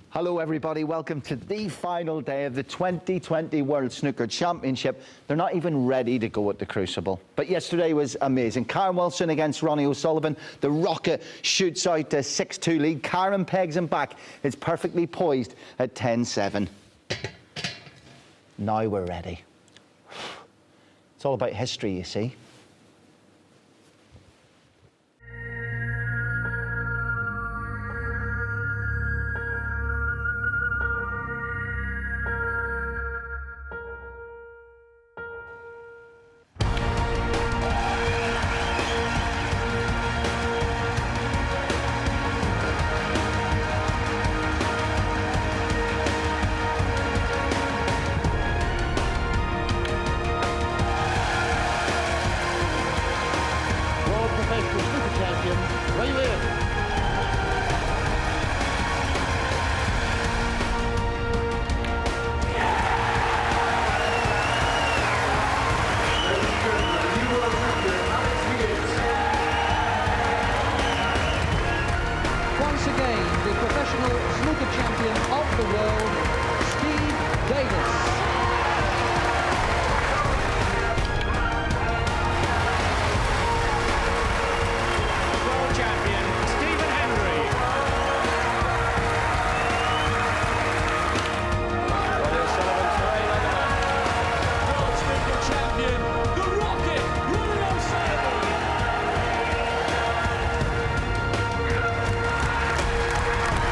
Hello everybody, welcome to the final day of the 2020 World Snooker Championship. They're not even ready to go at the Crucible. But yesterday was amazing. Kyren Wilson against Ronnie O'Sullivan. The rocket shoots out a 6-2 lead. Kyren pegs him back. It's perfectly poised at 10-7. Now we're ready. It's all about history, you see. Snooker champion of the world, Steve Davis. World champion, Stephen Henry. Ronnie O'Sullivan, terrain on the back. World snooker champion, the Rocket, Ronnie O'Sullivan.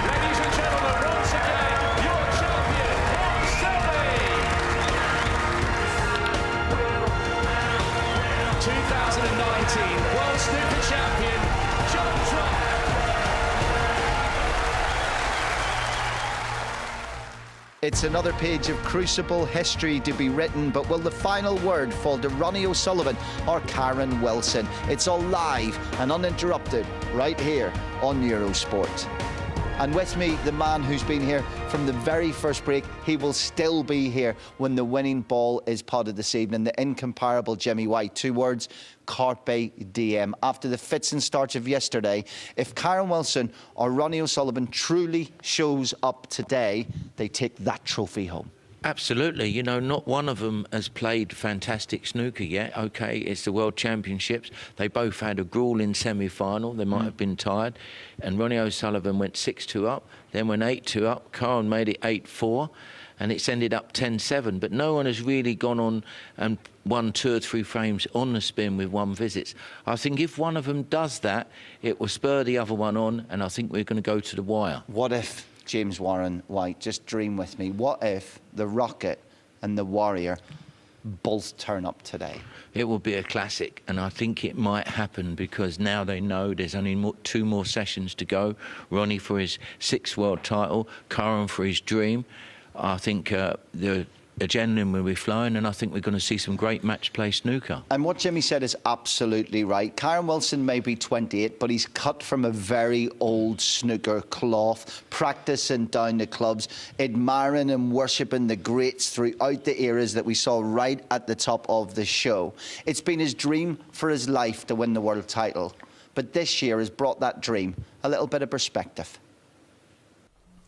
Ladies and gentlemen, once again, your champion, Marcel. 2019 World Snooker Champion, John Trump. It's another page of Crucible history to be written, but will the final word fall to Ronnie O'Sullivan or Kyren Wilson? It's all live and uninterrupted right here on Eurosport. And with me, the man who's been here from the very first break. He will still be here when the winning ball is potted this evening. The incomparable Jimmy White. 2 words, carpe diem. After the fits and starts of yesterday, if Kyren Wilson or Ronnie O'Sullivan truly shows up today, they take that trophy home. Absolutely. You know, not one of them has played fantastic snooker yet. OK, it's the World Championships. They both had a gruelling semi-final. They might have been tired. And Ronnie O'Sullivan went 6-2 up, then went 8-2 up. Kyren made it 8-4, and it's ended up 10-7. But no one has really gone on and won 2 or 3 frames on the spin with 1 visit. I think if one of them does that, it will spur the other one on, and I think we're going to go to the wire. What if James Warren White, just dream with me, what if the Rocket and the Warrior both turn up today? It will be a classic, and I think it might happen because now they know there's only 2 more sessions to go. Ronnie for his 6th world title, Kyren for his dream. I think the adrenaline will be flowing, and I think we're going to see some great match play snooker. And what Jimmy said is absolutely right. Kyren Wilson may be 28, but he's cut from a very old snooker cloth, practicing down the clubs, admiring and worshipping the greats throughout the eras that we saw right at the top of the show. It's been his dream for his life to win the world title, but this year has brought that dream a little bit of perspective.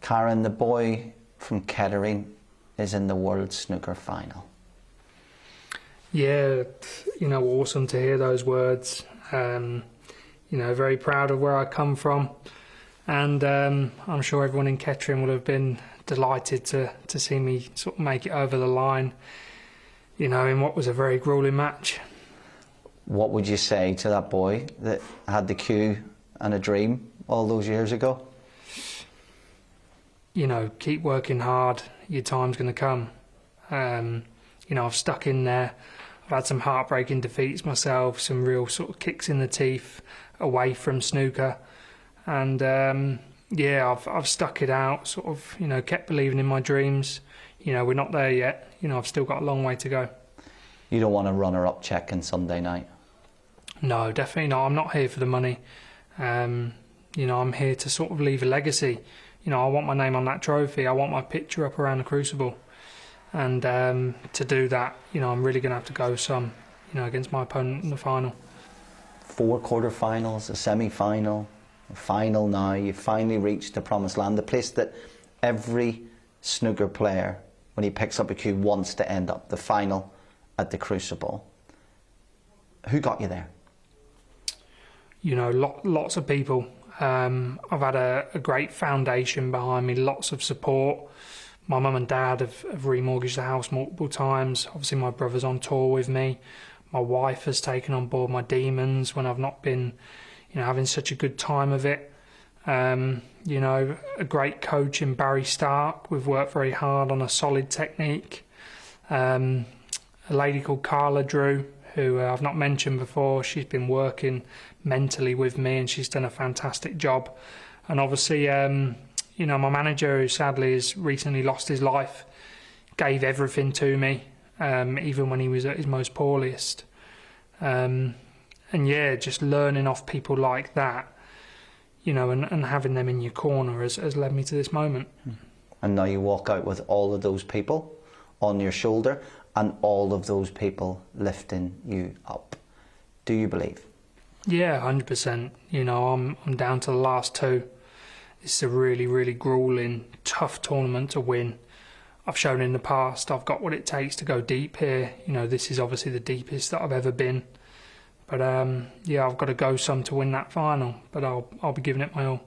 Kyren, the boy from Kettering, is in the World Snooker Final. Yeah, you know, awesome to hear those words. You know, very proud of where I come from, and I'm sure everyone in Kettering would have been delighted to see me sort of make it over the line, you know, in what was a very gruelling match. What would you say to that boy that had the cue and a dream all those years ago? You know, keep working hard, your time's going to come. You know, I've stuck in there. I've had some heartbreaking defeats myself, some real sort of kicks in the teeth away from snooker. And yeah, I've stuck it out, sort of, you know, kept believing in my dreams. You know, we're not there yet. You know, I've still got a long way to go. You don't want a runner-up check on Sunday night? No, definitely not. I'm not here for the money. You know, I'm here to sort of leave a legacy. You know, I want my name on that trophy. I want my picture up around the Crucible. And to do that, you know, I'm really going to have to go some, you know, against my opponent in the final. 4 quarterfinals, a semi-final, a final now. You finally reached the promised land, the place that every snooker player, when he picks up a cue, wants to end up the final at the Crucible. Who got you there? You know, lots of people. I've had a great foundation behind me, lots of support. My mum and dad have remortgaged the house multiple times. Obviously, my brother's on tour with me. My wife has taken on board my demons when I've not been, you know, having such a good time of it. You know, a great coach in Barry Stark. We've worked very hard on a solid technique. A lady called Carla Drew, who I've not mentioned before. She's been working mentally with me and she's done a fantastic job. And obviously, you know, my manager, who sadly has recently lost his life, gave everything to me, even when he was at his most poorest. And yeah, just learning off people like that, you know, and having them in your corner has led me to this moment. And now you walk out with all of those people on your shoulder and all of those people lifting you up. Do you believe? Yeah, 100%. You know, I'm down to the last two. It's a really, really gruelling, tough tournament to win. I've shown in the past I've got what it takes to go deep here. You know, this is obviously the deepest that I've ever been. But yeah, I've got to go some to win that final, but I'll be giving it my all.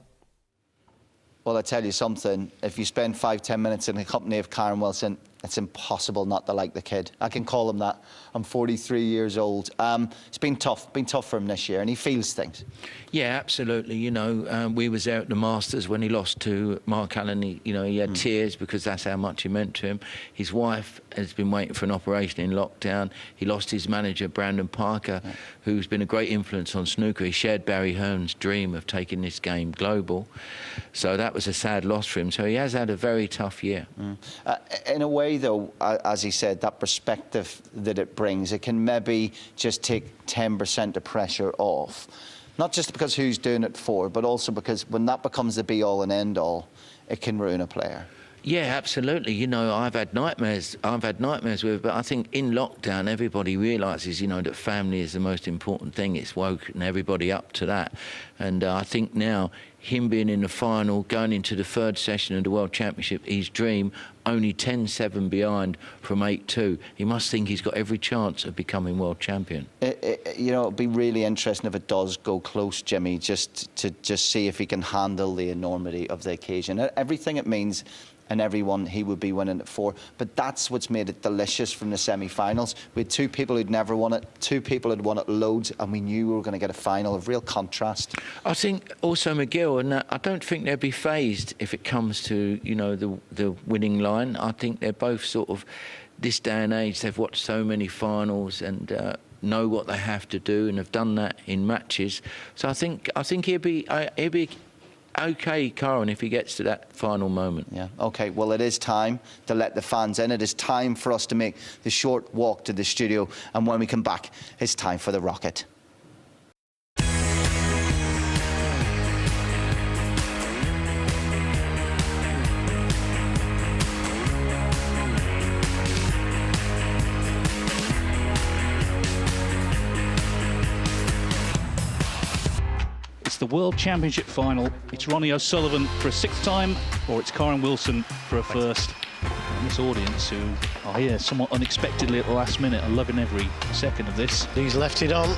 Well, I tell you something, if you spend 5-10 minutes in the company of Kyren Wilson, it's impossible not to like the kid. I can call him that. I'm 43 years old. It's been tough for him this year, and he feels things. Yeah, absolutely. You know, we was out at the Masters when he lost to Marcel, and he had tears because that's how much he meant to him. His wife has been waiting for an operation in lockdown. He lost his manager, Brandon Parker, who's been a great influence on snooker. He shared Barry Hearn's dream of taking this game global. So that was a sad loss for him. So he has had a very tough year. In a way, though, as he said, that perspective that it brings, it can maybe just take 10% of pressure off. Not just because who's doing it for, but also because when that becomes the be-all and end-all, it can ruin a player. Yeah, absolutely. You know, I've had nightmares with it, but I think in lockdown, everybody realises, you know, that family is the most important thing. It's woken everybody up to that. And I think now, him being in the final, going into the third session of the World Championship, his dream, only 10-7 behind from 8-2. He must think he's got every chance of becoming world champion. You know, it'd be really interesting if it does go close, Jimmy, just to see if he can handle the enormity of the occasion. Everything it means, and everyone he would be winning it for. But that's what's made it delicious from the semi-finals. We had two people who'd never won it, two people who'd won it loads, and we knew we were going to get a final of real contrast. I think also McGill, and I don't think they'll be phased if it comes to, you know, the winning line. I think they're both sort of, this day and age, they've watched so many finals and know what they have to do and have done that in matches. So I think he'll be okay, Kyren, if he gets to that final moment. Yeah, OK, well, it is time to let the fans in. It is time for us to make the short walk to the studio. And when we come back, it's time for the rocket. The World Championship final. It's Ronnie O'Sullivan for a sixth time, or it's Kyren Wilson for a first. And this audience, who are here somewhat unexpectedly at the last minute, are loving every second of this. He's left it on.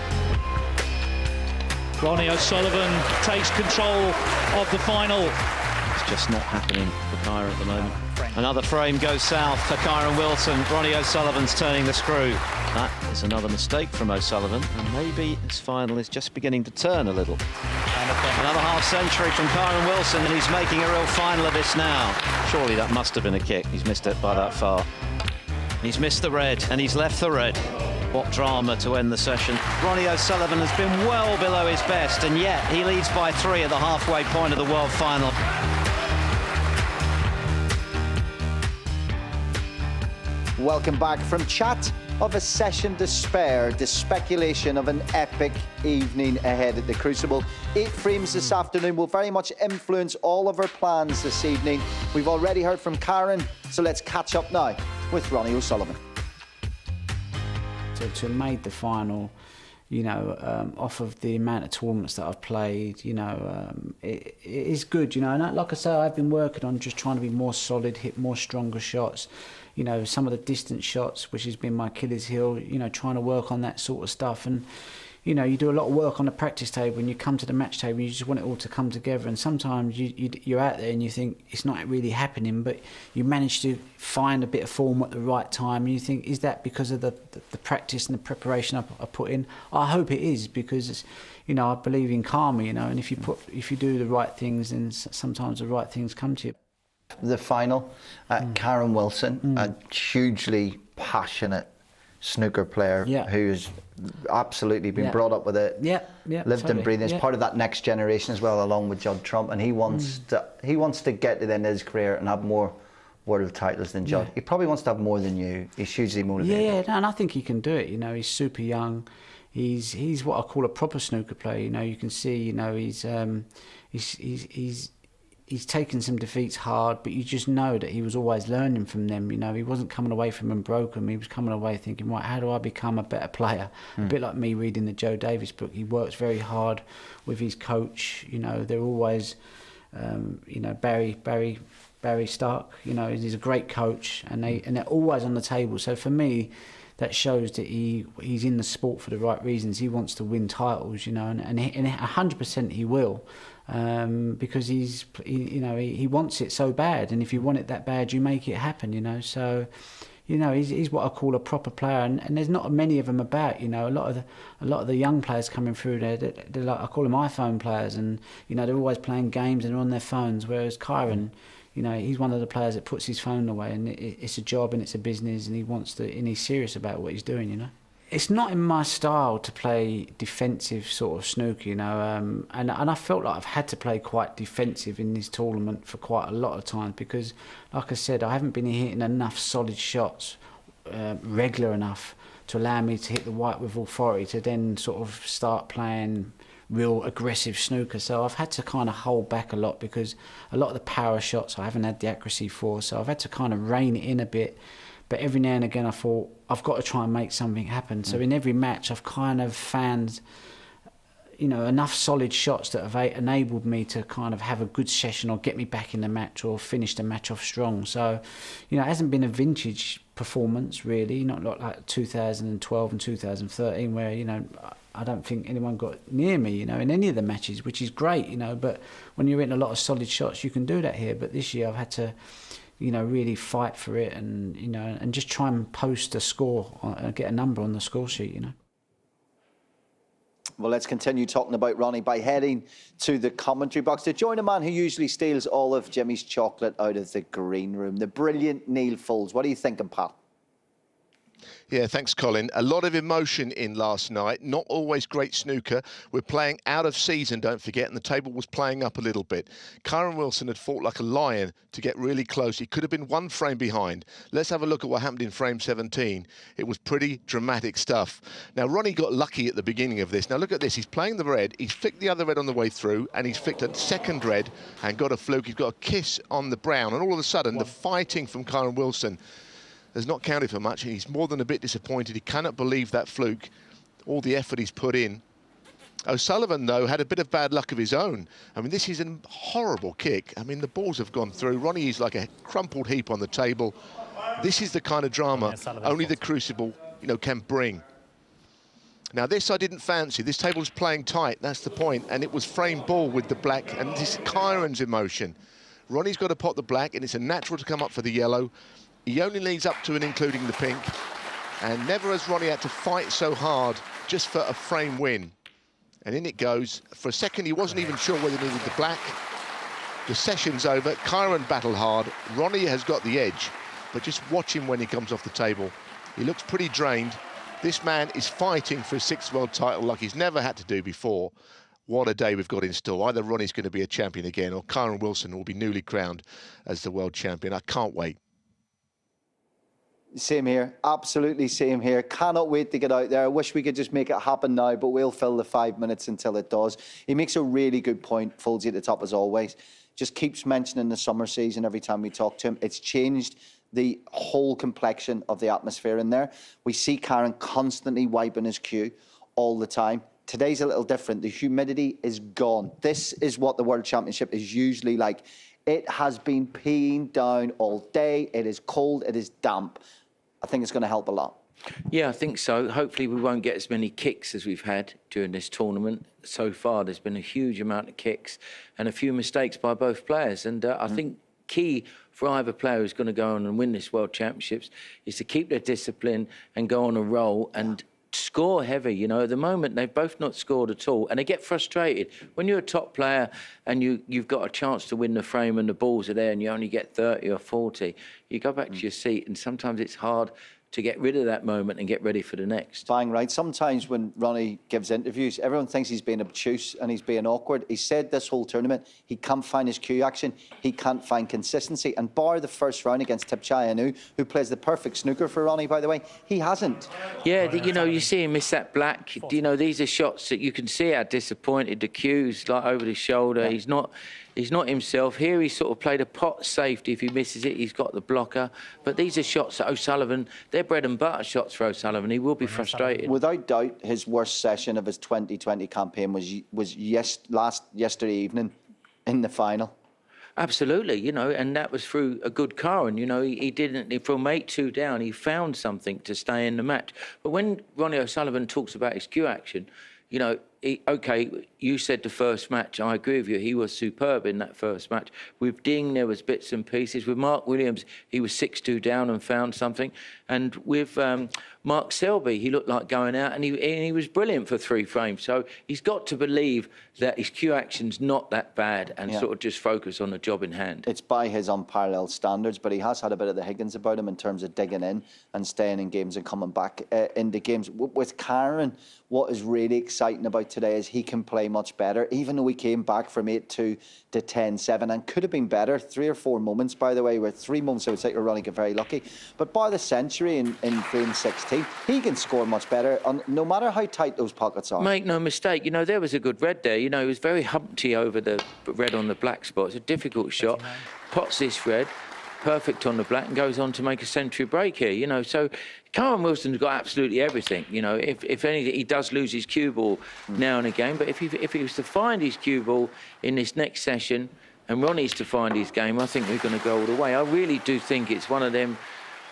Ronnie O'Sullivan takes control of the final. It's just not happening for Kyren at the moment. Another frame goes south for Kyren Wilson. Ronnie O'Sullivan's turning the screw. That is another mistake from O'Sullivan, and maybe his final is just beginning to turn a little. Another half century from Kyren Wilson, and he's making a real final of this now. Surely that must have been a kick. He's missed it by that far. He's missed the red, and he's left the red. What drama to end the session. Ronnie O'Sullivan has been well below his best, and yet he leads by 3 at the halfway point of the world final. Welcome back from chat of a session to spare, the speculation of an epic evening ahead at the Crucible. 8 frames this afternoon will very much influence all of our plans this evening. We've already heard from Kyren, so let's catch up now with Ronnie O'Sullivan. To have made the final, you know, off of the amount of tournaments that I've played, you know, it is good, you know. And like I say, I've been working on just trying to be more solid, hit more stronger shots. You know, some of the distant shots, which has been my Achilles heel, you know, trying to work on that sort of stuff. And, you know, you do a lot of work on the practice table and you come to the match table, you just want it all to come together. And sometimes you're out there and you think it's not really happening, but you manage to find a bit of form at the right time. And you think, is that because of the practice and the preparation I put in? I hope it is, because, you know, I believe in karma, you know, and if you do the right things, then sometimes the right things come to you. The final, Kyren Wilson, a hugely passionate snooker player who has absolutely been brought up with it, lived and breathed. It's part of that next generation as well, along with Judd Trump, and he wants to get to the end of his career and have more world titles than Judd. He probably wants to have more than you. He's hugely motivated. Yeah, and I think he can do it. You know, he's super young. He's what I call a proper snooker player. You know, you can see, you know, he's taken some defeats hard, but you just know that he was always learning from them. You know, he wasn't coming away from them broken. He was coming away thinking, right, how do I become a better player? A bit like me reading the Joe Davis book. He works very hard with his coach. You know, they're always, you know, Barry Stark. You know, he's a great coach, and they're always on the table. So for me, that shows that he's in the sport for the right reasons. He wants to win titles, you know, and 100% he will. Because he wants it so bad, and if you want it that bad, you make it happen, you know. So, you know, he's what I call a proper player, and there's not many of them about, you know. A lot of the young players coming through there, they're like, I call them iPhone players, and you know, they're always playing games and they're on their phones. Whereas Kyren, you know, he's one of the players that puts his phone away, and it's a job and it's a business, and he's serious about what he's doing, you know. It's not in my style to play defensive sort of snooker, you know, and I felt like I've had to play quite defensive in this tournament for quite a lot of times because, like I said, I haven't been hitting enough solid shots regular enough to allow me to hit the white with authority to then sort of start playing real aggressive snooker. So I've had to kind of hold back a lot because a lot of the power shots I haven't had the accuracy for, so I've had to kind of rein it in a bit. But every now and again I thought, I've got to try and make something happen. So in every match I've kind of found, you know, enough solid shots that have enabled me to kind of have a good session or get me back in the match or finish the match off strong. So, you know, it hasn't been a vintage performance really, not like 2012 and 2013 where, you know, I don't think anyone got near me, you know, in any of the matches, which is great, you know. But when you're in a lot of solid shots, you can do that here. But this year I've had to, you know, really fight for it and, you know, and just try and post a score, get a number on the score sheet, you know. Well, let's continue talking about Ronnie by heading to the commentary box to join a man who usually steals all of Jimmy's chocolate out of the green room, the brilliant Neal Foulds. What are you thinking, Pat? Yeah, thanks, Colin. A lot of emotion in last night. Not always great snooker. We're playing out of season, don't forget, and the table was playing up a little bit. Kyren Wilson had fought like a lion to get really close. He could have been one frame behind. Let's have a look at what happened in frame 17. It was pretty dramatic stuff. Now, Ronnie got lucky at the beginning of this. Now, look at this. He's playing the red. He's flicked the other red on the way through, and he's flicked a second red and got a fluke. He's got a kiss on the brown, and all of a sudden, the fighting from Kyren Wilson has not counted for much, and he's more than a bit disappointed. He cannot believe that fluke, all the effort he's put in. O'Sullivan, though, had a bit of bad luck of his own. I mean, this is a horrible kick. I mean, the balls have gone through. Ronnie is like a crumpled heap on the table. This is the kind of drama only the Crucible, you know, can bring. Now, this I didn't fancy. This table's playing tight, that's the point, and it was frame ball with the black, and this is Kyren's emotion. Ronnie's got to pot the black, and it's a natural to come up for the yellow. He only leads up to and including the pink, and never has Ronnie had to fight so hard just for a frame win. And in it goes. For a second, he wasn't even sure whether he needed the black. The session's over. Kyren battled hard. Ronnie has got the edge, but just watch him when he comes off the table. He looks pretty drained. This man is fighting for a sixth world title like he's never had to do before. What a day we've got in store. Either Ronnie's going to be a champion again, or Kyren Wilson will be newly crowned as the world champion. I can't wait. Same here, absolutely same here. Cannot wait to get out there. I wish we could just make it happen now, but we'll fill the 5 minutes until it does. He makes a really good point, Fouldsy, at the top as always. Just keeps mentioning the summer season every time we talk to him. It's changed the whole complexion of the atmosphere in there. We see Kyren constantly wiping his cue, all the time. Today's a little different. The humidity is gone. This is what the World Championship is usually like. It has been peeing down all day. It is cold. It is damp. I think it's going to help a lot. Yeah, I think so. Hopefully we won't get as many kicks as we've had during this tournament. So far, there's been a huge amount of kicks and a few mistakes by both players. And I think key for either player who's going to go on and win this World Championships is to keep their discipline and go on a roll and score heavy. You know, at the moment, they've both not scored at all, and they get frustrated. When you're a top player and you've got a chance to win the frame and the balls are there and you only get 30 or 40, you go back to your seat, and sometimes it's hard to get rid of that moment and get ready for the next. Bang right. Sometimes when Ronnie gives interviews, everyone thinks he's being obtuse and he's being awkward. He said this whole tournament, he can't find his cue action, he can't find consistency. And bar the first round against Tipchaya, who plays the perfect snooker for Ronnie, by the way, he hasn't. Yeah, you know, you see him miss that black. You know, these are shots that you can see how disappointed. The cue's like over the shoulder. Yeah. He's not himself. Here he's sort of played a pot safety. If he misses it, he's got the blocker. But these are shots that O'Sullivan, they're bread and butter shots for O'Sullivan. He will be frustrated. Without doubt, his worst session of his 2020 campaign was yesterday evening in the final. Absolutely, you know, and that was through a good Kyren. You know, he didn't, from 8-2 down, he found something to stay in the match. But when Ronnie O'Sullivan talks about his cue action, you know, OK, you said the first match, I agree with you, he was superb in that first match. With Ding, there was bits and pieces. With Mark Williams, he was 6-2 down and found something. And with Mark Selby, he looked like going out, and he was brilliant for 3 frames. So he's got to believe that his cue action's not that bad and sort of just focus on the job in hand. It's by his unparalleled standards, but he has had a bit of the Higgins about him in terms of digging in and staying in games and coming back into games. With Kyren, what is really exciting about today is he can play much better, even though he came back from 8-2 to 10-7 and could have been better. 3 or 4 moments, by the way, where 3 moments I would say Ronnie got very lucky. But by the century in frame 16, he can score much better, no matter how tight those pockets are. Make no mistake, you know, there was a good red there. You know, he was very Humpty over the red on the black spot. It's a difficult shot. Pots this red, perfect on the black, and goes on to make a century break here, you know. So Kyren Wilson's got absolutely everything, you know. If anything, he does lose his cue ball now and again, but if he was to find his cue ball in this next session and Ronnie's to find his game, I think we're going to go all the way. I really do think it's one of them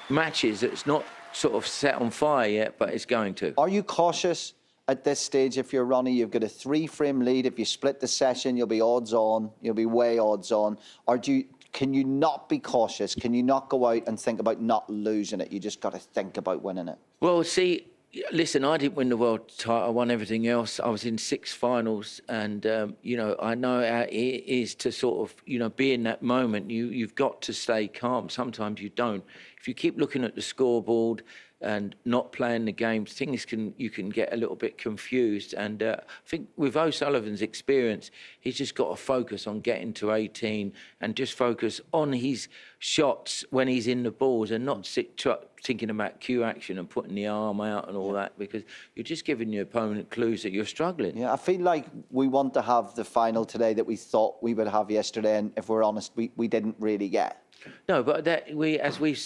matches that's not sort of set on fire yet, but it's going to. Are you cautious at this stage? If you're Ronnie, you've got a 3-frame lead. If you split the session, you'll be odds on. You'll be way odds on. Or can you not be cautious? Can you not go out and think about not losing it? You just got to think about winning it. Well, see, listen, I didn't win the world title. I won everything else. I was in 6 finals, and you know, I know how it is to sort of, you know, be in that moment. You've got to stay calm. Sometimes you don't. If you keep looking at the scoreboard and not playing the games, you can get a little bit confused. And I think with O'Sullivan's experience, he's just got to focus on getting to 18 and just focus on his shots when he's in the balls and not thinking about cue action and putting the arm out and all that, because you're just giving your opponent clues that you're struggling. Yeah, I feel like we want to have the final today that we thought we would have yesterday, and if we're honest, we didn't really get. No, but as we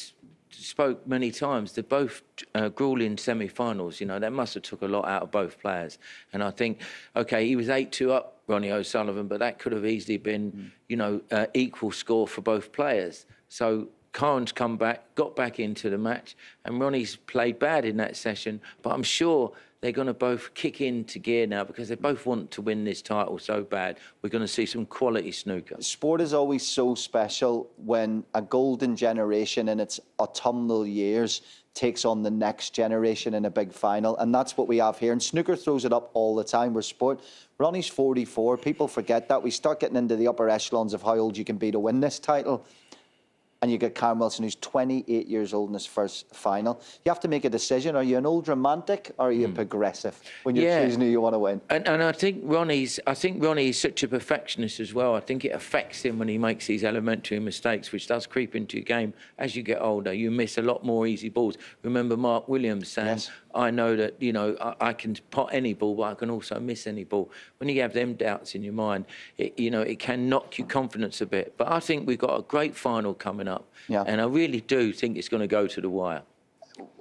spoke many times, they're both grueling semi-finals. You know, that must have took a lot out of both players. And I think, OK, he was 8-2 up, Ronnie O'Sullivan, but that could have easily been, you know, equal score for both players. So Kyren's come back, got back into the match, and Ronnie's played bad in that session, but I'm sure they're going to both kick into gear now because they both want to win this title so bad. We're going to see some quality snooker. Sport is always so special when a golden generation in its autumnal years takes on the next generation in a big final, and that's what we have here. And snooker throws it up all the time. We're sport. Ronnie's 44. People forget that. We start getting into the upper echelons of how old you can be to win this title. And you get Kyren Wilson, who's 28 years old in his first final. You have to make a decision. Are you an old romantic or are you a progressive when you're choosing who you want to win? And I think Ronnie is such a perfectionist as well. I think it affects him when he makes these elementary mistakes, which does creep into your game as you get older. You miss a lot more easy balls. Remember Mark Williams saying, I know that, you know, I can pot any ball, but I can also miss any ball. When you have them doubts in your mind, you know, it can knock your confidence a bit. But I think we've got a great final coming up. Yeah. And I really do think it's going to go to the wire.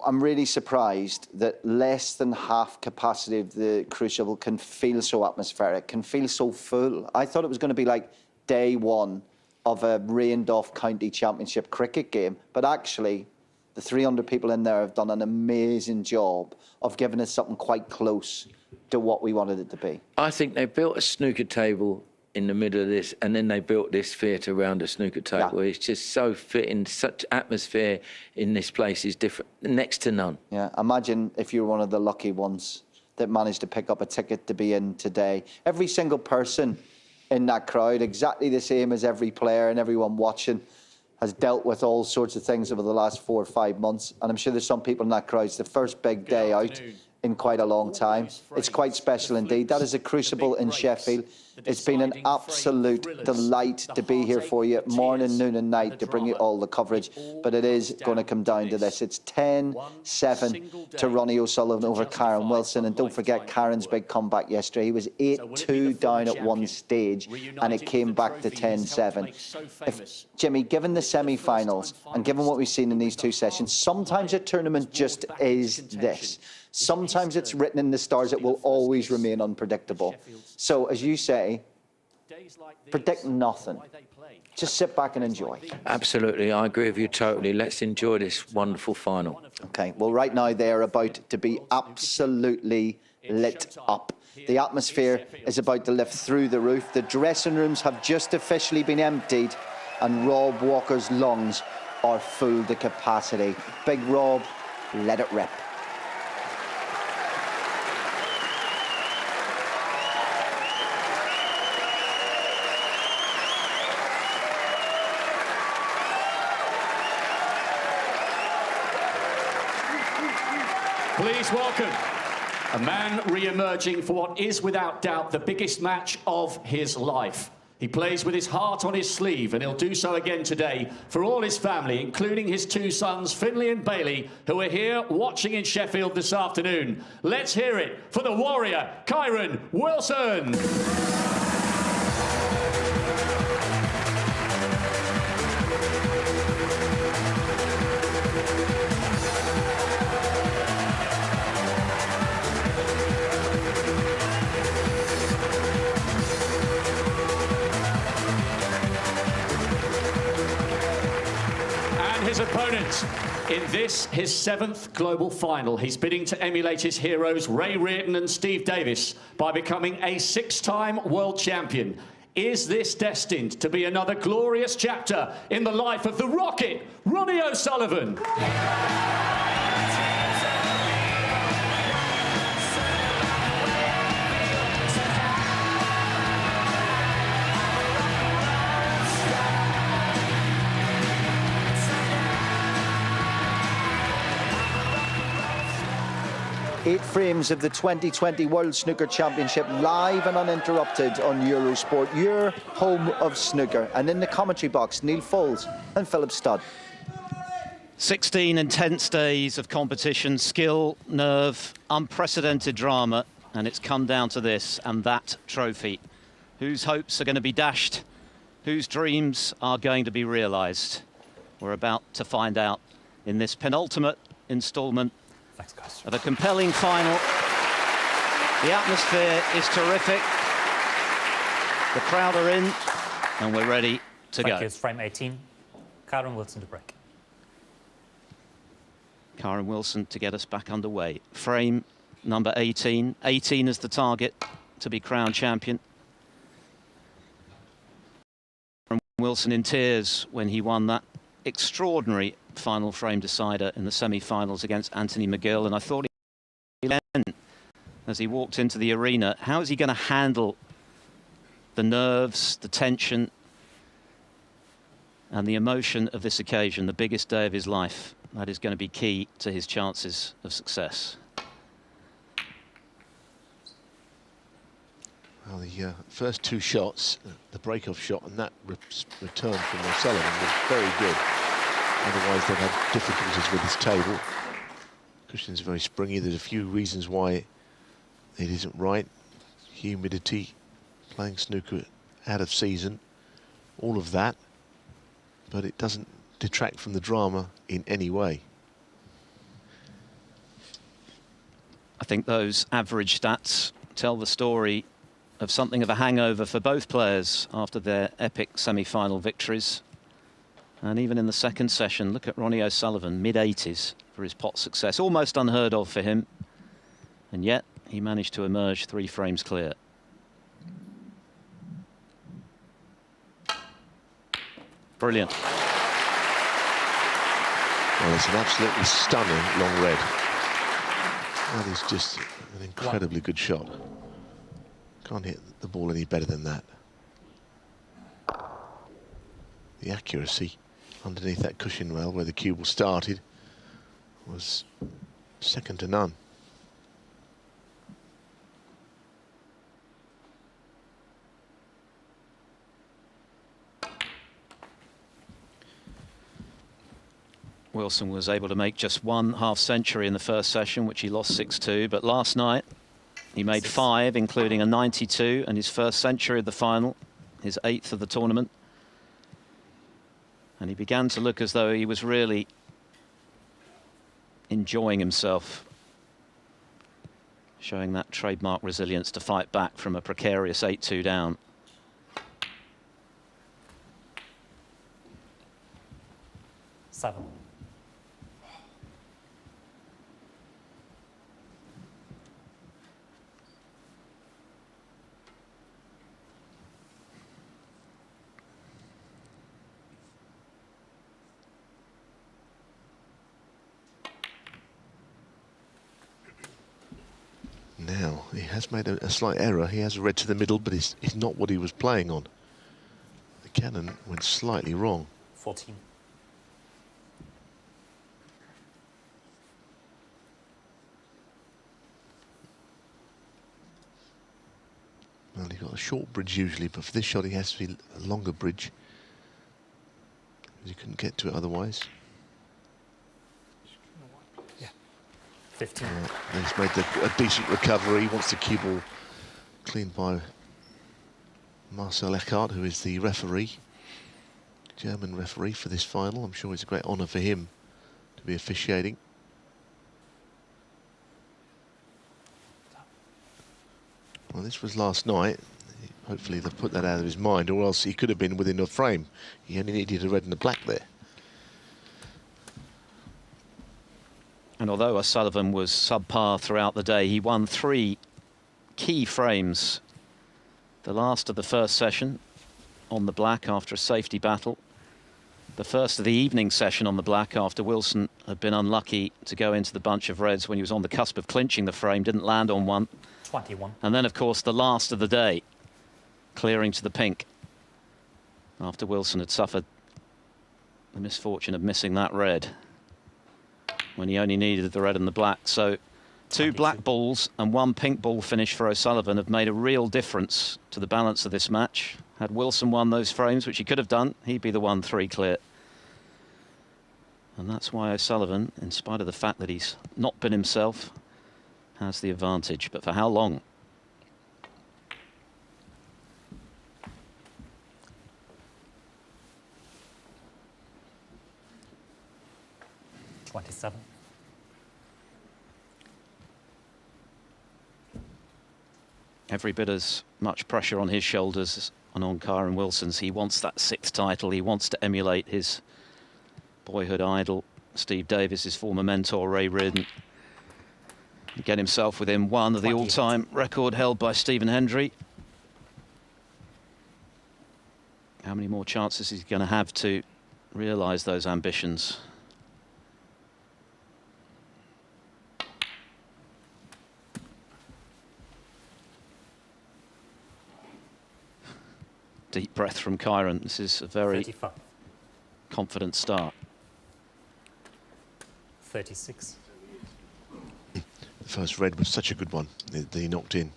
I'm really surprised that less than half capacity of the Crucible can feel so atmospheric, can feel so full. I thought it was going to be like day one of a rained-off county championship cricket game, but actually the 300 people in there have done an amazing job of giving us something quite close to what we wanted it to be. I think they built a snooker table in the middle of this, and then they built this theatre around the snooker table. Yeah. It's just so fitting. Such atmosphere in this place is different, next to none. Yeah, imagine if you were one of the lucky ones that managed to pick up a ticket to be in today. Every single person in that crowd, exactly the same as every player and everyone watching, has dealt with all sorts of things over the last 4 or 5 months. And I'm sure there's some people in that crowd. It's the first big day out in quite a long time. It's quite special indeed. That is a Crucible in Sheffield. It's been an absolute delight to be here for you, morning, noon and night, to bring you all the coverage. But it is going to come down to this. It's 10-7 to Ronnie O'Sullivan over Kyren Wilson. And don't forget Kyren's big comeback yesterday. He was 8-2 down at one stage, and it came back to 10-7. Jimmy, given the semi-finals and given what we've seen in these two sessions, sometimes a tournament just is this. Sometimes it's written in the stars, it will always remain unpredictable. So, as you say, predict nothing. Just sit back and enjoy. Absolutely, I agree with you totally. Let's enjoy this wonderful final. Okay, well, right now they are about to be absolutely lit up. The atmosphere is about to lift through the roof. The dressing rooms have just officially been emptied, and Rob Walker's lungs are full to capacity. Big Rob, let it rip. Please welcome a man re-emerging for what is without doubt the biggest match of his life. He plays with his heart on his sleeve, and he'll do so again today for all his family, including his two sons, Finlay and Bailey, who are here watching in Sheffield this afternoon. Let's hear it for the warrior, Kyren Wilson. His opponent in this, his 7th global final. He's bidding to emulate his heroes Ray Reardon and Steve Davis by becoming a 6-time world champion. Is this destined to be another glorious chapter in the life of the Rocket, Ronnie O'Sullivan? Eight frames of the 2020 World Snooker Championship live and uninterrupted on Eurosport, your home of snooker. And in the commentary box, Neal, Foulds and Philip Studd. 16 intense days of competition, skill, nerve, unprecedented drama, and it's come down to this and that trophy. Whose hopes are going to be dashed? Whose dreams are going to be realised? We're about to find out in this penultimate instalment of a compelling final. The atmosphere is terrific. The crowd are in, and we're ready to go. It's frame 18. Kyren Wilson to break. Kyren Wilson to get us back underway. Frame number 18. 18 is the target to be crowned champion. Wilson in tears when he won that extraordinary final frame decider in the semi-finals against Anthony McGill, and I thought he learned as he walked into the arena. How is he going to handle the nerves, the tension and the emotion of this occasion, the biggest day of his life? That is going to be key to his chances of success. Well, the first two shots, the break-off shot and that return from O'Sullivan was very good. Otherwise, they've had difficulties with his table. Cushion's very springy. There's a few reasons why it isn't right. Humidity, playing snooker out of season, all of that. But it doesn't detract from the drama in any way. think those average stats tell the story of something of a hangover for both players after their epic semi-final victories. And even in the second session, look at Ronnie O'Sullivan, mid-80s for his pot success. Almost unheard of for him. And yet he managed to emerge 3 frames clear. Brilliant. Well, it's an absolutely stunning long red. That is just an incredibly good shot. Can't hit the ball any better than that. The accuracy underneath that cushion rail where the cue ball started was second to none. Wilson was able to make just 1 half-century in the first session, which he lost 6-2. But last night, he made 5, including a 92, and his first century of the final, his 8th of the tournament. And he began to look as though he was really enjoying himself, showing that trademark resilience to fight back from a precarious 8-2 down. Seven. Now, he has made a slight error. He has a red to the middle, but it's not what he was playing on. The cannon went slightly wrong. 14. Well, he's got a short bridge usually, but for this shot he has to be a longer bridge. He couldn't get to it otherwise. 15. He's made a decent recovery. He wants the cue ball cleaned by Marcel Eckardt, who is the referee, German referee for this final. I'm sure it's a great honour for him to be officiating. Well, this was last night. Hopefully they'll put that out of his mind, or else he could have been within a frame. He only needed a red and a black there. And although O'Sullivan was subpar throughout the day, he won 3 key frames. The last of the first session on the black after a safety battle. The first of the evening session on the black after Wilson had been unlucky to go into the bunch of reds when he was on the cusp of clinching the frame, didn't land on one. 21. And then, of course, the last of the day, clearing to the pink after Wilson had suffered the misfortune of missing that red when he only needed the red and the black. So 2 black balls and 1 pink ball finish for O'Sullivan have made a real difference to the balance of this match. Had Wilson won those frames, which he could have done, he'd be the 1-3 clear. And that's why O'Sullivan, in spite of the fact that he's not been himself, has the advantage. But for how long? Every bit as much pressure on his shoulders and on Kyren Wilson's. He wants that 6th title. He wants to emulate his boyhood idol, Steve Davis, his former mentor, Ray Reardon. Get himself within 1 of the all-time record held by Stephen Hendry. How many more chances is he going to have to realise those ambitions? Deep breath from Kyren. This is a very 35. Confident start. 36. The first red was such a good one that he knocked in.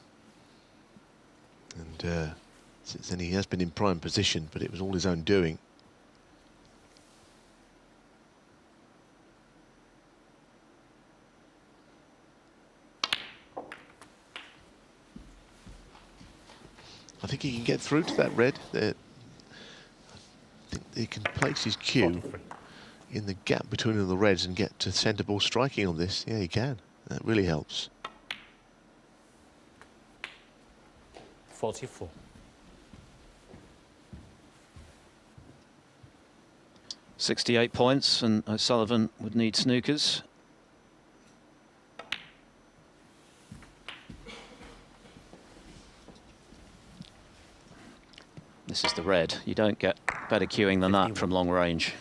And since then he has been in prime position, but it was all his own doing. I think he can get through to that red. I think he can place his cue in the gap between the reds and get to centre ball striking on this. Yeah, he can. That really helps. 44. .68 points, and O'Sullivan would need snookers. This is the red. You don't get better cueing than that from long range.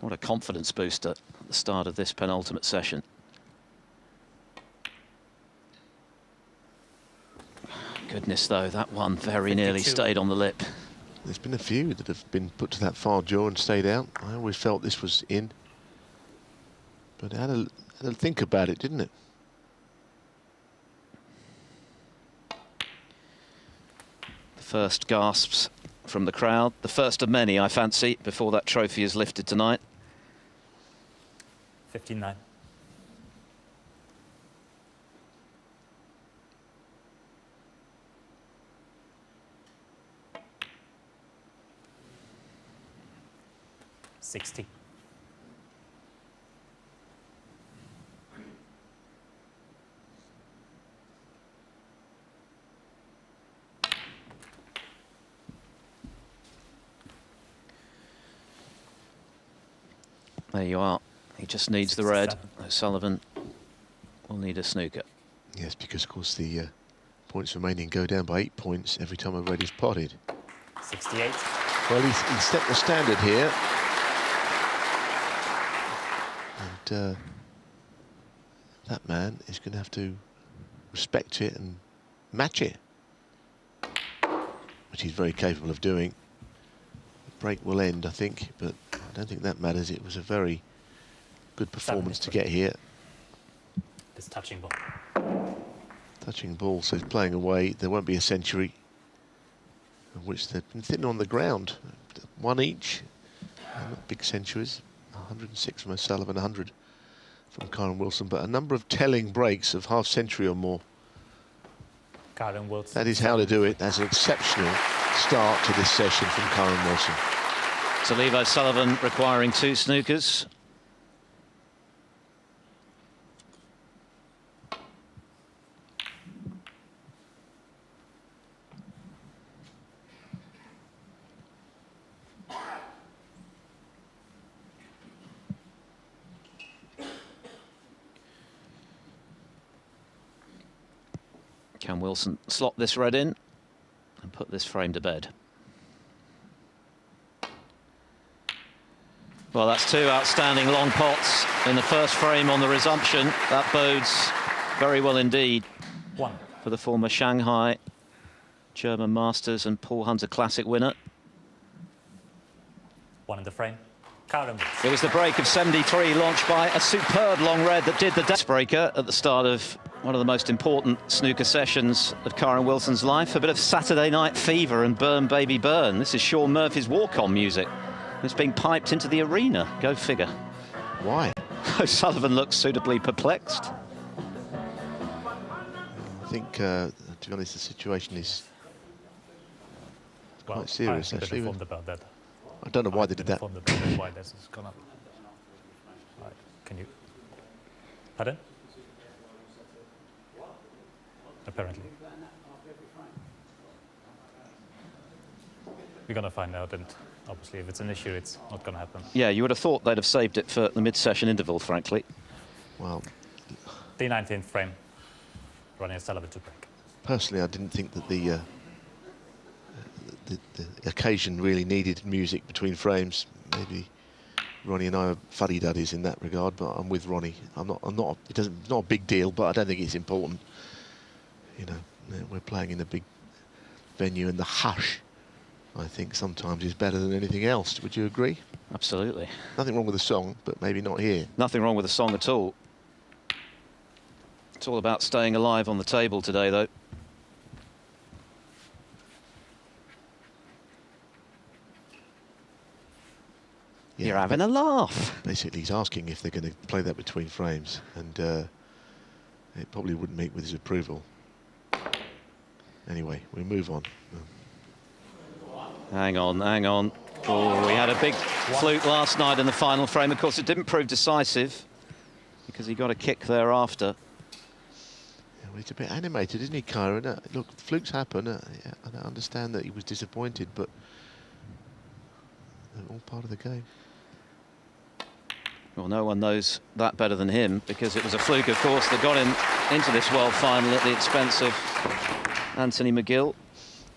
What a confidence booster at the start of this penultimate session. Goodness, though, that one very 52. nearly stayed on the lip. There's been a few that have been put to that far jaw and stayed out. I always felt this was in. But it had to think about it, didn't it? The first gasps from the crowd. The first of many, I fancy, before that trophy is lifted tonight. 59. .60. There you are. He just needs the red. O'Sullivan will need a snooker. Yes, because of course the points remaining go down by 8 points every time a red is potted. 68. Well, he's set the standard here. And that man is going to have to respect it and match it, which he's very capable of doing. The break will end, I think, but I don't think that matters. It was a very good performance to get here. This touching ball. Touching ball, so he's playing away. There won't be a century, of which they've been sitting on the ground. One each. Not big centuries. 106 from O'Sullivan, 100 from Kyren Wilson, but a number of telling breaks of half century or more. Kyren Wilson. That is how to do it. That's an exceptional start to this session from Kyren Wilson. So leave O'Sullivan requiring 2 snookers. Can Wilson slot this red in and put this frame to bed? Well, that's 2 outstanding long pots in the first frame on the resumption. That bodes very well indeed 1 for the former Shanghai German Masters and Paul Hunter Classic winner. 1 in the frame. Kyren. It was the break of 73 launched by a superb long red that did the death breaker at the start of one of the most important snooker sessions of Kyren Wilson's life. A bit of Saturday Night Fever and Burn Baby Burn. This is Shaun Murphy's walk-on music. It's being piped into the arena. Go figure. Why? O'Sullivan looks suitably perplexed. I think, to be honest, the situation is quite serious, I actually. about that. I don't know why they did that. Why this has gone up. Right. Can you... Pardon? Apparently. We're going to find out, and obviously if it's an issue, it's not going to happen. Yeah, you would have thought they'd have saved it for the mid-session interval, frankly. Well, the 19th frame. Ronnie O'Sullivan to break. Personally, I didn't think that the occasion really needed music between frames. Maybe Ronnie and I are fuddy-duddies in that regard, but I'm with Ronnie. It's not a big deal, but I don't think it's important. You know, we're playing in a big venue, and the hush, I think, sometimes is better than anything else. Would you agree? Absolutely. Nothing wrong with the song, but maybe not here. Nothing wrong with the song at all. It's all about staying alive on the table today, though. Yeah, you're having a laugh. Basically, he's asking if they're going to play that between frames, and it probably wouldn't meet with his approval. Anyway, we move on. Hang on, hang on. Oh, we had a big fluke last night in the final frame. Of course, it didn't prove decisive because he got a kick thereafter. Yeah, Well, he's a bit animated, isn't he, Kyren? Look, flukes happen. Yeah, I understand that he was disappointed, but they're all part of the game. Well, no one knows that better than him, because it was a fluke, of course, that got him into this world final at the expense of Anthony McGill.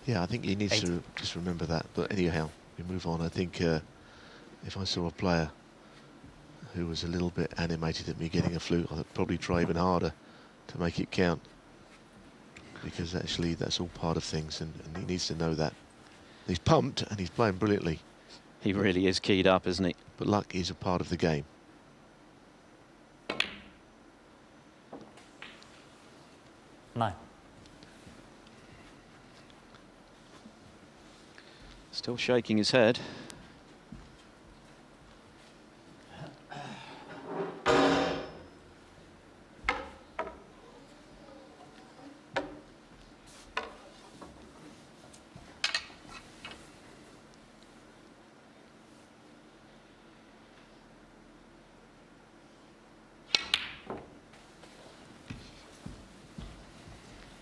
Yeah, I think he needs to just remember that. But anyhow, we move on. I think if I saw a player who was a little bit animated at me getting a fluke, I'd probably try even harder to make it count. Because actually, that's all part of things, and he needs to know that. He's pumped, and he's playing brilliantly. He really is keyed up, isn't he? But luck is a part of the game. Nine. Still shaking his head.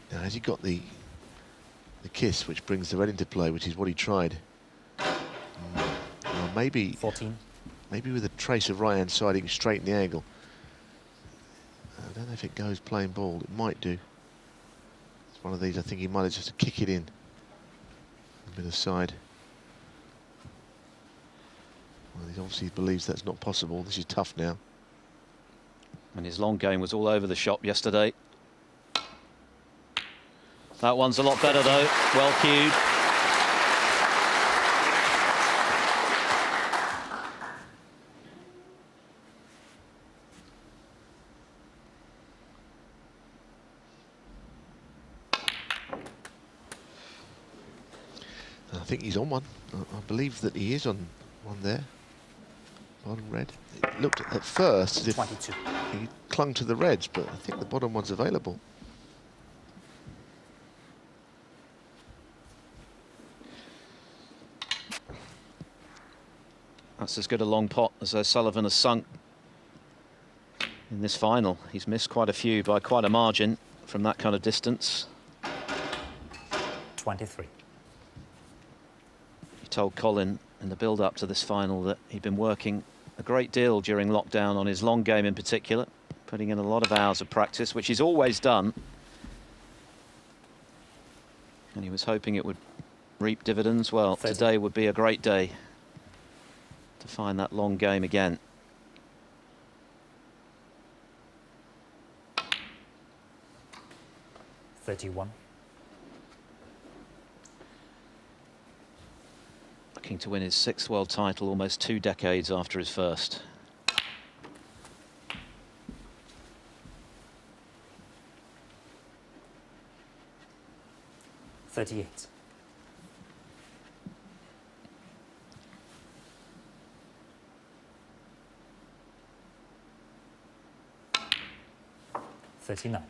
Now, has he got the kiss, which brings the red into play, which is what he tried? Well, maybe 14. Maybe with a trace of right-hand side, he can straighten the angle. I don't know if it goes plain ball. It might do. It's one of these. I think he might have just to kick it in. A bit of side. Well, he obviously believes that's not possible. This is tough now. And his long game was all over the shop yesterday. That one's a lot better, though. Well cued. I think he's on one. I believe that he is on one there. Bottom red. It looked at first as if 22. he clung to the reds, but I think the bottom one's available. That's as good a long pot as O'Sullivan has sunk in this final. He's missed quite a few by quite a margin from that kind of distance. 23. He told Colin in the build-up to this final that he'd been working a great deal during lockdown on his long game in particular, putting in a lot of hours of practice, which he's always done. And he was hoping it would reap dividends. Well, 30. Today would be a great day to find that long game again. $31. Looking to win his 6th world title almost 2 decades after his first. $38. $39.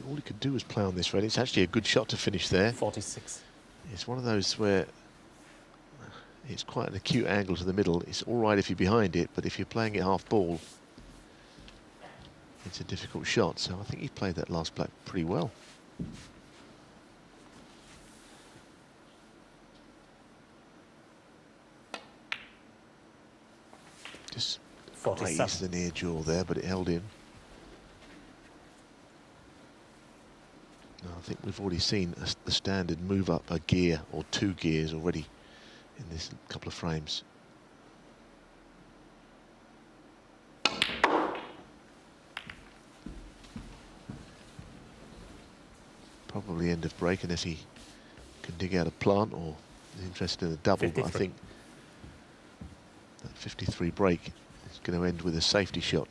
All he could do was play on this red. It's actually a good shot to finish there. 46. It's one of those where it's quite an acute angle to the middle. It's all right if you're behind it, but if you're playing it half ball, it's a difficult shot. So I think he played that last black pretty well. Just 47. raised the near jaw there, but it held in. I think we've already seen the standard move up a gear or 2 gears already in this couple of frames. Probably end of break unless he can dig out a plant or is interested in a double, 53. but I think that 53 break is going to end with a safety shot.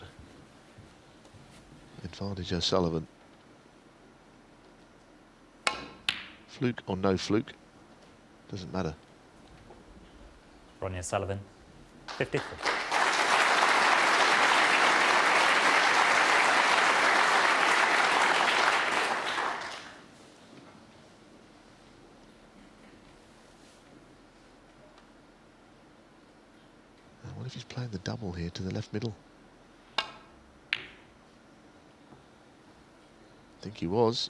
Advantage O'Sullivan. Fluke or no fluke, doesn't matter. Ronnie O'Sullivan, 53. What if he's playing the double here to the left middle? I think he was.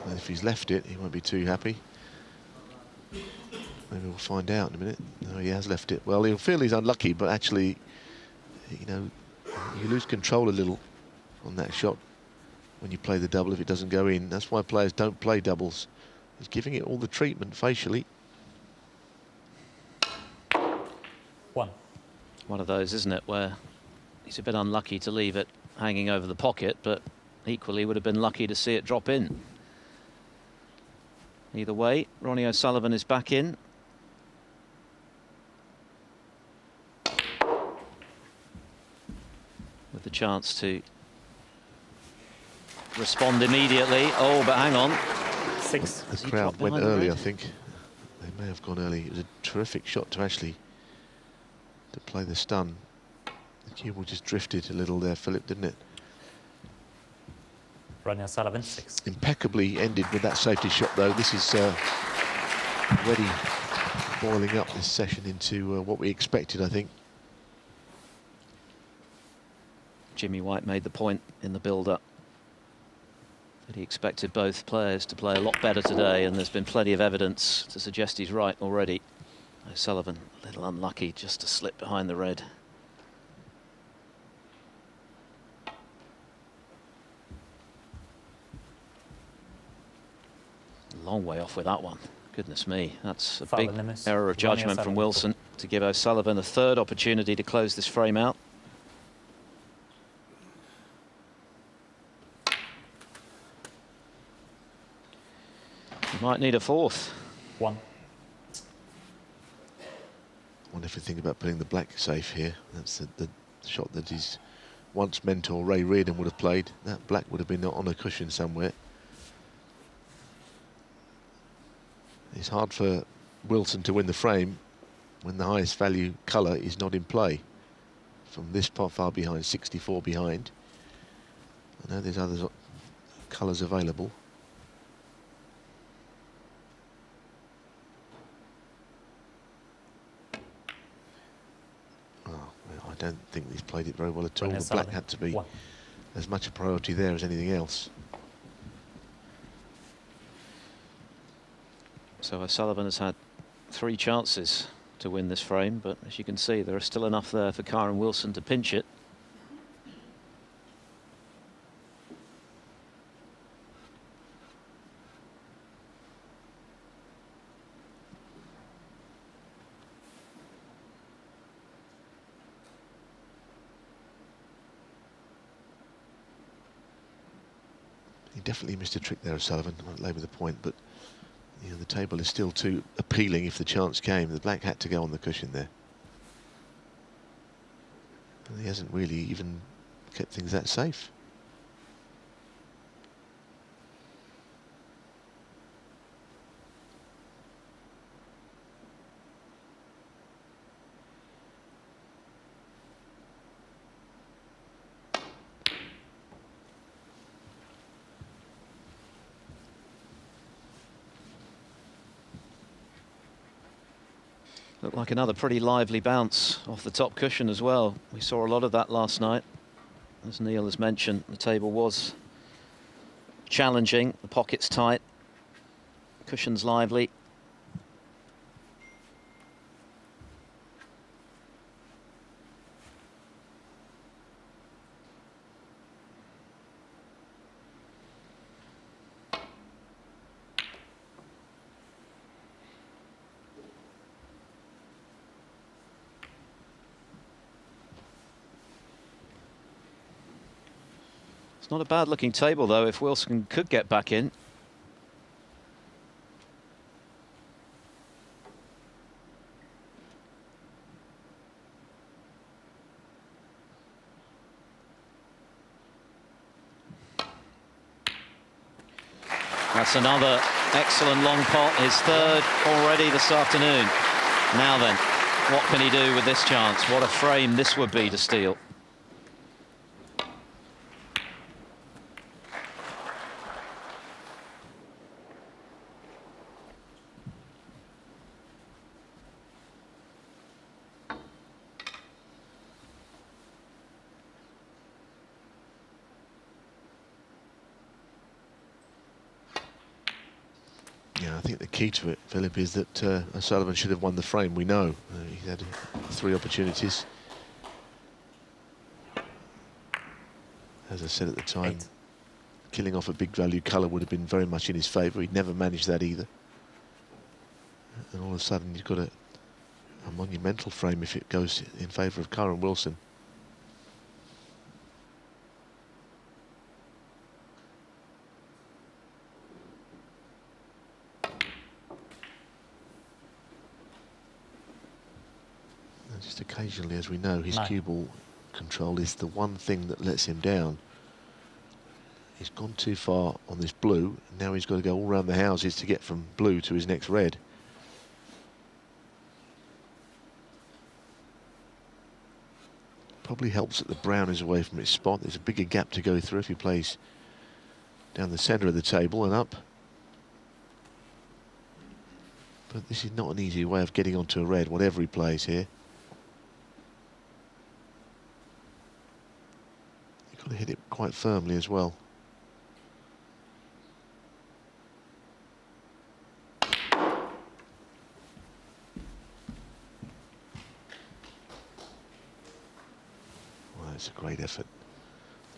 And if he's left it, he won't be too happy. Maybe we'll find out in a minute. No, he has left it. Well, he'll feel he's unlucky, but actually, you know, you lose control a little on that shot when you play the double if it doesn't go in. That's why players don't play doubles. He's giving it all the treatment facially. One of those, isn't it, where he's a bit unlucky to leave it hanging over the pocket, but equally would have been lucky to see it drop in. Either way, Ronnie O'Sullivan is back in. With the chance to respond immediately. Oh, but hang on. Six. The crowd went early, I think. They may have gone early. It was a terrific shot to actually play the stun. The cue ball just drifted a little there, Philip, didn't it? Ronnie O'Sullivan, 6. Impeccably ended with that safety shot, though. This is already boiling up this session into what we expected, I think. Jimmy White made the point in the build-up that he expected both players to play a lot better today, and there's been plenty of evidence to suggest he's right already. O'Sullivan a little unlucky just to slip behind the red. Long way off with that one. Goodness me, that's a big error of judgment from Wilson to give O'Sullivan a third opportunity to close this frame out. He might need a fourth. One. I wonder if you think about putting the black safe here. That's the shot that his once mentor Ray Reardon would have played. That black would have been on a cushion somewhere. It's hard for Wilson to win the frame when the highest value colour is not in play. From this far behind, 64 behind. I know there's other colours available. I don't think he's played it very well at all. The black had to be as much a priority there as anything else. So O'Sullivan has had 3 chances to win this frame, but as you can see, there are still enough there for Kyren Wilson to pinch it. He definitely missed a trick there, O'Sullivan. I won't labour the point, but you know, the table is still too appealing if the chance came. The black had to go on the cushion there. And he hasn't really even kept things that safe. Looked like another pretty lively bounce off the top cushion as well. We saw a lot of that last night. As Neal has mentioned, the table was challenging, the pockets tight, cushions lively. Not a bad looking table though if Wilson could get back in. That's another excellent long pot, his third already this afternoon. Now then, what can he do with this chance? What a frame this would be to steal. Yeah, I think the key to it, Philip, is that O'Sullivan should have won the frame. We know he had 3 opportunities. As I said at the time, killing off a big value colour would have been very much in his favour. He'd never managed that either. And all of a sudden you've got a monumental frame if it goes in favour of Kyren Wilson. Just occasionally, as we know, his cue ball control is the one thing that lets him down. He's gone too far on this blue, and now he's got to go all around the houses to get from blue to his next red. Probably helps that the brown is away from its spot. There's a bigger gap to go through if he plays down the centre of the table and up. But this is not an easy way of getting onto a red, whatever he plays here. Got to hit it quite firmly as well. Well, it's a great effort.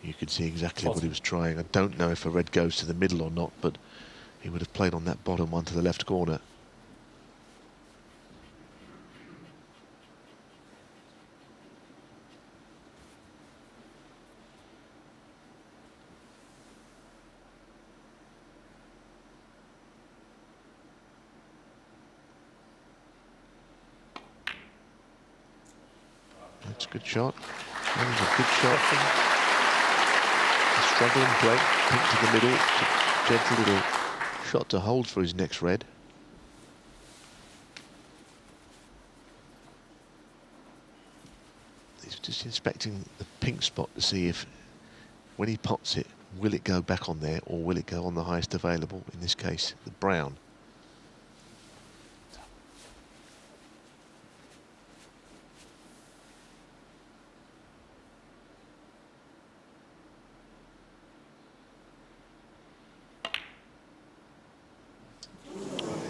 You could see exactly what he was trying. I don't know if a red goes to the middle or not, but he would have played on that bottom one to the left corner. That's a good shot. That was a good shot. A struggling play. Pink to the middle. Gentle little shot to hold for his next red. He's just inspecting the pink spot to see if, when he pots it, will it go back on there or will it go on the highest available? In this case, the brown.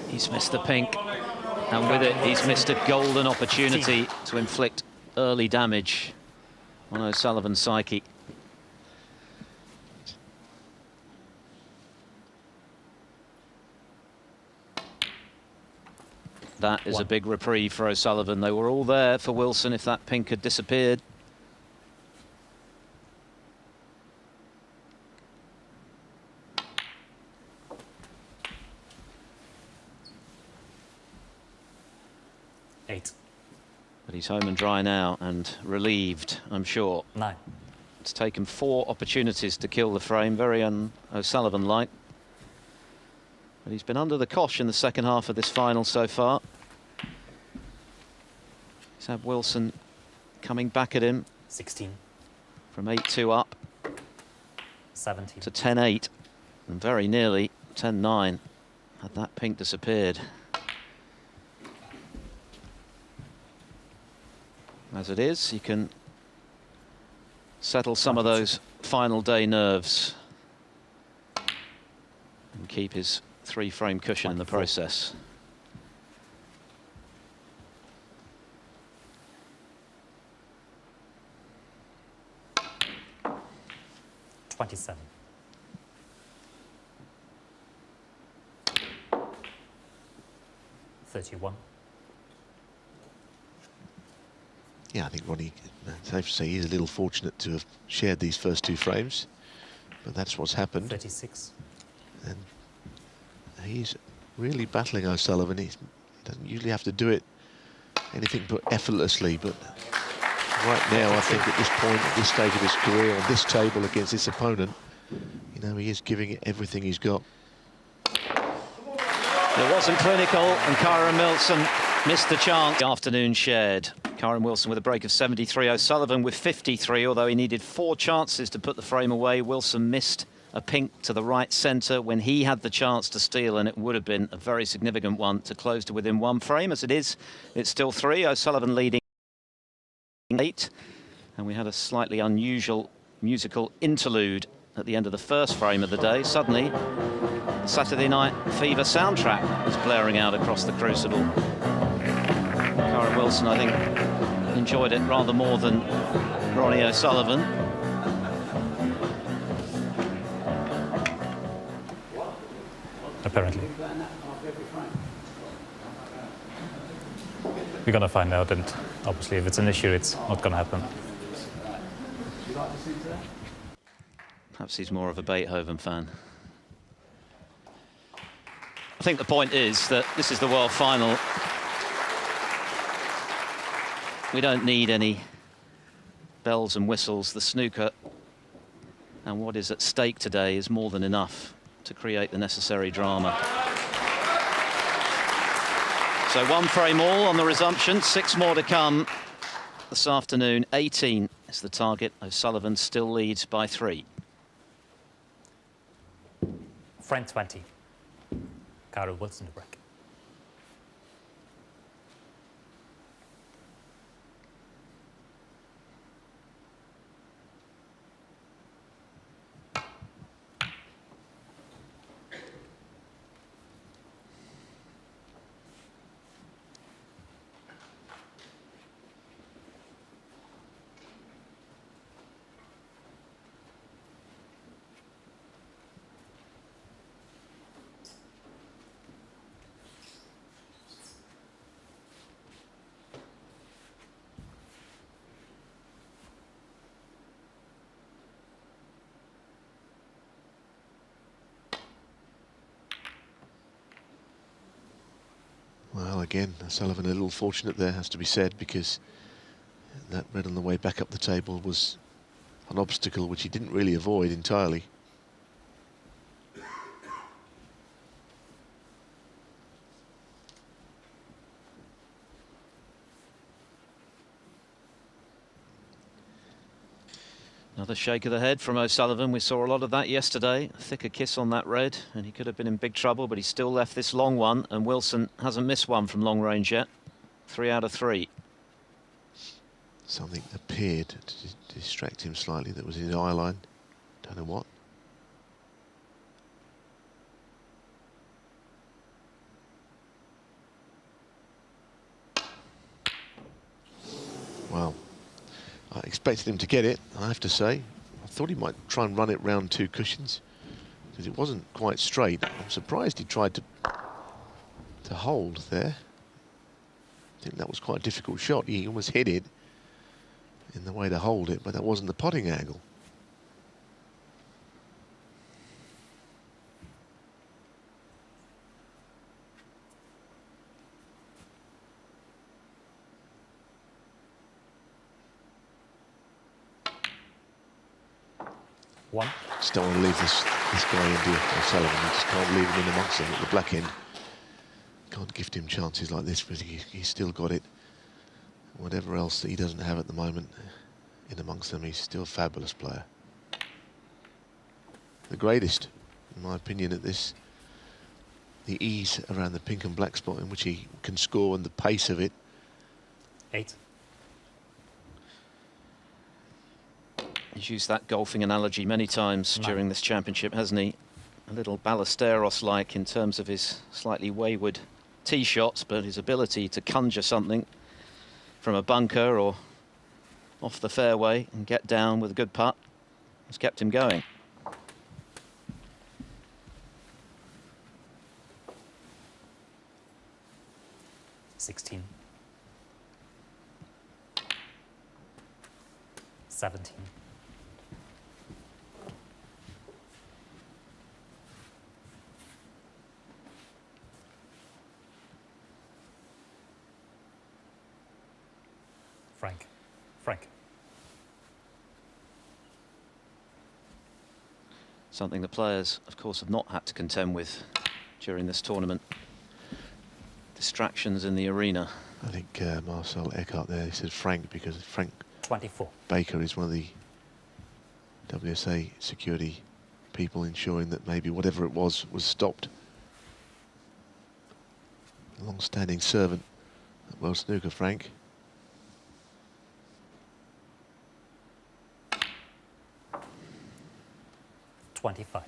He's missed the pink, and with it, he's missed a golden opportunity to inflict early damage on O'Sullivan's psyche. That is a big reprieve for O'Sullivan. They were all there for Wilson if that pink had disappeared. But he's home and dry now and relieved, I'm sure. 9. It's taken 4 opportunities to kill the frame, very O'Sullivan-like. But he's been under the cosh in the second half of this final so far. He's had Wilson coming back at him. 16. From 8-2 up. 17. To 10-8. And very nearly 10-9 had that pink disappeared. As it is, he can settle some of those final day nerves and keep his 3-frame cushion in the process. 27. Yeah, I think Ronnie, safe to say, he's a little fortunate to have shared these first 2 frames, but that's what's happened. 36. And he's really battling O'Sullivan. He doesn't usually have to do it anything but effortlessly, but right now, I think at this point, at this stage of his career, on this table against this opponent, you know, he is giving it everything he's got. It wasn't clinical, and Kyren Wilson missed the chance. The afternoon shared. Kyren Wilson with a break of 73. O'Sullivan with 53, although he needed 4 chances to put the frame away. Wilson missed a pink to the right centre when he had the chance to steal, and it would have been a very significant one to close to within 1 frame. As it is, it's still 3. O'Sullivan leading 8. And we had a slightly unusual musical interlude at the end of the first frame of the day. Suddenly, the Saturday Night Fever soundtrack was blaring out across the Crucible. Kyren Wilson, I think, enjoyed it rather more than Ronnie O'Sullivan. Apparently. We're going to find out, and obviously if it's an issue, it's not going to happen. Perhaps he's more of a Beethoven fan. I think the point is that this is the World Final. We don't need any bells and whistles. The snooker and what is at stake today is more than enough to create the necessary drama. So 1 frame all on the resumption, 6 more to come this afternoon. 18 is the target. O'Sullivan still leads by 3. Frame 20. Kyren Wilson to break. Well, again, O'Sullivan a little fortunate there, has to be said, because that red on the way back up the table was an obstacle which he didn't really avoid entirely. Another shake of the head from O'Sullivan. We saw a lot of that yesterday. A thicker kiss on that red, and he could have been in big trouble, but he still left this long one, and Wilson hasn't missed one from long range yet. 3 out of 3. Something appeared to distract him slightly that was in his eye line. Don't know what. Well, I expected him to get it, I have to say. I thought he might try and run it round 2 cushions, because it wasn't quite straight. I'm surprised he tried to hold there. I think that was quite a difficult shot. He almost hit it in the way to hold it, but that wasn't the potting angle. Just don't want to leave this guy in, O'Sullivan. You just can't leave him in amongst them at the black end. Can't gift him chances like this, but he's still got it. Whatever else that he doesn't have at the moment in amongst them, he's still a fabulous player. The greatest, in my opinion, at this. The ease around the pink and black spot in which he can score, and the pace of it. 8. He's used that golfing analogy many times during this championship, hasn't he? A little Ballesteros-like in terms of his slightly wayward tee shots, but his ability to conjure something from a bunker or off the fairway and get down with a good putt has kept him going. $16. 17. Frank. Something the players, of course, have not had to contend with during this tournament. distractions in the arena. I think Marcel Eckardt there, he said Frank, because Frank 24. Baker is one of the WSA security people ensuring that maybe whatever it was stopped. A long-standing servant at World Snooker, Frank. $25.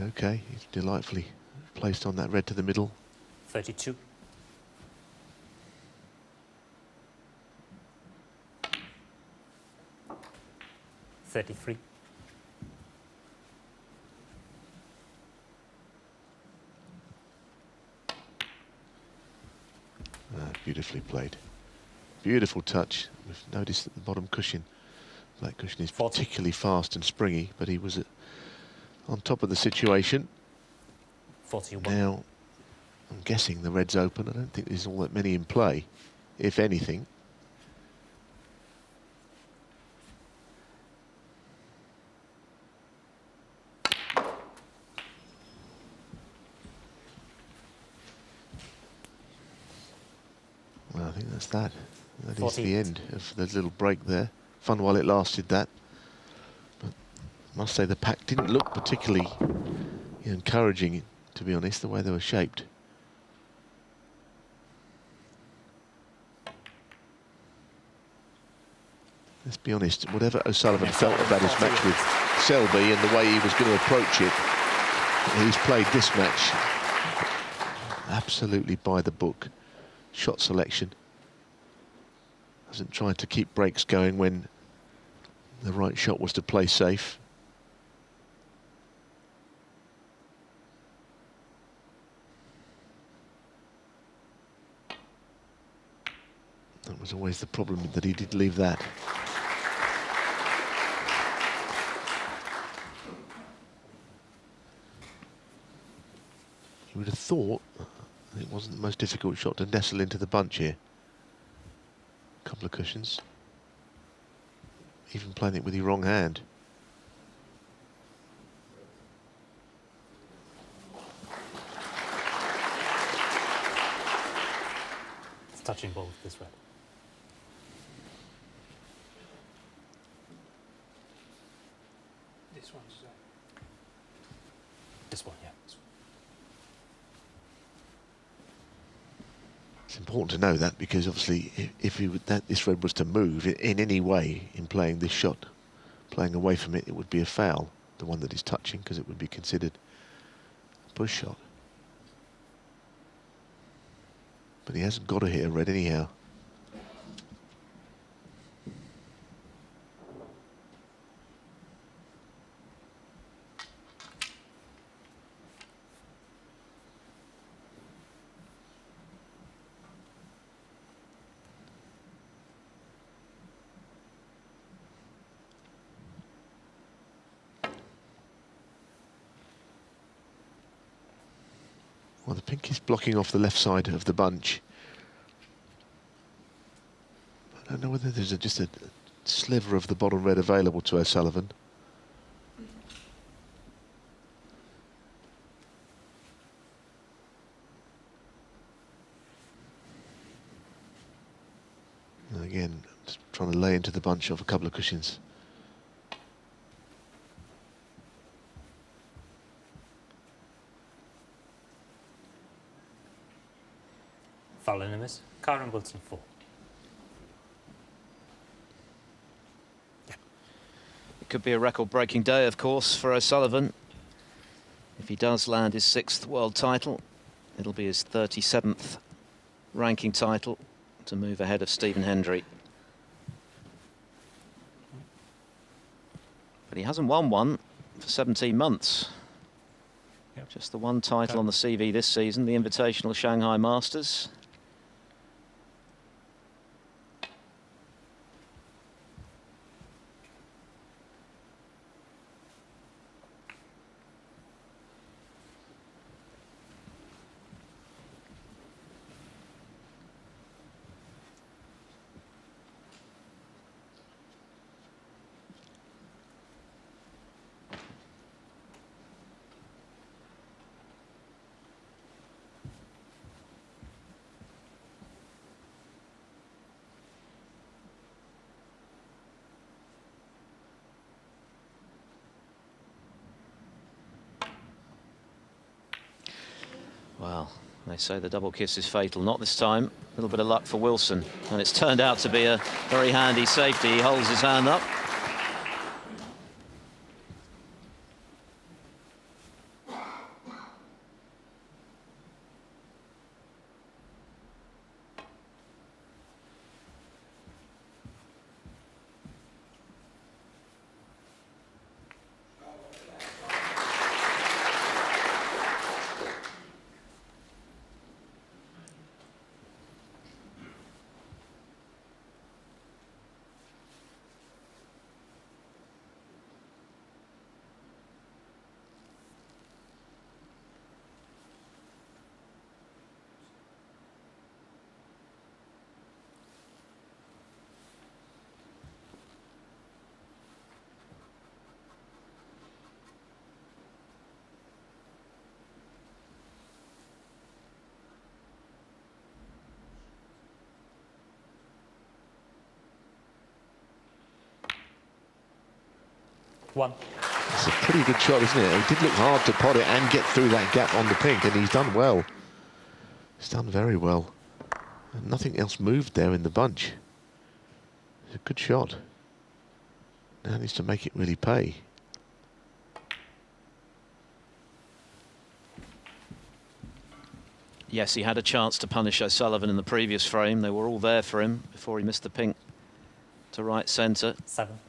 Okay, he's delightfully placed on that red to the middle. 32. $33. Beautifully played. Beautiful touch. We've noticed that the bottom cushion, black cushion, is 40. particularly fast and springy, but he was on top of the situation. 41. Now, I'm guessing the red's open. I don't think there's all that many in play, if anything. Well, I think that's that. That is the end of the little break there. Fun while it lasted, that. But I must say the pack didn't look particularly encouraging, to be honest, the way they were shaped. Let's be honest, whatever O'Sullivan felt about his match with Selby and the way he was going to approach it, he's played this match absolutely by the book. Shot selection. Hasn't tried to keep breaks going when the right shot was to play safe. That was always the problem, that he did leave that. You would have thought it wasn't the most difficult shot to nestle into the bunch here. A couple of cushions. Even playing it with your wrong hand. It's touching ball with this red. This one's this one, yeah. It's important to know that, because obviously if this red was to move in any way in playing this shot, playing away from it, it would be a foul, the one that is touching, because it would be considered a push shot. But he hasn't got to hit a red anyhow. Well, the pink is blocking off the left side of the bunch. I don't know whether there's just a sliver of the bottom red available to O'Sullivan. And again, just trying to lay into the bunch of a couple of cushions. Foul and a miss. Kyren Wilson 4. It could be a record-breaking day, of course, for O'Sullivan. If he does land his 6th world title, it'll be his 37th ranking title to move ahead of Stephen Hendry. But he hasn't won one for 17 months. Yep. Just the one title on the CV this season, the Invitational Shanghai Masters. Well, they say the double kiss is fatal. Not this time. A little bit of luck for Wilson. And it's turned out to be a very handy safety. He holds his hand up. One. It's a pretty good shot, isn't it? It did look hard to pot it and get through that gap on the pink, and he's done well. He's done very well. And nothing else moved there in the bunch. It's a good shot. Now needs to make it really pay. Yes, he had a chance to punish O'Sullivan in the previous frame. They were all there for him before he missed the pink to right centre. 7.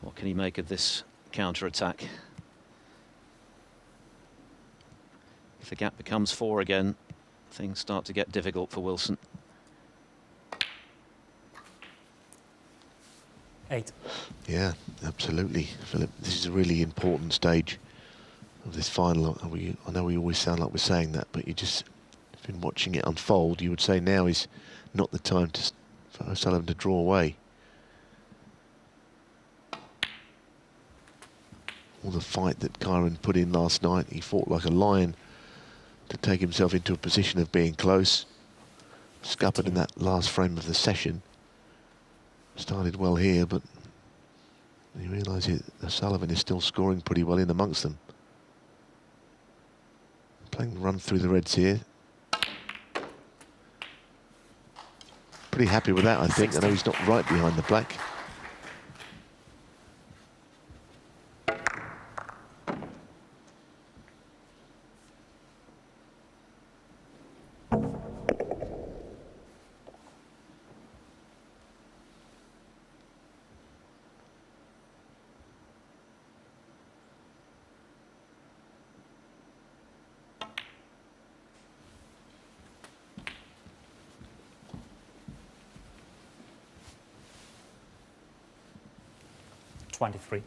What can he make of this counter-attack? If the gap becomes 4 again, things start to get difficult for Wilson. 8. Yeah, absolutely, Philip. This is a really important stage of this final. I know we always sound like we're saying that, but you just have been watching it unfold. You would say now is not the time for O'Sullivan to draw away. All the fight that Kyren put in last night, he fought like a lion to take himself into a position of being close. Scuppered in that last frame of the session. Started well here, but you realise O'Sullivan is still scoring pretty well in amongst them. Playing the run through the reds here. Pretty happy with that, I think. I know he's not right behind the black. $23.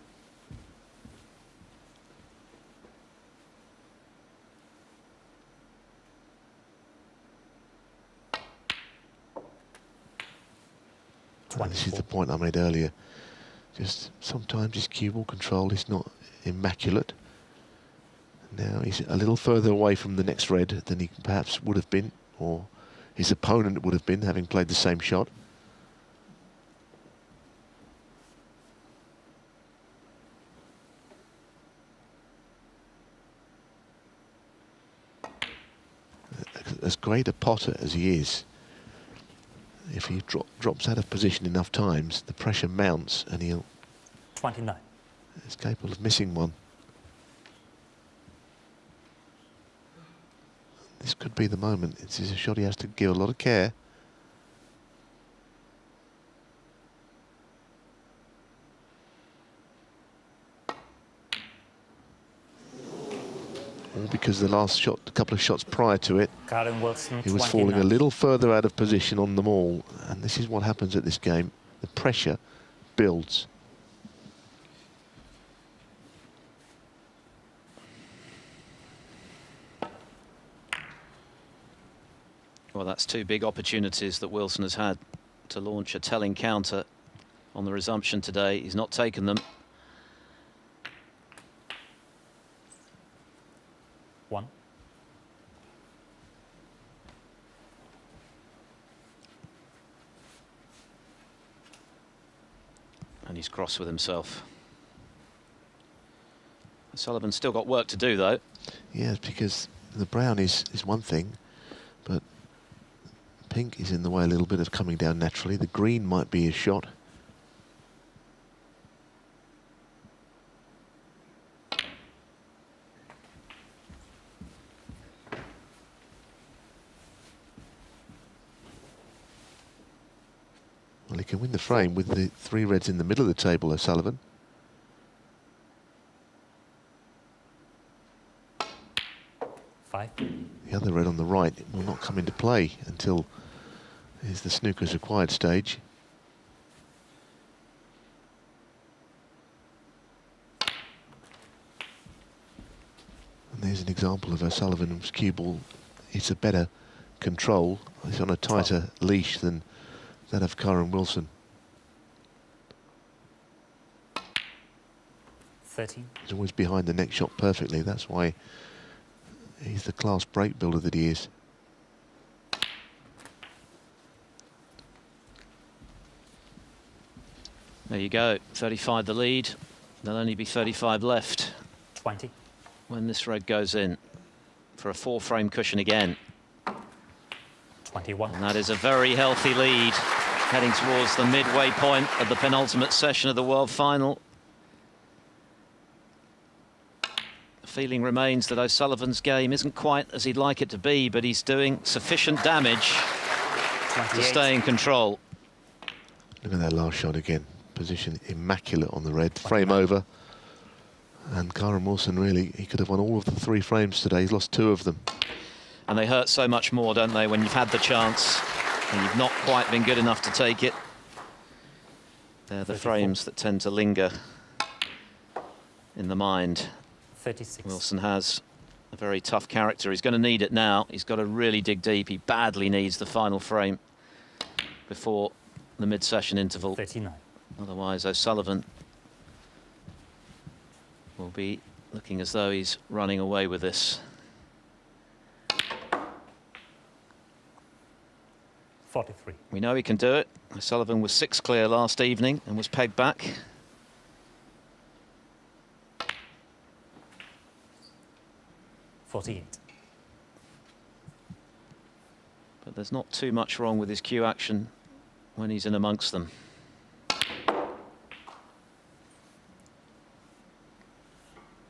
This is the point I made earlier. Just sometimes his cue ball control is not immaculate. Now he's a little further away from the next red than he perhaps would have been, or his opponent would have been, having played the same shot. As great a potter as he is, if he drops out of position enough times, the pressure mounts and he'll 29. Is capable of missing one. This could be the moment. It's a shot he has to give a lot of care. All because the last shot, a couple of shots prior to it, Kyren Wilson, he was 29. falling a little further out of position on them all. And this is what happens at this game. The pressure builds. Well, that's two big opportunities that Wilson has had to launch a telling counter on the resumption today. He's not taken them. 1. And he's cross with himself. Sullivan's still got work to do, though. Yes, because The brown is one thing, but pink is in the way a little bit of coming down naturally. The green might be a shot. Well, he can win the frame with the 3 reds in the middle of the table, O'Sullivan. The other red on the right will not come into play until is the snooker's acquired stage. And there's an example of O'Sullivan's cue ball. It's a better control. It's on a tighter leash than that of Kyren Wilson. 13. He's always behind the next shot perfectly. That's why he's the class break builder that he is. There you go, 35 the lead. There'll only be 35 left. 20. When this red goes in for a 4-frame cushion again. 21. And that is a very healthy lead, heading towards the midway point of the penultimate session of the World Final. The feeling remains that O'Sullivan's game isn't quite as he'd like it to be, but he's doing sufficient damage to stay in control. Look at that last shot again. Position immaculate on the red. Frame over. And Kyren Wilson, really, he could have won all of the 3 frames today. He's lost 2 of them. And they hurt so much more, don't they, when you've had the chance and you've not quite been good enough to take it. They're the frames that tend to linger in the mind. 36. Wilson has a very tough character. He's going to need it now. He's got to really dig deep. He badly needs the final frame before the mid-session interval. 39. Otherwise, O'Sullivan will be looking as though he's running away with this. 43. We know he can do it. O'Sullivan was 6 clear last evening and was pegged back. $48. But there's not too much wrong with his cue action when he's in amongst them.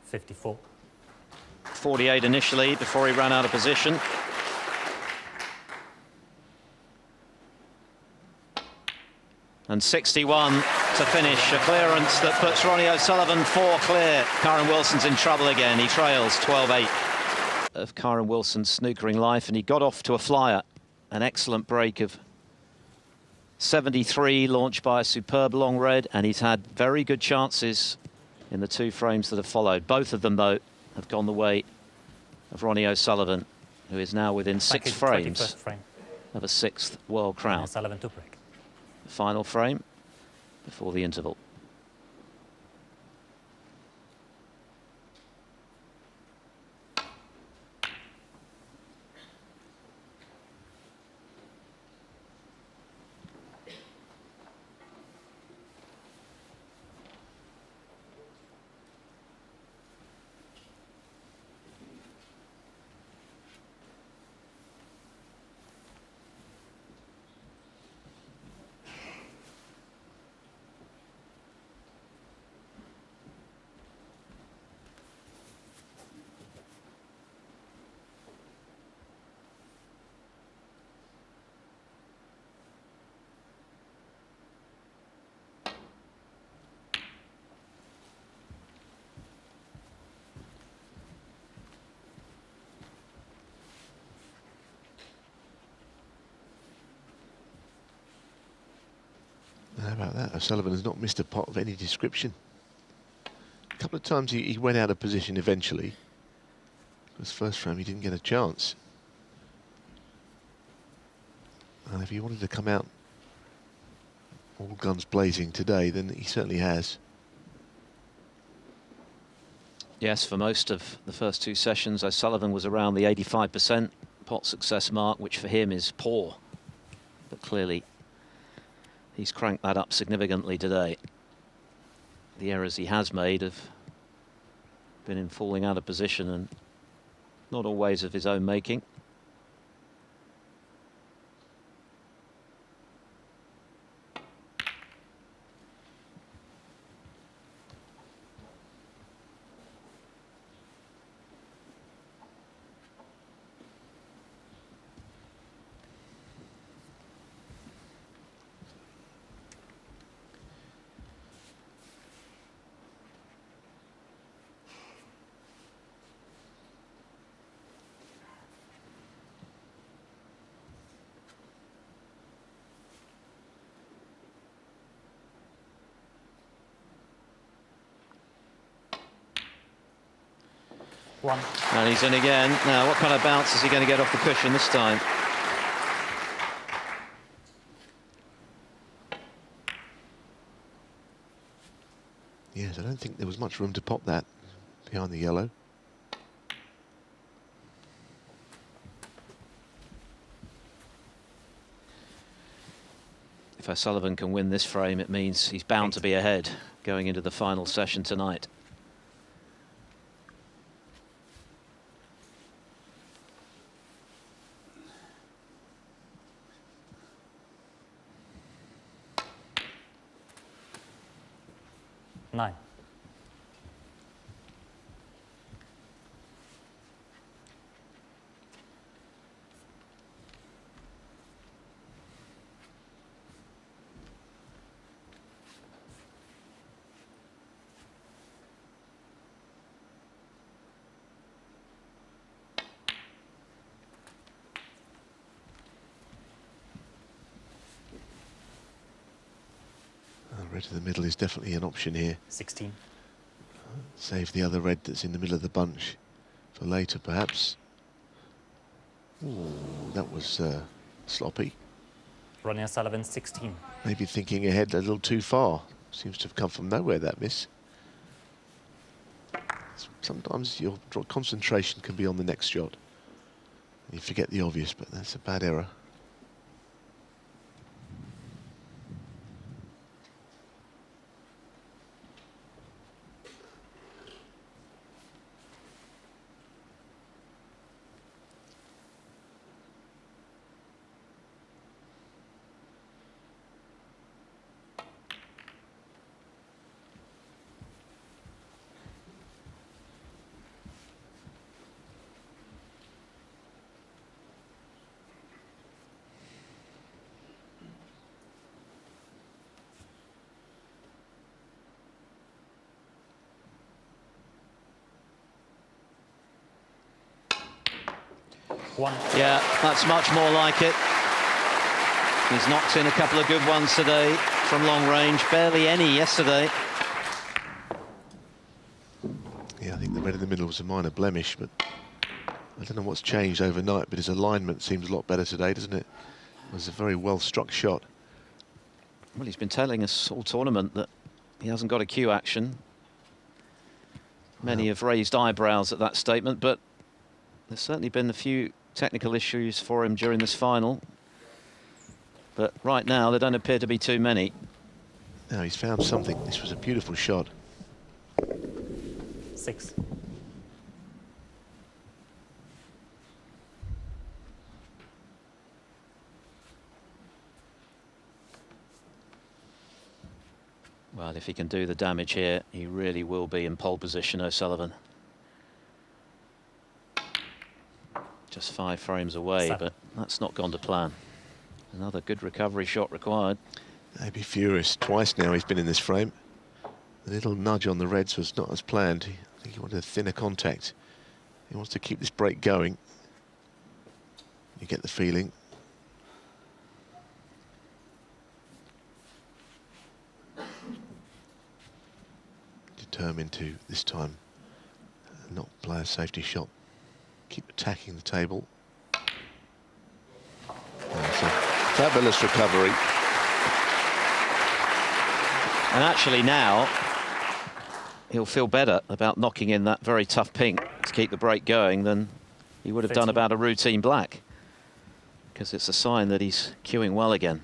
54. 48 initially before he ran out of position. And 61 to finish, a clearance that puts Ronnie O'Sullivan 4 clear. Kyren Wilson's in trouble again. He trails 12-8 of Kyren Wilson's snookering life, and he got off to a flyer. An excellent break of 73 launched by a superb long red, and he's had very good chances in the 2 frames that have followed. Both of them, though, have gone the way of Ronnie O'Sullivan, who is now within 6 frames of a 6th world crown. O'Sullivan to break. The final frame before the interval. How about that? O'Sullivan has not missed a pot of any description. A couple of times he went out of position eventually. His first frame he didn't get a chance. And if he wanted to come out all guns blazing today, then he certainly has. Yes, for most of the first 2 sessions, O'Sullivan was around the 85% pot success mark, which for him is poor. But clearly, he's cranked that up significantly today. The errors he has made have been in falling out of position and not always of his own making. One. And he's in again. Now, what kind of bounce is he going to get off the cushion this time? Yes, I don't think there was much room to pop that behind the yellow. If O'Sullivan can win this frame, it means he's bound to be ahead going into the final session tonight. Nine. Red to the middle is definitely an option here. 16. Save the other red that's in the middle of the bunch for later, perhaps. Ooh, that was sloppy. Ronnie O'Sullivan, 16. Maybe thinking ahead a little too far. Seems to have come from nowhere, that miss. Sometimes your concentration can be on the next shot. You forget the obvious, but that's a bad error. One. Yeah, that's much more like it. He's knocked in a couple of good ones today from long range, barely any yesterday. Yeah, I think the red in the middle was a minor blemish, but I don't know what's changed overnight, but his alignment seems a lot better today, doesn't it? It was a very well-struck shot. Well, he's been telling us all tournament that he hasn't got a cue action. Many have raised eyebrows at that statement, but there's certainly been a few technical issues for him during this final. But right now, there don't appear to be too many. Now he's found something. This was a beautiful shot. 6. Well, if he can do the damage here, he really will be in pole position, O'Sullivan. Just 5 frames away, 7. but that's not gone to plan. Another good recovery shot required. He'd be furious. Twice now he's been in this frame. The little nudge on the reds was not as planned. I think he wanted a thinner contact. He wants to keep this break going. You get the feeling. Determined to, this time, not play a safety shot. Keep attacking the table. That's a fabulous recovery. And actually now, he'll feel better about knocking in that very tough pink to keep the break going than he would have done about a routine black. Because it's a sign that he's cueing well again.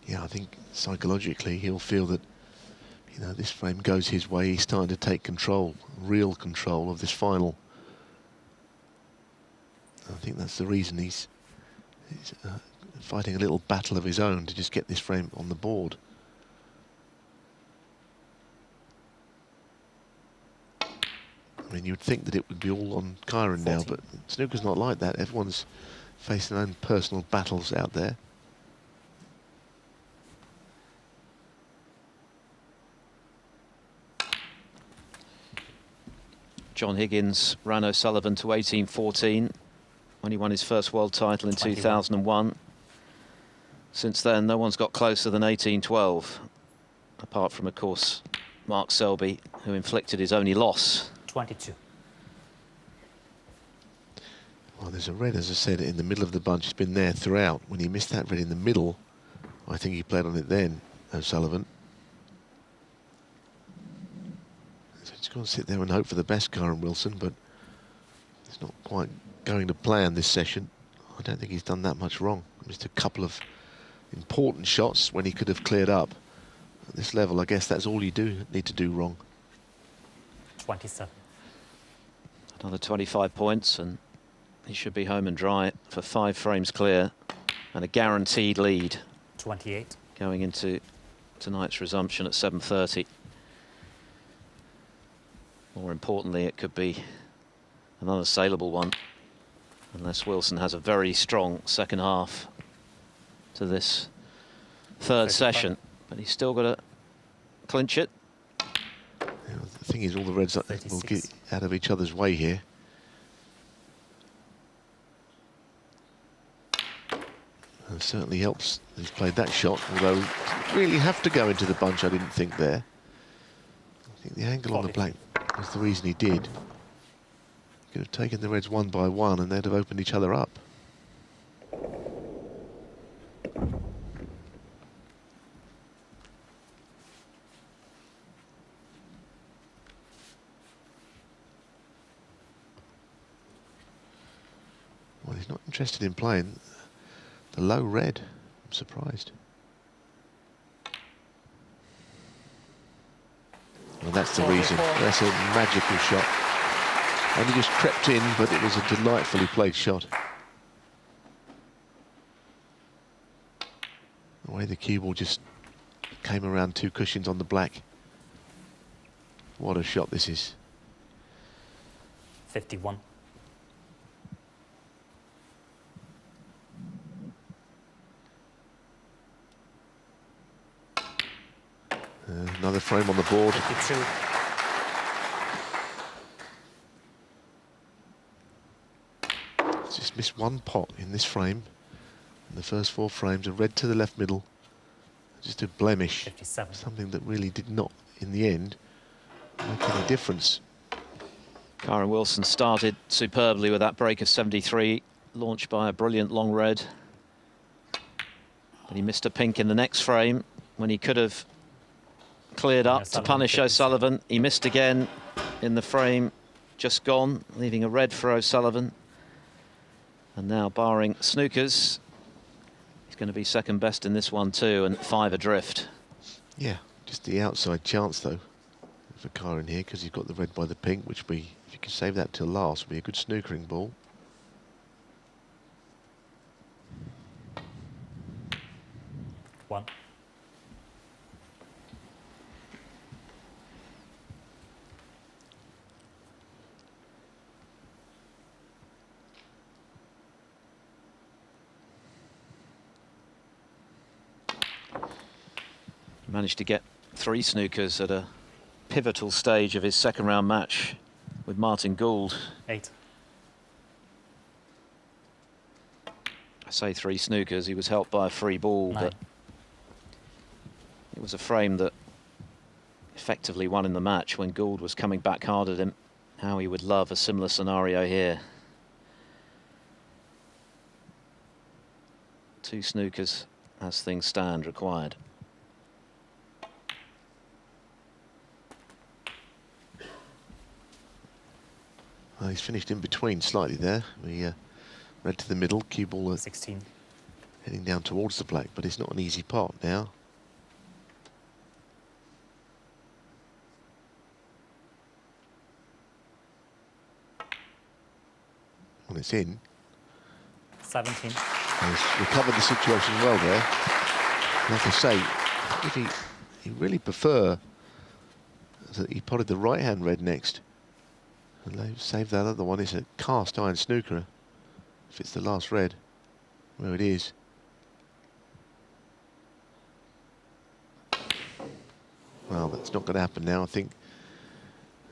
Yeah, I think psychologically he'll feel that You know, this frame goes his way. He's starting to take control, real control of this final. I think that's the reason he's fighting a little battle of his own to just get this frame on the board. I mean, you'd think that it would be all on Kyren now, but snooker's not like that. Everyone's facing their own personal battles out there. John Higgins ran O'Sullivan to 18-14 when he won his first world title in 2001. Since then, no one's got closer than 18-12, apart from, of course, Mark Selby, who inflicted his only loss. 22. Well, there's a red, as I said, in the middle of the bunch. It's been there throughout. When he missed that red in the middle, I think he played on it then, O'Sullivan. So he's going to sit there and hope for the best, Kyren Wilson, but it's not quite going to plan this session. I don't think he's done that much wrong. Just a couple of important shots when he could have cleared up. At this level, I guess that's all you need to do wrong. 27. Another 25 points and he should be home and dry for 5 frames clear and a guaranteed lead. 28. Going into tonight's resumption at 7:30. More importantly, it could be an unassailable one unless Wilson has a very strong second half to this third session. But he's still got to clinch it. Yeah, the thing is, all the reds will get out of each other's way here. And it certainly helps he's played that shot, although didn't really have to go into the bunch, I didn't think there. I think the angle on the black was the reason he did. He could have taken the reds one by one and they'd have opened each other up. Well, he's not interested in playing the low red. I'm surprised. Well, that's the reason. That's a magical shot. And he just crept in, but it was a delightfully played shot. The way the cue ball just came around 2 cushions on the black. What a shot this is. 51. Another frame on the board. 52. Just missed one pot in this frame. And the first 4 frames are red to the left middle. Just a blemish. 57. Something that really did not, in the end, make any difference. Kyren Wilson started superbly with that break of 73, launched by a brilliant long red. But he missed a pink in the next frame when he could have cleared up to punish O'Sullivan. He missed again in the frame just gone, leaving a red for O'Sullivan. And now, barring snookers, he's going to be second best in this one too, and 5 adrift. Yeah, just the outside chance though for Kyren here, because he's got the red by the pink, which be, if you can save that till last, would be a good snookering ball. One. Managed to get 3 snookers at a pivotal stage of his second round match with Martin Gould. 8. I say 3 snookers, he was helped by a free ball, 9. but it was a frame that effectively won in the match when Gould was coming back hard at him. How he would love a similar scenario here. 2 snookers as things stand required. He's finished in between slightly there. We red to the middle, cue ball 16. heading down towards the black, but it's not an easy pot now. Well, it's in. 17. He's recovered the situation well there. Like I say, if he really prefer that he potted the right-hand red next. And they've saved that other one. It's a cast iron snooker. If it's the last red, where it is. Well, that's not going to happen now, I think.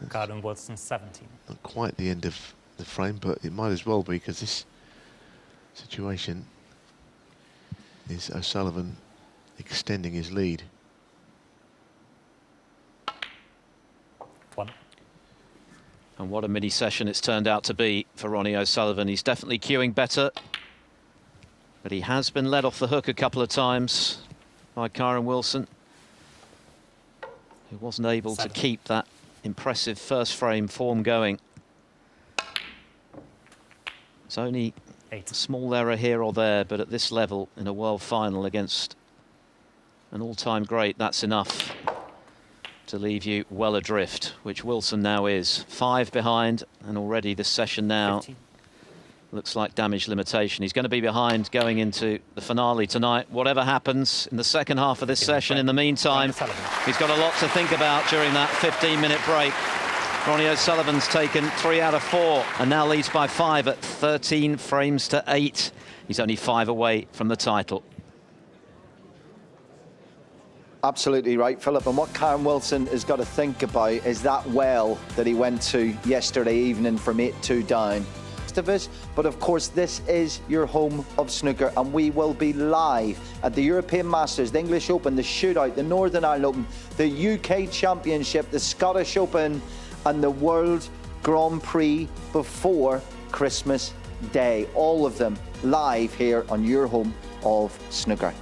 Kyren Wilson, 17. Not quite the end of the frame, but it might as well be, because this situation is O'Sullivan extending his lead. 1. And what a mini session it's turned out to be for Ronnie O'Sullivan. He's definitely cueing better, but he has been let off the hook a couple of times by Kyren Wilson, who wasn't able to keep that impressive first frame form going. It's only 8. a small error here or there, but at this level in a world final against an all-time great, that's enough to leave you well adrift, which Wilson now is. 5 behind, and already this session now 15. looks like damage limitation. He's going to be behind going into the finale tonight. Whatever happens in the second half of this session, in the meantime, he's got a lot to think about during that 15-minute break. Ronnie O'Sullivan's taken 3 out of 4 and now leads by 5 at 13 frames to 8. He's only 5 away from the title. Absolutely right, Philip. And what Kyren Wilson has got to think about is that well that he went to yesterday evening from 8-2 down. Of us, but of course this is your home of snooker, and we will be live at the European Masters, the English Open, the Shootout, the Northern Ireland Open, the UK Championship, the Scottish Open and the World Grand Prix before Christmas Day. All of them live here on your home of snooker.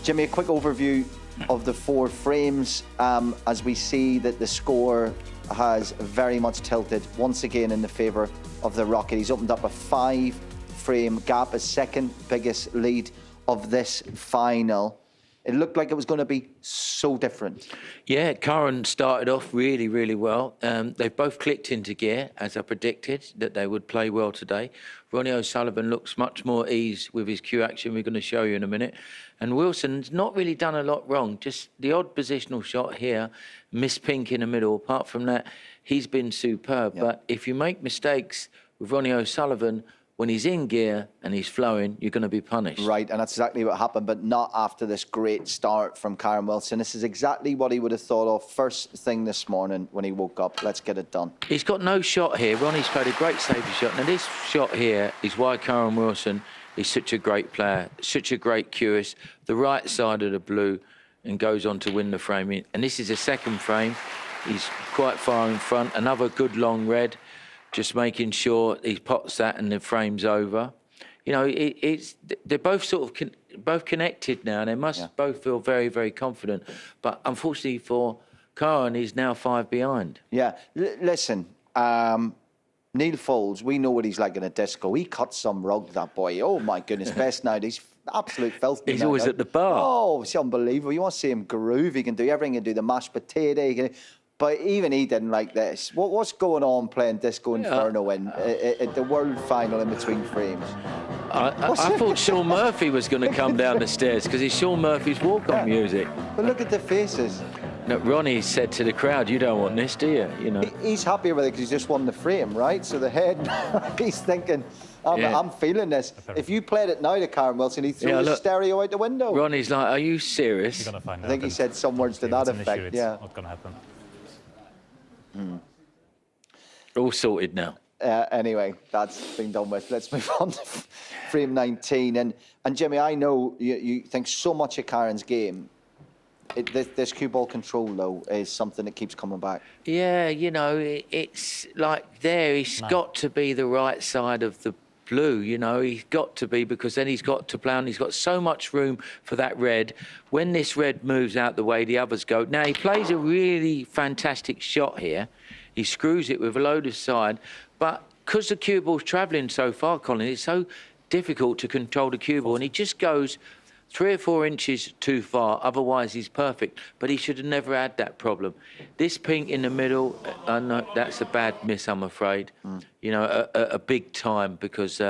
Jimmy, a quick overview of the 4 frames as we see that the score has very much tilted once again in the favour of the Rocket. He's opened up a 5-frame gap, his second biggest lead of this final. It looked like it was going to be so different. Yeah, Kyren started off really, really well. They both clicked into gear, as I predicted, that they would play well today. Ronnie O'Sullivan looks much more ease with his cue action, we're going to show you in a minute. And Wilson's not really done a lot wrong, just the odd positional shot here, missed pink in the middle. Apart from that, he's been superb. Yeah. But if you make mistakes with Ronnie O'Sullivan, when he's in gear and he's flowing, you're going to be punished. Right, and that's exactly what happened, but not after this great start from Kyren Wilson. This is exactly what he would have thought of first thing this morning when he woke up. Let's get it done. He's got no shot here. Ronnie's played a great safety shot. Now, this shot here is why Kyren Wilson is such a great player, such a great cueist. The right side of the blue and goes on to win the frame. And this is a second frame. He's quite far in front. Another good long red. Just making sure he pots that and the frame's over. You know, they're both sort of both connected now, and they must both feel very, very confident. But unfortunately for Kyren, he's now 5 behind. Yeah, listen, Neal Foulds, we know what he's like in a disco. He cut some rug, that boy. Oh my goodness, best night. He's absolute filth. He's always at the bar. Oh, it's unbelievable. You want to see him groove? He can do everything. He can do the mashed potato. He can. But even he didn't like this. What's going on playing Disco Inferno at the world final in between frames? I thought Sean Murphy was going to come down the stairs because it's Sean Murphy's walk-on music. But look at the faces. No, Ronnie said to the crowd, "You don't want this, do you?" You know. He's happy with it because he's just won the frame, right? So the head, he's thinking, I'm feeling this. If you played it now to Kyren Wilson, he'd throw the stereo out the window. Ronnie's like, "Are you serious?" You're gonna find I think he said some words to that effect. It's not going to happen. All sorted now. Anyway, that's been done with. Let's move on to frame 19. And Jimmy, I know you think so much of Kyren's game. This cue ball control, though, is something that keeps coming back. Yeah, you know, it's like there. He's got to be the right side of the blue, you know. He's got to be, because then he's got to play on. He's got so much room for that red. When this red moves out the way, the others go. Now, he plays a really fantastic shot here. He screws it with a load of side. But because the cue ball's travelling so far, Colin, it's so difficult to control the cue ball. And he just goes 3 or 4 inches too far, otherwise he's perfect. But he should have never had that problem. This pink in the middle, no, that's a bad miss, I'm afraid. You know, a big time, because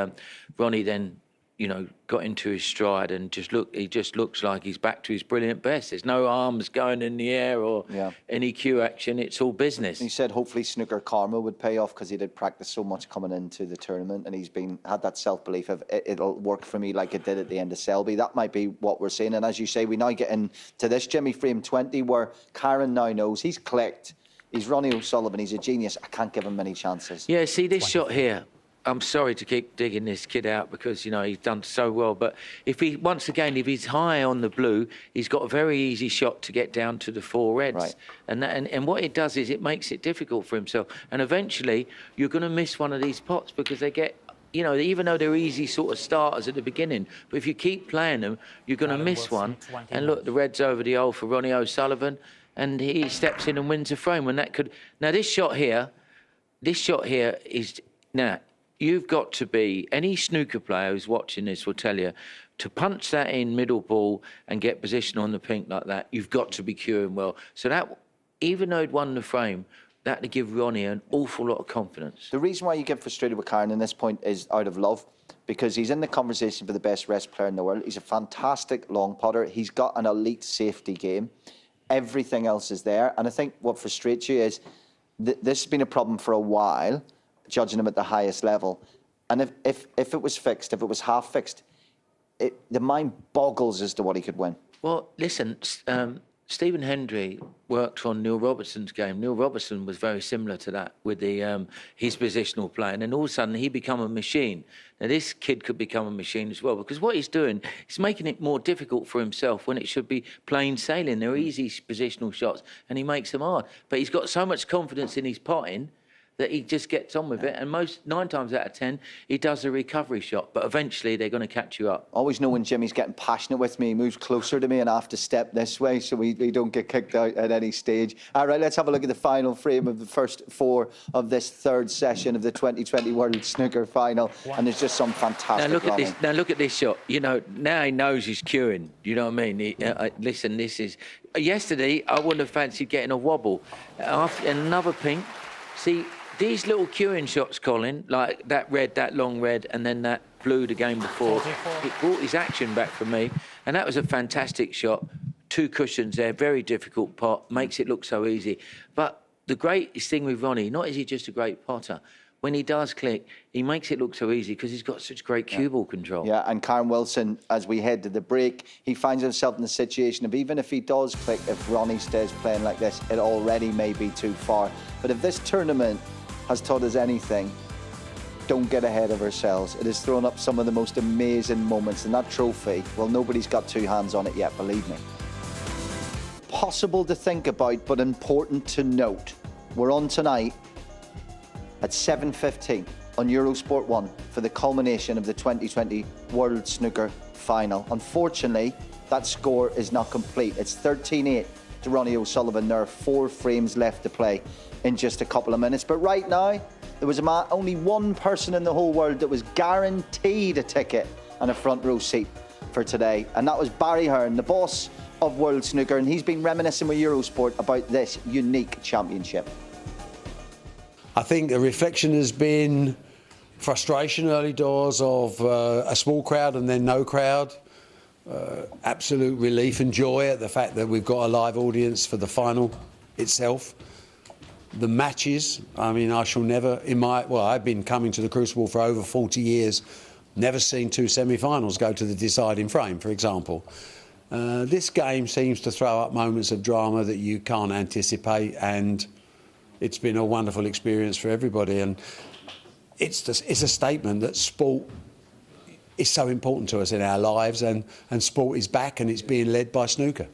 Ronnie then, you know, got into his stride and he just looks like he's back to his brilliant best. There's no arms going in the air or any cue action. It's all business. He said hopefully snooker karma would pay off, because he did practice so much coming into the tournament, and he's had that self-belief of it'll work for me like it did at the end of Selby. That might be what we're seeing. And as you say, we now get into this Jimmy frame 20 where Kyren now knows he's clicked. He's Ronnie O'Sullivan. He's a genius. I can't give him many chances. Yeah, see this shot here. I'm sorry to keep digging this kid out, because, you know, he's done so well. But if he's high on the blue, he's got a very easy shot to get down to the 4 reds. Right. And what it does is it makes it difficult for himself. And eventually, you're going to miss one of these pots, because they get, you know, even though they're easy sort of starters at the beginning, but if you keep playing them, you're going to miss one. And look, the red's over the hole for Ronnie O'Sullivan, and he steps in and wins a frame. When that could... Now, this shot here is... Now, you've got to be... Any snooker player who's watching this will tell you, to punch that in middle ball and get position on the pink like that, you've got to be cueing well. So that, even though he'd won the frame, that would give Ronnie an awful lot of confidence. The reason why you get frustrated with Kyren in this point is out of love, because he's in the conversation for the best rest player in the world. He's a fantastic long putter. He's got an elite safety game. Everything else is there. And I think what frustrates you is this has been a problem for a while, judging him at the highest level. And if it was fixed, if it was half fixed, the mind boggles as to what he could win. Well, listen, Stephen Hendry worked on Neal Robertson's game. Neal Robertson was very similar to that with his positional play, and then all of a sudden he become a machine. Now this kid could become a machine as well, because what he's doing is making it more difficult for himself when it should be plain sailing. They're easy positional shots, and he makes them hard. But he's got so much confidence in his potting that he just gets on with it, and 9 times out of 10 he does a recovery shot, but eventually they're going to catch you up. Always know when Jimmy's getting passionate with me, he moves closer to me and I have to step this way so we don't get kicked out at any stage. All right, let's have a look at the final frame of the first 4 of this 3rd session of the 2020 World Snooker Final, and there's just some fantastic running. Now look at this shot. You know, now he knows he's cueing. You know what I mean? Listen, this is... Yesterday I wouldn't have fancied getting a wobble. After another pink, see... These little cueing shots, Colin, like that red, that long red, and then that blue the game before, it brought his action back for me. And that was a fantastic shot. 2 cushions there, very difficult pot, makes it look so easy. But the greatest thing with Ronnie, not is he just a great potter, when he does click, he makes it look so easy because he's got such great cue ball control. Yeah, and Kyren Wilson, as we head to the break, he finds himself in the situation of, even if he does click, if Ronnie stays playing like this, it already may be too far. But if this tournament has taught us anything, don't get ahead of ourselves. It has thrown up some of the most amazing moments, and that trophy, well, nobody's got 2 hands on it yet, believe me. Possible to think about, but important to note. We're on tonight at 7:15 on Eurosport 1 for the culmination of the 2020 World Snooker Final. Unfortunately, that score is not complete. It's 13-8 to Ronnie O'Sullivan. There are 4 frames left to play in just a couple of minutes. But right now, there was only one person in the whole world that was guaranteed a ticket and a front row seat for today, and that was Barry Hearn, the boss of World Snooker, and he's been reminiscing with Eurosport about this unique championship. I think the reflection has been frustration early doors of a small crowd and then no crowd. Absolute relief and joy at the fact that we've got a live audience for the final itself. The matches, I mean, I shall never, I've been coming to the Crucible for over 40 years, never seen 2 semi-finals go to the deciding frame, for example. This game seems to throw up moments of drama that you can't anticipate, and it's been a wonderful experience for everybody. And it's a statement that sport is so important to us in our lives, and sport is back and it's being led by snooker.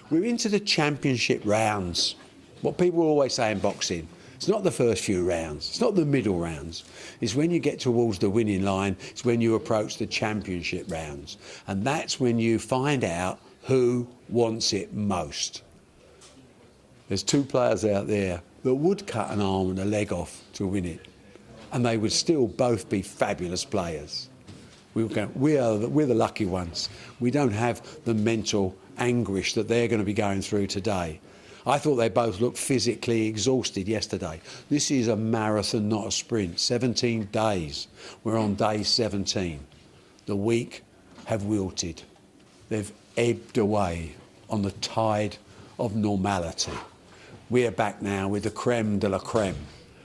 We're into the championship rounds. What people always say in boxing, it's not the first few rounds, it's not the middle rounds. It's when you get towards the winning line, it's when you approach the championship rounds. And that's when you find out who wants it most. There's 2 players out there that would cut an arm and a leg off to win it, and they would still both be fabulous players. We're the lucky ones. We don't have the mental anguish that they're going to be going through today. I thought they both looked physically exhausted yesterday. This is a marathon, not a sprint. 17 days. We're on day 17. The weak have wilted. They've ebbed away on the tide of normality. We're back now with the creme de la creme,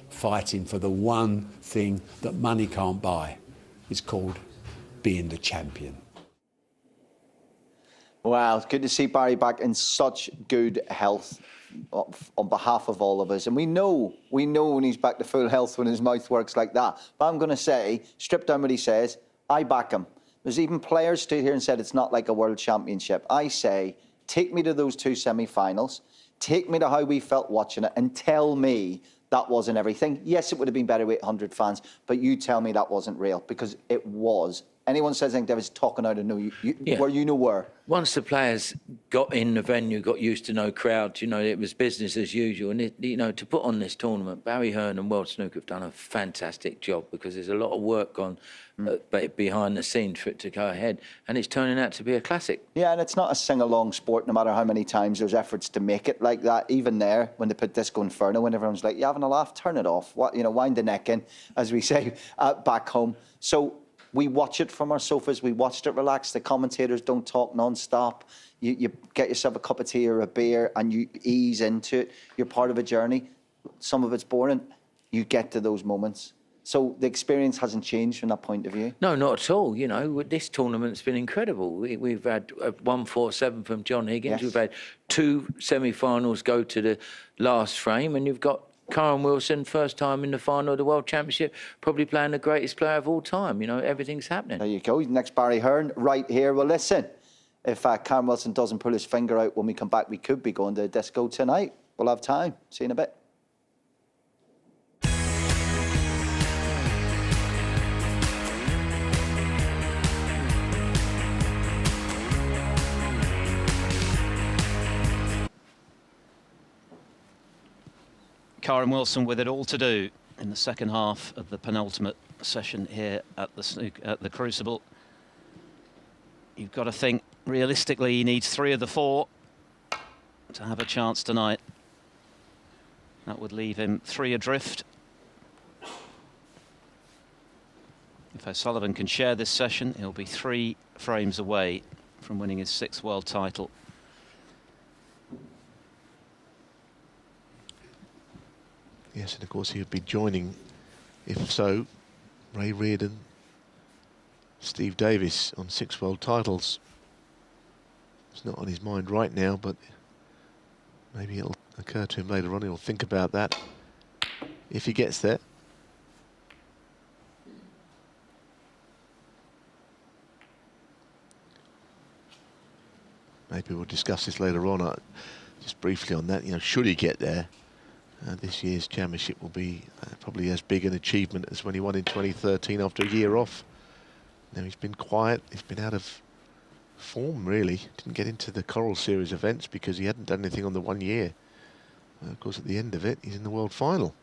fighting for the one thing that money can't buy. It's called being the champion. Well, it's good to see Barry back in such good health on behalf of all of us. And we know when he's back to full health when his mouth works like that. But I'm going to say, strip down what he says, I back him. There's even players stood here and said it's not like a world championship. I say, take me to those 2 semi-finals, take me to how we felt watching it, and tell me that wasn't everything. Yes, it would have been better with 100 fans, but you tell me that wasn't real, because it was. Anyone says anything, David's talking out of where you know where. Once the players got in the venue, got used to no crowds, it was business as usual. And, to put on this tournament, Barry Hearn and World Snooker have done a fantastic job, because there's a lot of work gone behind the scenes for it to go ahead. And it's turning out to be a classic. Yeah, and it's not a sing-along sport, no matter how many times there's efforts to make it like that. Even there, when they put Disco Inferno, when everyone's like, you having a laugh? Turn it off. Wind the neck in, as we say back home. So we watch it from our sofas. We watched it relaxed. The commentators don't talk non-stop. You get yourself a cup of tea or a beer and you ease into it. You're part of a journey. Some of it's boring. You get to those moments. So the experience hasn't changed from that point of view? No, not at all. This tournament's been incredible. We've had 147 from John Higgins. Yes. We've had 2 semi-finals go to the last frame, and you've got Kyren Wilson, first time in the final of the World Championship, probably playing the greatest player of all time. Everything's happening. There you go. Next, Barry Hearn, right here. Well, listen, if Kyren Wilson doesn't pull his finger out when we come back, we could be going to the disco tonight. We'll have time. See you in a bit. Kyren Wilson with it all to do in the second half of the penultimate session here at the Crucible. You've got to think realistically he needs 3 of the 4 to have a chance tonight. That would leave him 3 adrift. If O'Sullivan can share this session, he'll be 3 frames away from winning his 6th world title. Yes, and of course he would be joining, if so, Ray Reardon, Steve Davis on 6 world titles. It's not on his mind right now, but maybe it'll occur to him later on. He'll think about that if he gets there. Maybe we'll discuss this later on. Just briefly on that, should he get there? This year's championship will be probably as big an achievement as when he won in 2013 after a year off. Now he's been quiet, he's been out of form really. Didn't get into the Coral Series events because he hadn't done anything on the 1 year. Of course, at the end of it, he's in the world final.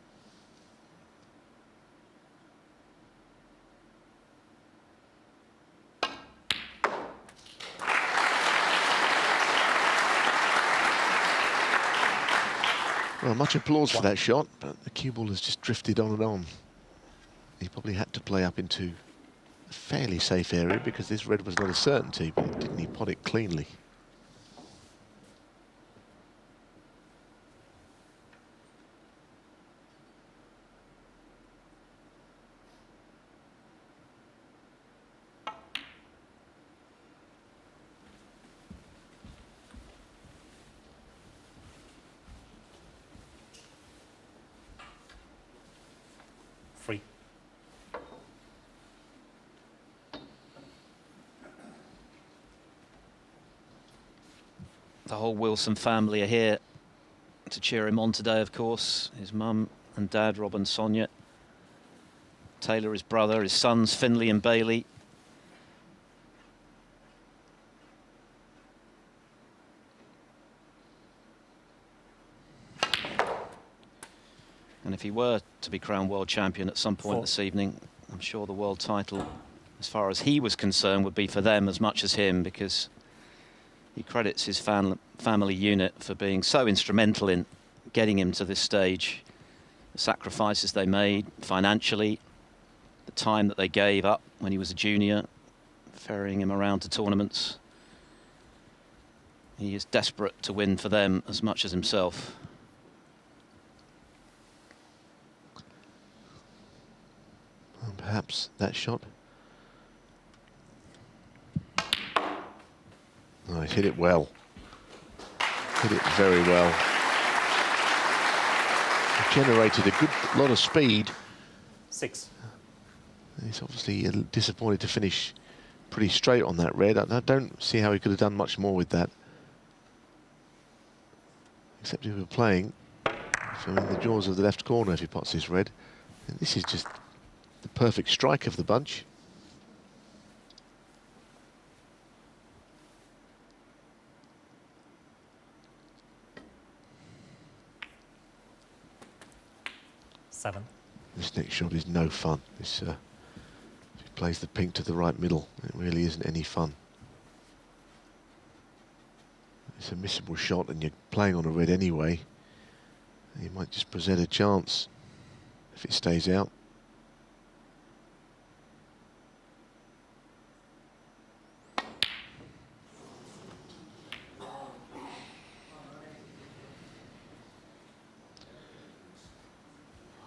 Well, much applause for that shot, but the cue ball has just drifted on and on. He probably had to play up into a fairly safe area because this red was not a certainty, but didn't he pot it cleanly? Free. The whole Wilson family are here to cheer him on today, of course. His mum and dad, Rob and Sonia. Taylor, his brother, his sons, Finley and Bailey. And if he were to be crowned world champion at some point this evening, I'm sure the world title as far as he was concerned, would be for them as much as him, because he credits his family unit for being so instrumental in getting him to this stage. The sacrifices they made financially, the time that they gave up when he was a junior, ferrying him around to tournaments. He is desperate to win for them as much as himself. And perhaps that shot. Oh, he's hit it well. Hit it very well. He generated a good lot of speed. 6. He's obviously disappointed to finish pretty straight on that red. I don't see how he could have done much more with that. Except if we were playing from in the jaws of the left corner if he pots this red. And this is just the perfect strike of the bunch. This next shot is no fun. This, if he plays the pink to the right middle, it really isn't any fun. It's a missable shot and you're playing on a red anyway. You might just present a chance if it stays out.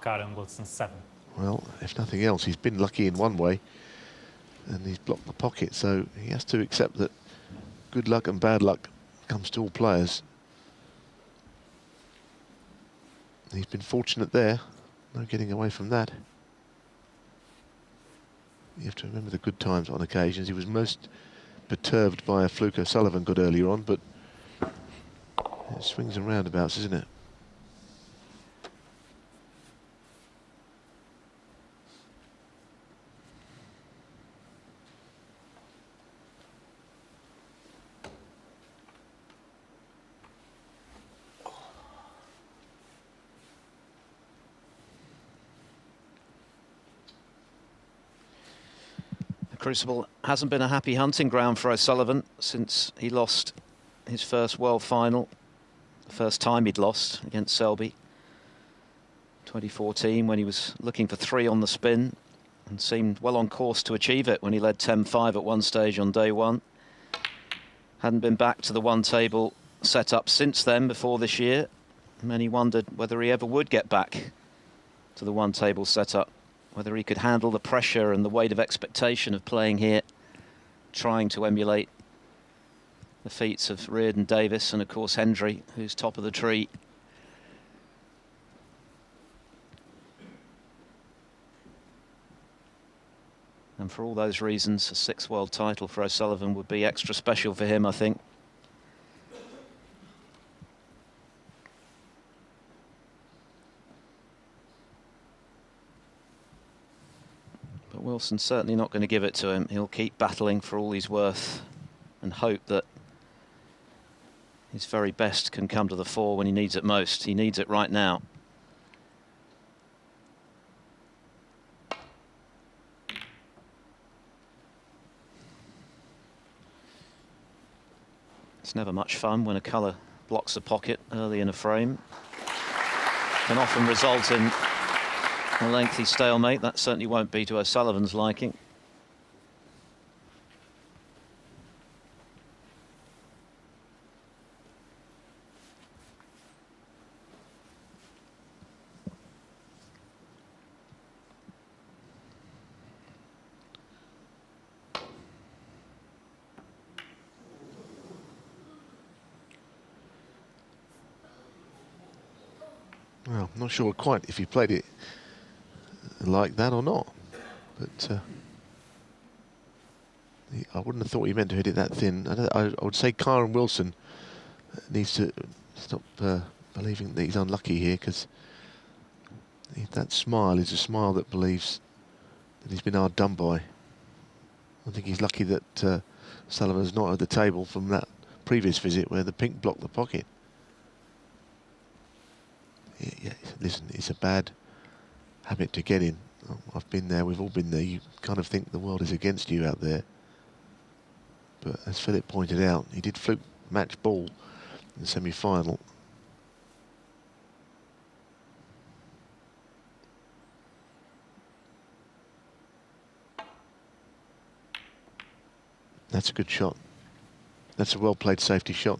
Kyren Wilson 7. Well, if nothing else, he's been lucky in one way and he's blocked the pocket, so he has to accept that good luck and bad luck comes to all players. He's been fortunate there, no getting away from that. You have to remember the good times on occasions. He was most perturbed by a fluke O'Sullivan got earlier on, but it swings and roundabouts, isn't it? Crucible hasn't been a happy hunting ground for O'Sullivan since he lost his first World Final, the first time he'd lost against Selby. 2014, when he was looking for 3 on the spin and seemed well on course to achieve it when he led 10-5 at one stage on day 1. Hadn't been back to the one table set up since then before this year. Many wondered whether he ever would get back to the one table setup, whether he could handle the pressure and the weight of expectation of playing here, trying to emulate the feats of Reardon Davis and, of course, Hendry, who's top of the tree. And for all those reasons, a 6th world title for O'Sullivan would be extra special for him, I think. But Wilson's certainly not going to give it to him. He'll keep battling for all he's worth and hope that his very best can come to the fore when he needs it most. He needs it right now. It's never much fun when a colour blocks a pocket early in a frame. Can often result in a lengthy stalemate. That certainly won't be to O'Sullivan's liking. Well, I'm not sure quite if he played it like that or not, but I wouldn't have thought he meant to hit it that thin. I would say Kyren Wilson needs to stop believing that he's unlucky here, because that smile is a smile that believes that he's been hard done by. I think he's lucky that Sullivan's not at the table from that previous visit where the pink blocked the pocket. Yeah, listen, it's a bad habit to get in. I've been there, we've all been there. You kind of think the world is against you out there. But as Philip pointed out, he did fluke match ball in the semi-final. That's a good shot. That's a well-played safety shot.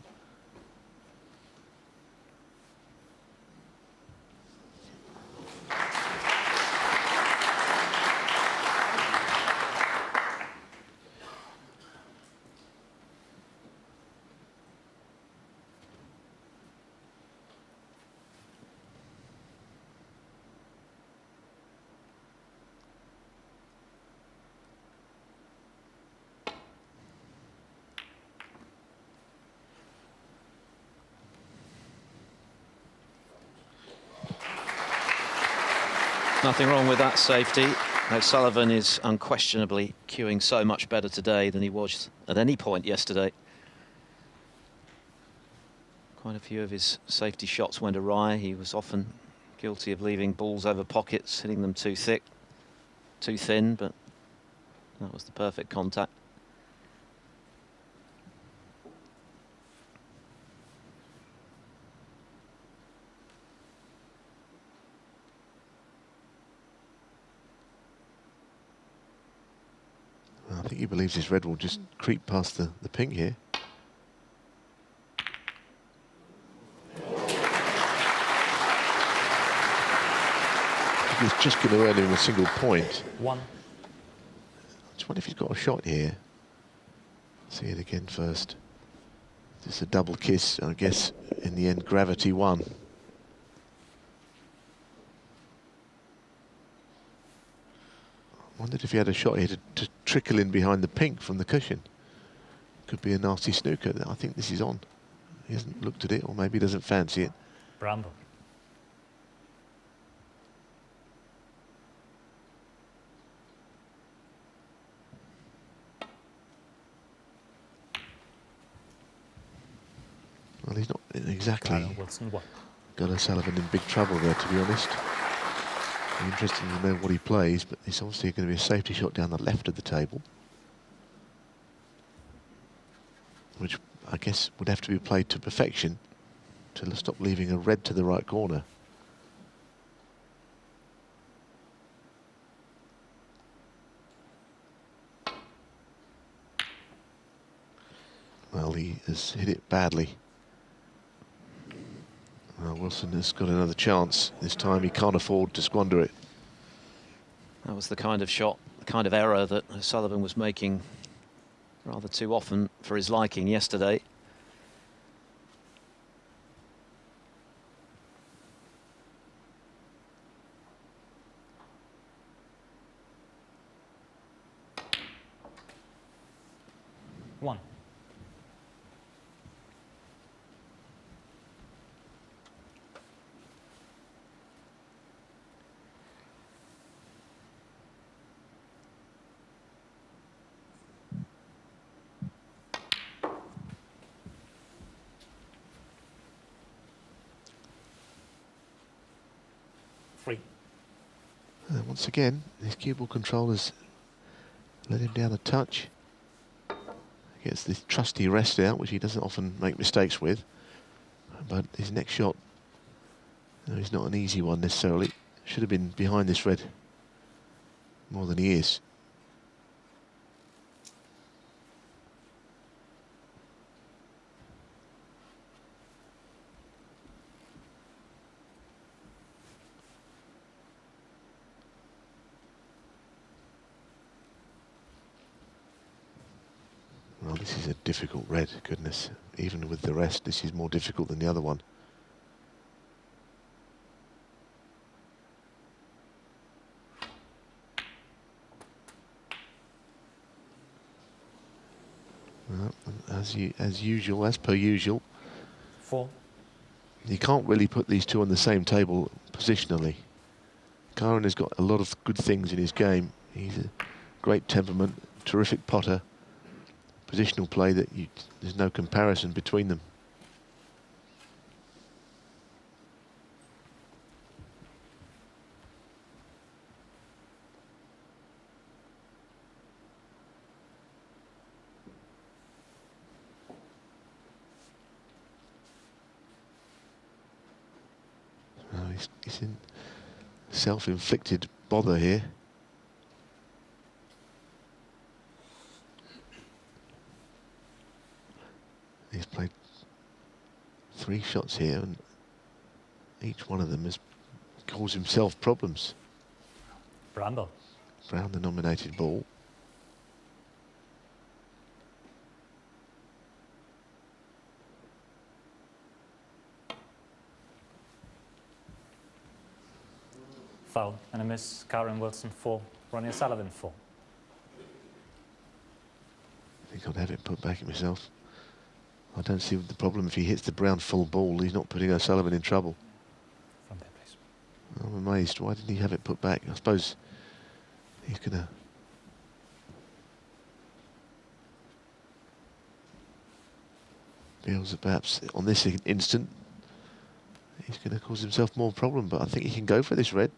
Nothing wrong with that safety. O'Sullivan is unquestionably cueing so much better today than he was at any point yesterday. Quite a few of his safety shots went awry. He was often guilty of leaving balls over pockets, hitting them too thick, too thin, but that was the perfect contact. I think he believes his red will just creep past the pink here. He's just going to earn him a single point. One. I just wonder if he's got a shot here. See it again first. Just a double kiss, I guess in the end gravity won. Wondered if he had a shot here to trickle in behind the pink from the cushion. Could be a nasty snooker. I think this is on. He hasn't looked at it, or maybe he doesn't fancy it. Bramble. Well, he's not exactly Wilson, one. got O'Sullivan in big trouble there, to be honest. Interesting to know what he plays, but it's obviously going to be a safety shot down the left of the table, which I guess would have to be played to perfection to stop leaving a red to the right corner. Well, he has hit it badly. Well, Wilson has got another chance. This time he can't afford to squander it. That was the kind of shot, the kind of error that O'Sullivan was making rather too often for his liking yesterday. One. Once again, his cue ball controllers let him down a touch. Gets this trusty rest out, which he doesn't often make mistakes with. But his next shot, is not an easy one necessarily. Should have been behind this red more than he is. Well, this is a difficult red, goodness. Even with the rest, this is more difficult than the other one. Well, as per usual, Four. You can't really put these two on the same table positionally. Kyren has got a lot of good things in his game. He's a great temperament, terrific potter. Positional play that there's no comparison between them. He's in self-inflicted bother here. He's played 3 shots here, and each one of them has caused himself problems. Brown, the nominated ball. Foul and a miss. Kyren Wilson 4, Ronnie O'Sullivan 4. I think I'd have it put back at myself. I don't see the problem if he hits the brown full ball. He's not putting O'Sullivan in trouble. From there, please. I'm amazed. Why didn't he have it put back? I suppose he's going to... feels that perhaps on this instant he's going to cause himself more problem, but I think he can go for this red.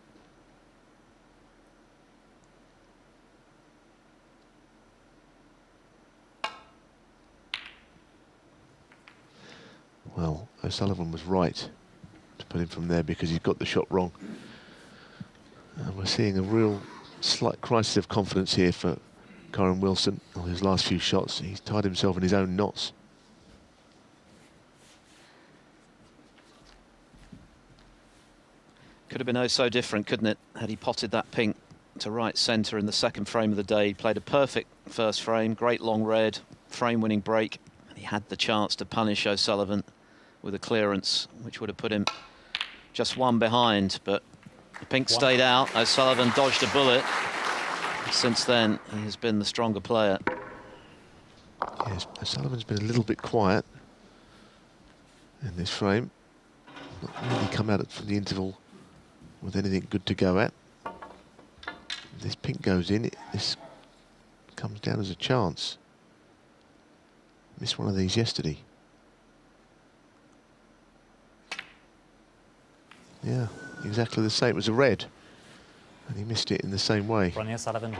Well, O'Sullivan was right to put him from there because he's got the shot wrong. And we're seeing a real slight crisis of confidence here for Kyren Wilson on his last few shots. He's tied himself in his own knots. Could have been oh so different, couldn't it, had he potted that pink to right centre in the second frame of the day. He played a perfect first frame, great long red, frame-winning break, and he had the chance to punish O'Sullivan with a clearance, which would have put him just 1 behind, but the pink stayed out. O'Sullivan dodged a bullet. Since then, he has been the stronger player. Yes, O'Sullivan's been a little bit quiet in this frame. Not really come out from the interval with anything good to go at. If this pink goes in, this comes down as a chance. Missed one of these yesterday. Yeah, exactly the same. It was a red, and he missed it in the same way. Ronnie O'Sullivan.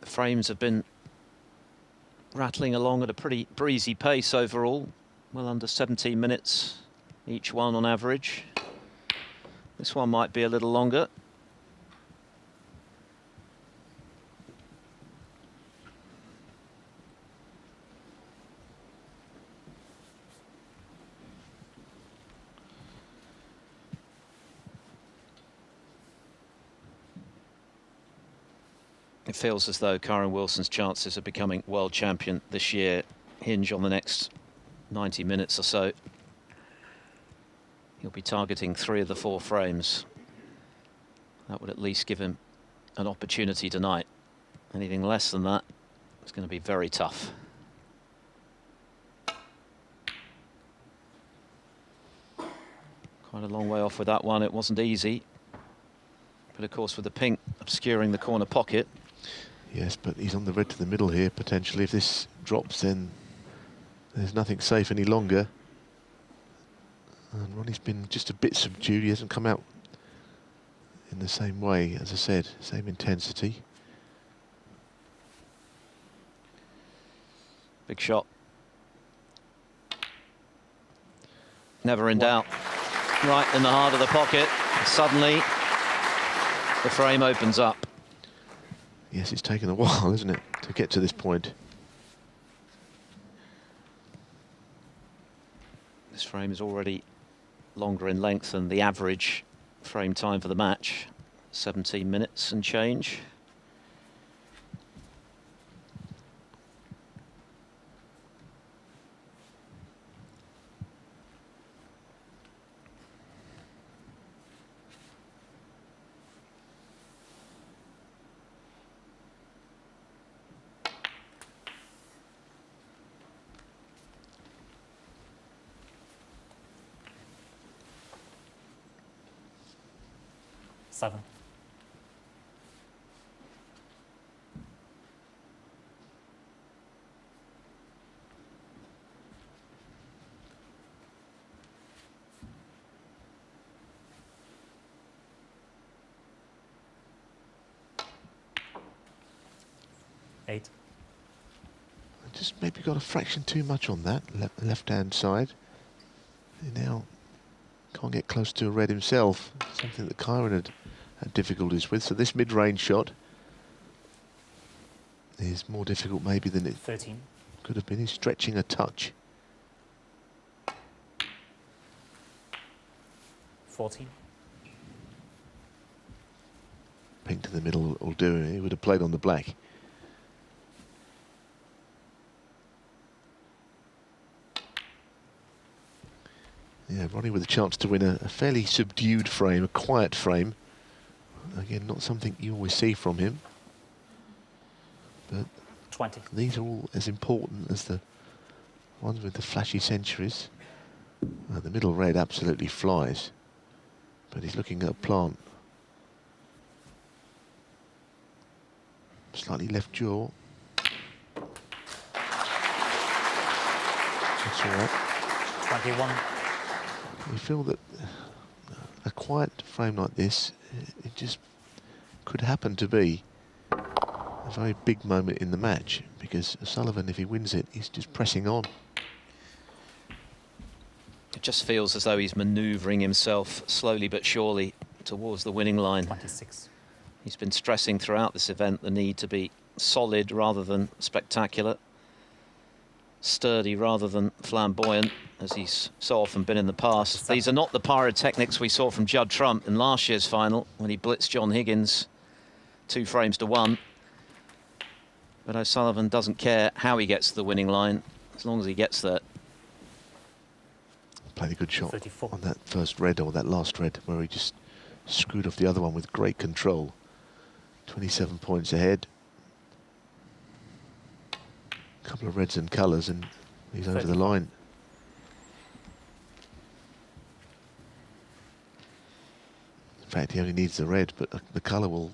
Frames have been rattling along at a pretty breezy pace overall, well under 17 minutes each one on average. This one might be a little longer. It feels as though Kyren Wilson's chances of becoming world champion this year hinge on the next 90 minutes or so. He'll be targeting 3 of the 4 frames. That would at least give him an opportunity tonight. Anything less than that, it's going to be very tough. Quite a long way off with that one. It wasn't easy. But of course, with the pink obscuring the corner pocket. Yes, but he's on the red to the middle here, potentially. If this drops, then there's nothing safe any longer. And Ronnie's been just a bit subdued. He hasn't come out in the same way, as I said, same intensity. Big shot. Never in doubt. Right in the heart of the pocket. Suddenly, the frame opens up. Yes, it's taken a while, isn't it, to get to this point. This frame is already longer in length than the average frame time for the match. 17 minutes and change. 7. Just maybe got a fraction too much on that left-hand side. He now can't get close to a red himself, something that Kyren had difficulties with. So this mid-range shot is more difficult maybe than it 13. could have been. He's stretching a touch. 14. Pink to the middle will do. He would have played on the black. Yeah, Ronnie with a chance to win a fairly subdued frame, a quiet frame. Again, not something you always see from him. But 20. These are all as important as the ones with the flashy centuries. The middle red absolutely flies. But he's looking at a plant. Slightly left jaw. That's all right. 21. You feel that a quiet frame like this, it just could happen to be a very big moment in the match, because O'Sullivan, if he wins it, he's just pressing on. It just feels as though he's manoeuvring himself slowly but surely towards the winning line. 26. He's been stressing throughout this event the need to be solid rather than spectacular, sturdy rather than flamboyant, as he's so often been in the past. These are not the pyrotechnics we saw from Judd Trump in last year's final when he blitzed John Higgins 2 frames to 1. But O'Sullivan doesn't care how he gets to the winning line, as long as he gets there. Played a good shot 34. on that first red, or that last red, where he just screwed off the other one with great control. 27 points ahead. A couple of reds and colours, and he's over the line. In fact, he only needs the red, but the colour will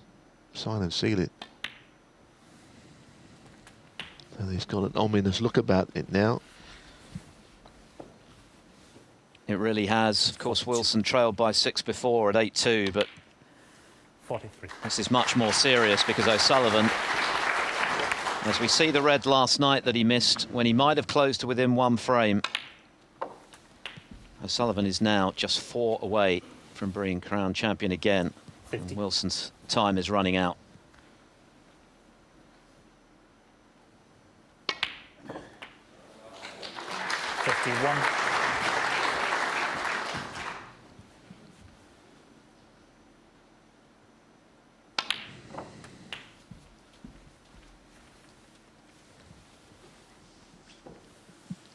sign and seal it. So he's got an ominous look about it now. It really has. Of course, Wilson trailed by 6 before at 8-2, but 43. This is much more serious because O'Sullivan, as we see the red last night that he missed when he might have closed to within 1 frame, O'Sullivan is now just 4 away from being crowned champion again. And Wilson's time is running out.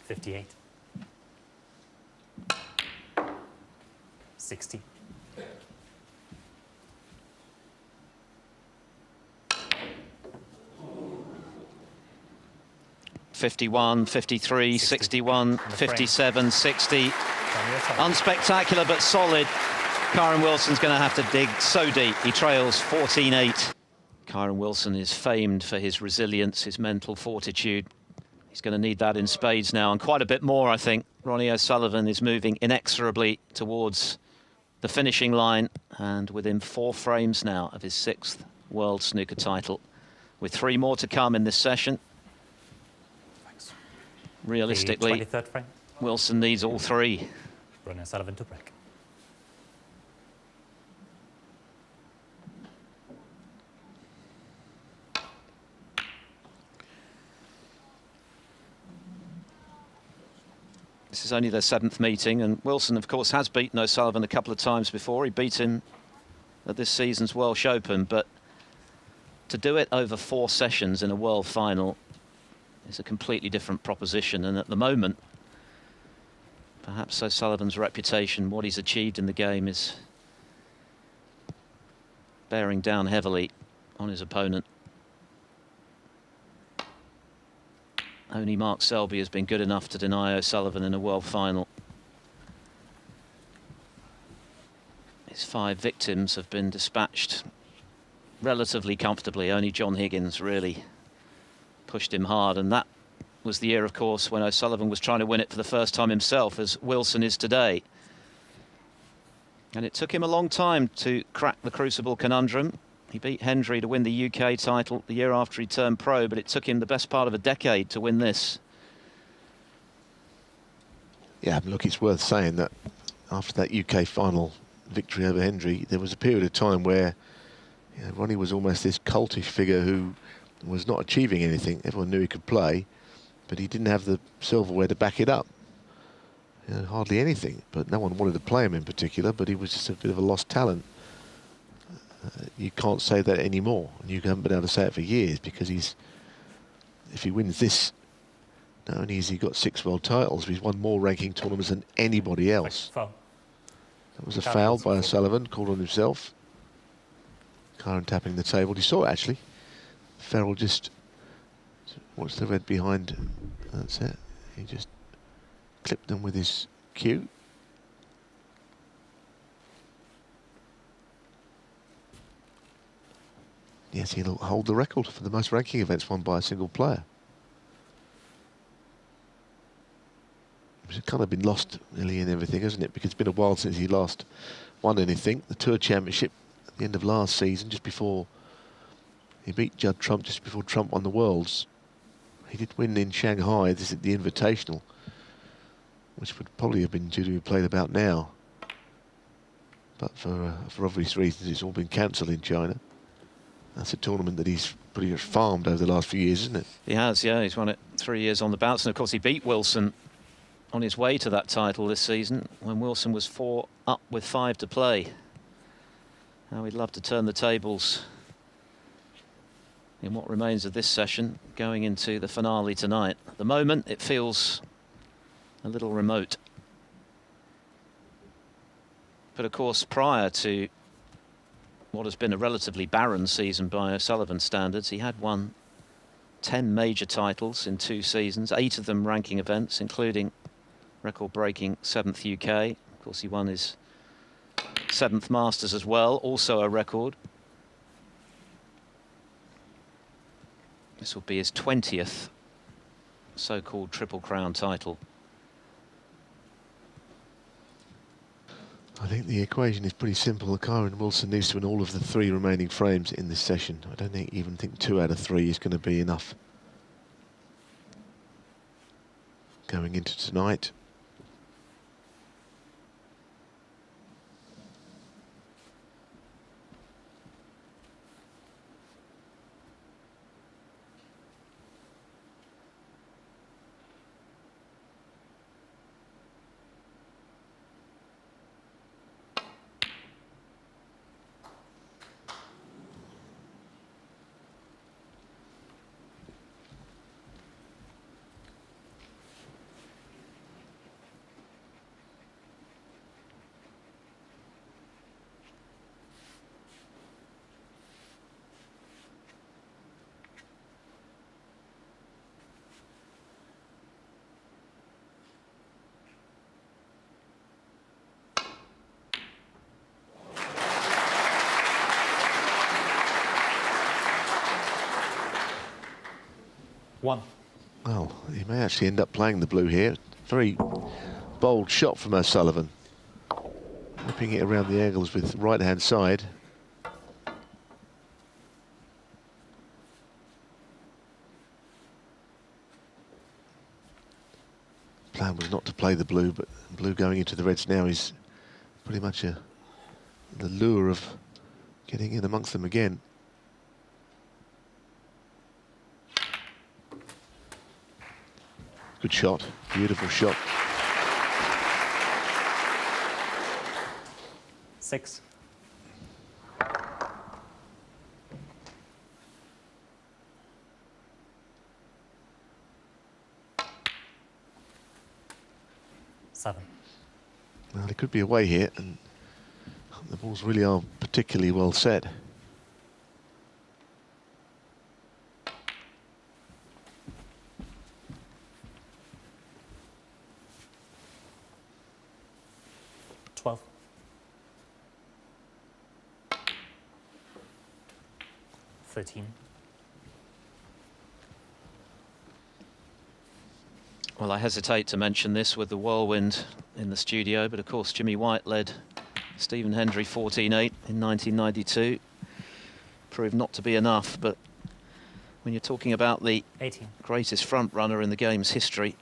$58. 60. $51, $53, $61, $57, $60. Unspectacular but solid. Kyren Wilson's going to have to dig so deep. He trails 14-8. Kyren Wilson is famed for his resilience, his mental fortitude. He's going to need that in spades now, and quite a bit more, I think. Ronnie O'Sullivan is moving inexorably towards the finishing line, and within 4 frames now of his 6th World Snooker title, with 3 more to come in this session. Realistically, Wilson needs all 3. Ronnie O'Sullivan to break. This is only their 7th meeting, and Wilson, of course, has beaten O'Sullivan a couple of times before. He beat him at this season's Welsh Open, but to do it over 4 sessions in a world final is a completely different proposition. And at the moment, perhaps O'Sullivan's reputation, what he's achieved in the game, is bearing down heavily on his opponent. Only Mark Selby has been good enough to deny O'Sullivan in a world final his 5 victims have been dispatched relatively comfortably. Only John Higgins really pushed him hard, and that was the year, of course, when O'Sullivan was trying to win it for the first time himself, as Wilson is today. And it took him a long time to crack the Crucible conundrum. He beat Hendry to win the UK title the year after he turned pro, but it took him the best part of a decade to win this. Yeah, look, it's worth saying that after that UK final victory over Hendry, there was a period of time where Ronnie was almost this cultish figure who was not achieving anything. Everyone knew he could play, but he didn't have the silverware to back it up. Hardly anything, but no one wanted to play him in particular, but he was just a bit of a lost talent. You can't say that anymore, and you haven't been able to say it for years, because if he wins this, not only has he got 6 world titles, but he's won more ranking tournaments than anybody else. Foul. That was a foul by O'Sullivan, called on himself. Kyren tapping the table. You saw it, actually. Ferrell just watched the red behind. That's it. He just clipped them with his cue. Yes, he'll hold the record for the most ranking events won by a single player. It's kind of been lost nearly in everything, hasn't it? Because it's been a while since he last won anything. The Tour Championship at the end of last season, just before he beat Judd Trump, just before Trump won the Worlds. He did win in Shanghai, this is the Invitational, which would probably have been due to be played about now. But for obvious reasons, it's all been cancelled in China. That's a tournament that he's pretty much farmed over the last few years, isn't it? He has, yeah. He's won it 3 years on the bounce. And, of course, he beat Wilson on his way to that title this season when Wilson was 4 up with 5 to play. Now we'd love to turn the tables in what remains of this session going into the finale tonight. At the moment, it feels a little remote. But, of course, prior to what has been a relatively barren season by O'Sullivan standards, he had won 10 major titles in 2 seasons, 8 of them ranking events, including record-breaking 7th UK. Of course, he won his 7th Masters as well, also a record. This will be his 20th so-called Triple Crown title. I think the equation is pretty simple. Kyren Wilson needs to win all of the 3 remaining frames in this session. I don't even think 2 out of 3 is going to be enough going into tonight. One. Well, he may actually end up playing the blue here. Very bold shot from O'Sullivan. Whipping it around the angles with right-hand side. Plan was not to play the blue, but blue going into the reds now is pretty much the lure of getting in amongst them again. Good shot, beautiful shot. 6. Seven. Well, it could be away here, and the balls really are particularly well set. 13. Well, I hesitate to mention this with the whirlwind in the studio, but of course Jimmy White led Stephen Hendry 14-8 in 1992. Proved not to be enough, but when you're talking about the 18. greatest front runner in the game's history,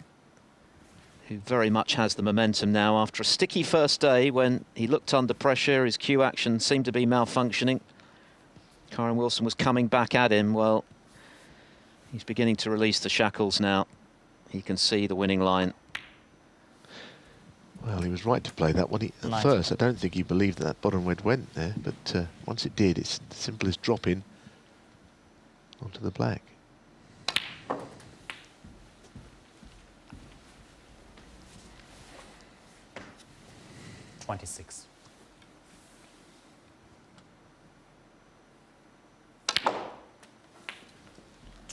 who very much has the momentum now after a sticky first day when he looked under pressure, his cue action seemed to be malfunctioning. Kyren Wilson was coming back at him. Well, he's beginning to release the shackles now. He can see the winning line. Well, he was right to play that one. At first, I don't think he believed that bottom red went there, but once it did, it's the simplest drop in onto the black. $26.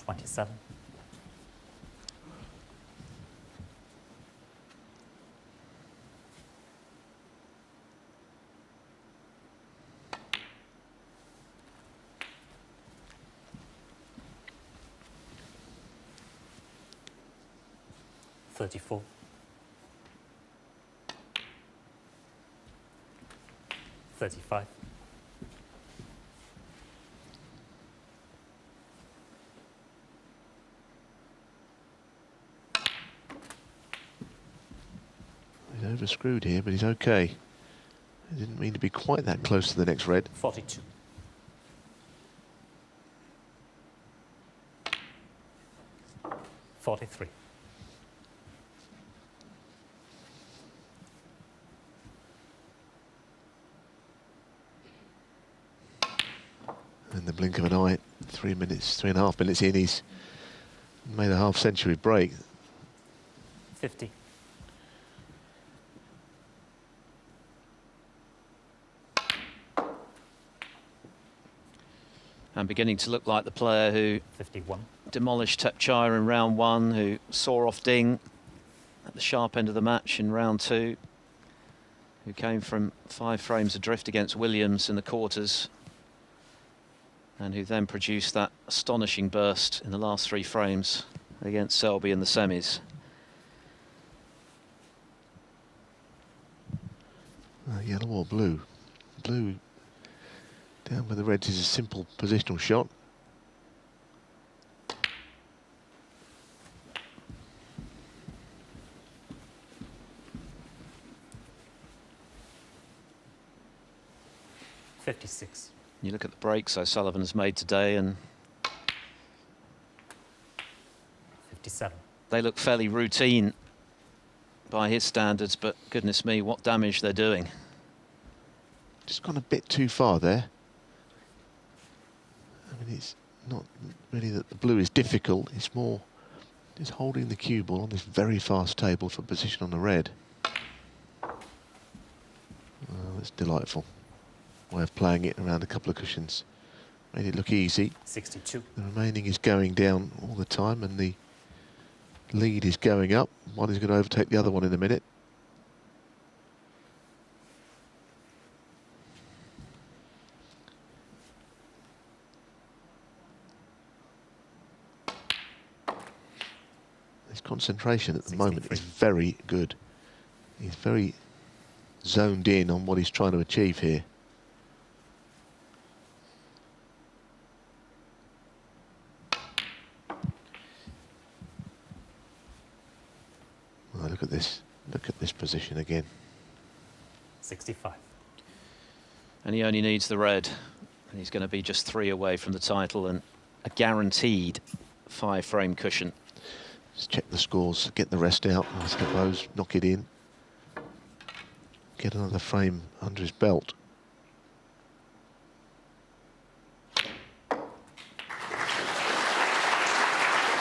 $27. $34. $35. He's overscrewed here, but he's okay. He didn't mean to be quite that close to the next red. 42. $43. In the blink of an eye, 3 minutes, 3.5 minutes in, he's made a half-century break. 50. And beginning to look like the player who 51. demolished Tepchire in round one, who saw off Ding at the sharp end of the match in round two, who came from 5 frames adrift against Williams in the quarters, and who then produced that astonishing burst in the last 3 frames against Selby in the semis. Yellow or blue? Blue down with the reds is a simple positional shot. $56. You look at the breaks O'Sullivan has made today, and 57. they look fairly routine by his standards, but goodness me, what damage they're doing. Just gone a bit too far there. I mean, it's not really that the blue is difficult, it's more just holding the cue ball on this very fast table for position on the red. Oh, that's delightful. Way of playing it around a couple of cushions. Made it look easy. 62. The remaining is going down all the time, and the lead is going up. One is going to overtake the other one in a minute. His concentration at the moment is very good. He's very zoned in on what he's trying to achieve here. Oh, look at this. Look at this position again. 65. And he only needs the red, and he's going to be just 3 away from the title and a guaranteed 5-frame cushion. Just check the scores, get the rest out, I suppose, knock it in. Get another frame under his belt.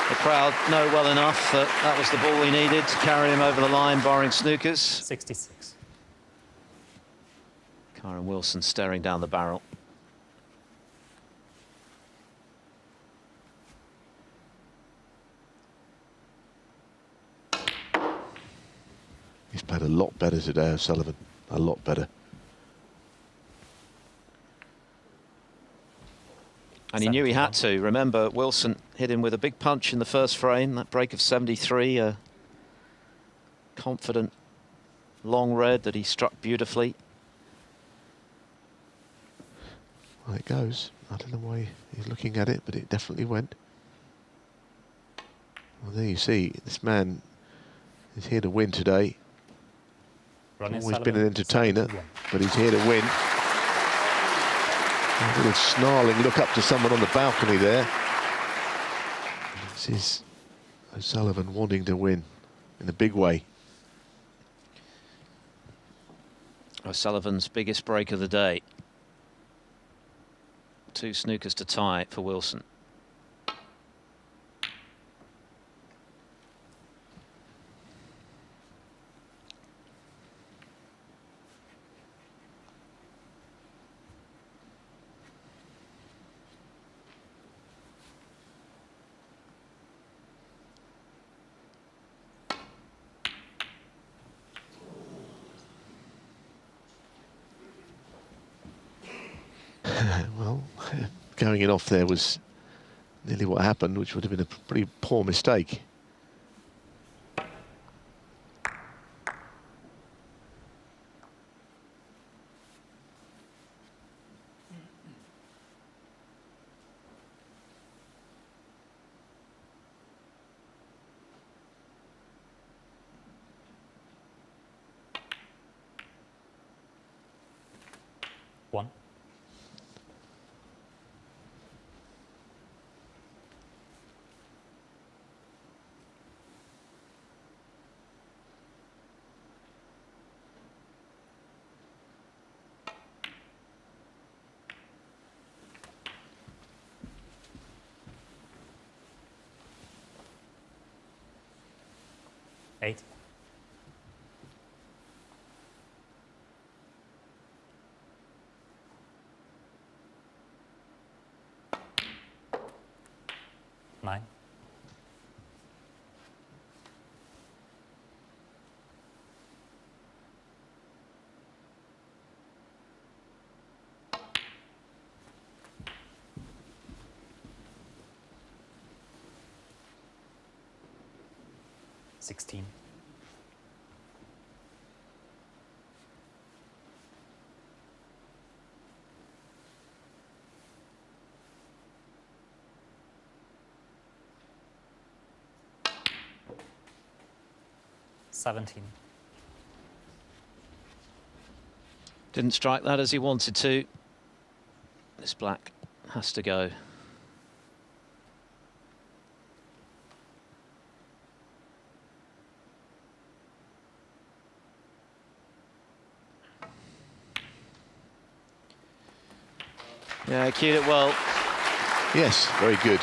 The crowd know well enough that that was the ball he needed to carry him over the line, barring snookers. 66. Kyren Wilson staring down the barrel. He's played a lot better today, O'Sullivan. A lot better. And he knew he had to. Remember, Wilson hit him with a big punch in the first frame, that break of 73, a confident long red that he struck beautifully. Well, it goes. I don't know why he's looking at it, but it definitely went. Well, there you see, this man is here to win today. Always been an entertainer, but he's here to win. A little snarling look up to someone on the balcony there. This is O'Sullivan wanting to win in a big way. O'Sullivan's biggest break of the day. 2 snookers to tie for Wilson. Well, going it off there was nearly what happened, which would have been a pretty poor mistake. One. Eight. Nine. Sixteen. Seventeen. Didn't strike that as he wanted to. This black has to go. Yeah, cued it well. Yes, very good.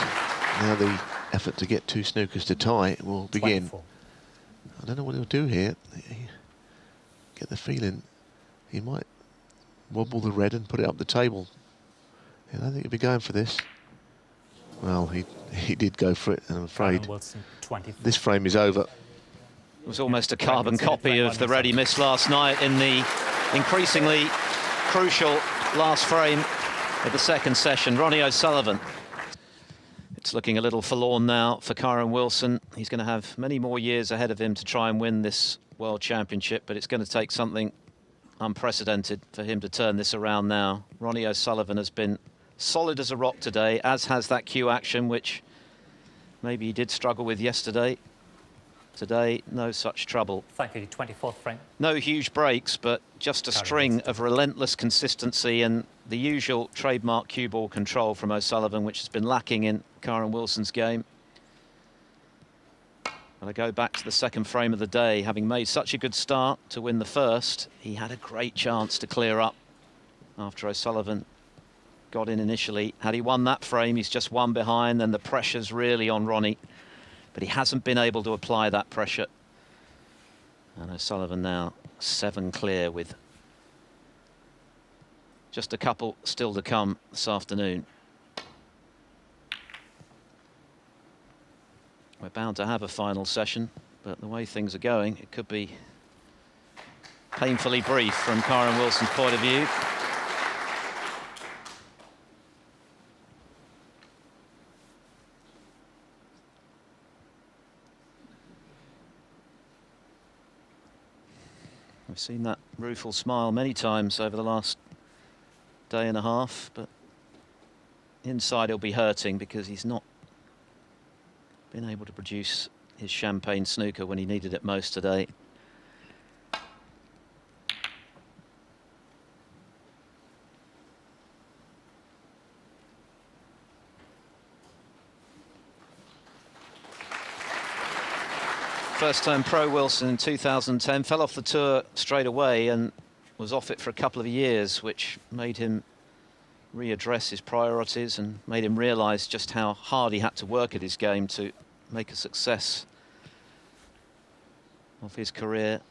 Now the effort to get 2 snookers to tie will begin. 24. I don't know what he'll do here. Get the feeling he might wobble the red and put it up the table. Yeah, I don't think he'll be going for this. Well, he did go for it, and I'm afraid Wilson, this frame is over. It was almost a carbon copy of the red he missed last night in the increasingly crucial last frame of the second session. Ronnie O'Sullivan. It's looking a little forlorn now for Kyren Wilson. He's going to have many more years ahead of him to try and win this World Championship, but it's going to take something unprecedented for him to turn this around now. Ronnie O'Sullivan has been solid as a rock today, as has that cue action, which maybe he did struggle with yesterday. Today, no such trouble. Thank you. 24th frame. No huge breaks, but just a string of relentless consistency and the usual trademark cue ball control from O'Sullivan, which has been lacking in Kyren Wilson's game. And I go back to the second frame of the day. Having made such a good start to win the first, he had a great chance to clear up after O'Sullivan got in initially. Had he won that frame, he's just one behind, then the pressure's really on Ronnie. But he hasn't been able to apply that pressure. And O'Sullivan now 7 clear with just a couple still to come this afternoon. We're bound to have a final session, but the way things are going, it could be painfully brief from Kyren Wilson's point of view. I've seen that rueful smile many times over the last day and a half, but inside he'll be hurting because he's not been able to produce his champagne snooker when he needed it most today. First-time pro Wilson in 2010, fell off the tour straight away and was off it for a couple of years, which made him readdress his priorities and made him realise just how hard he had to work at his game to make a success of his career.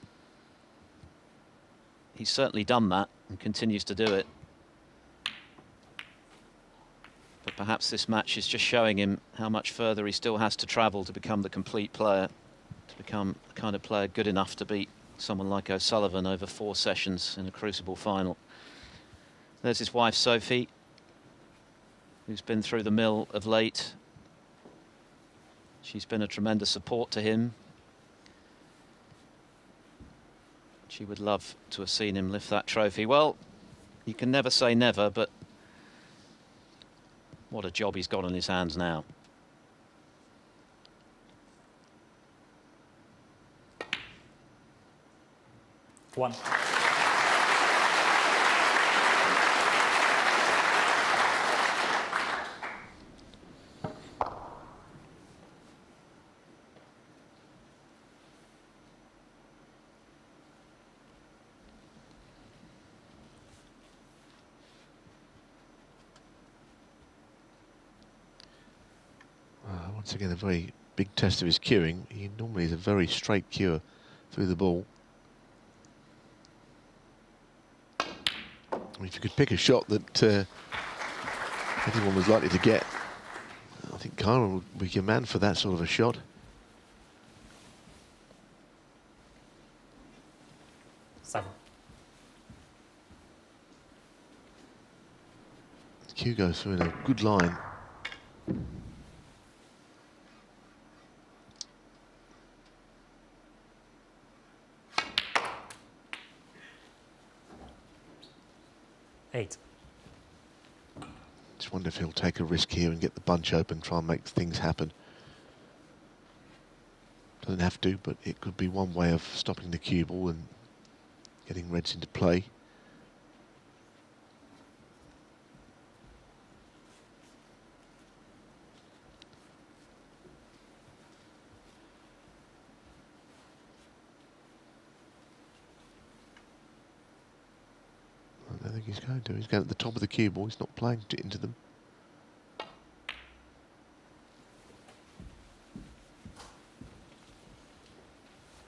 He's certainly done that and continues to do it. But perhaps this match is just showing him how much further he still has to travel to become the complete player, to become the kind of player good enough to beat someone like O'Sullivan over 4 sessions in a Crucible final. There's his wife, Sophie, who's been through the mill of late. She's been a tremendous support to him. She would love to have seen him lift that trophy. Well, you can never say never, but what a job he's got on his hands now. One. Once again, a very big test of his cueing. He normally is a very straight cue through the ball. If you could pick a shot that anyone was likely to get, I think Kyren would be your man for that sort of a shot. Seven. The cue goes through in a good line. Eight. Just wonder if he'll take a risk here and get the bunch open, try and make things happen. Doesn't have to, but it could be one way of stopping the cue ball and getting reds into play. I don't think he's going to. He's going at the top of the cue ball. He's not playing it into them.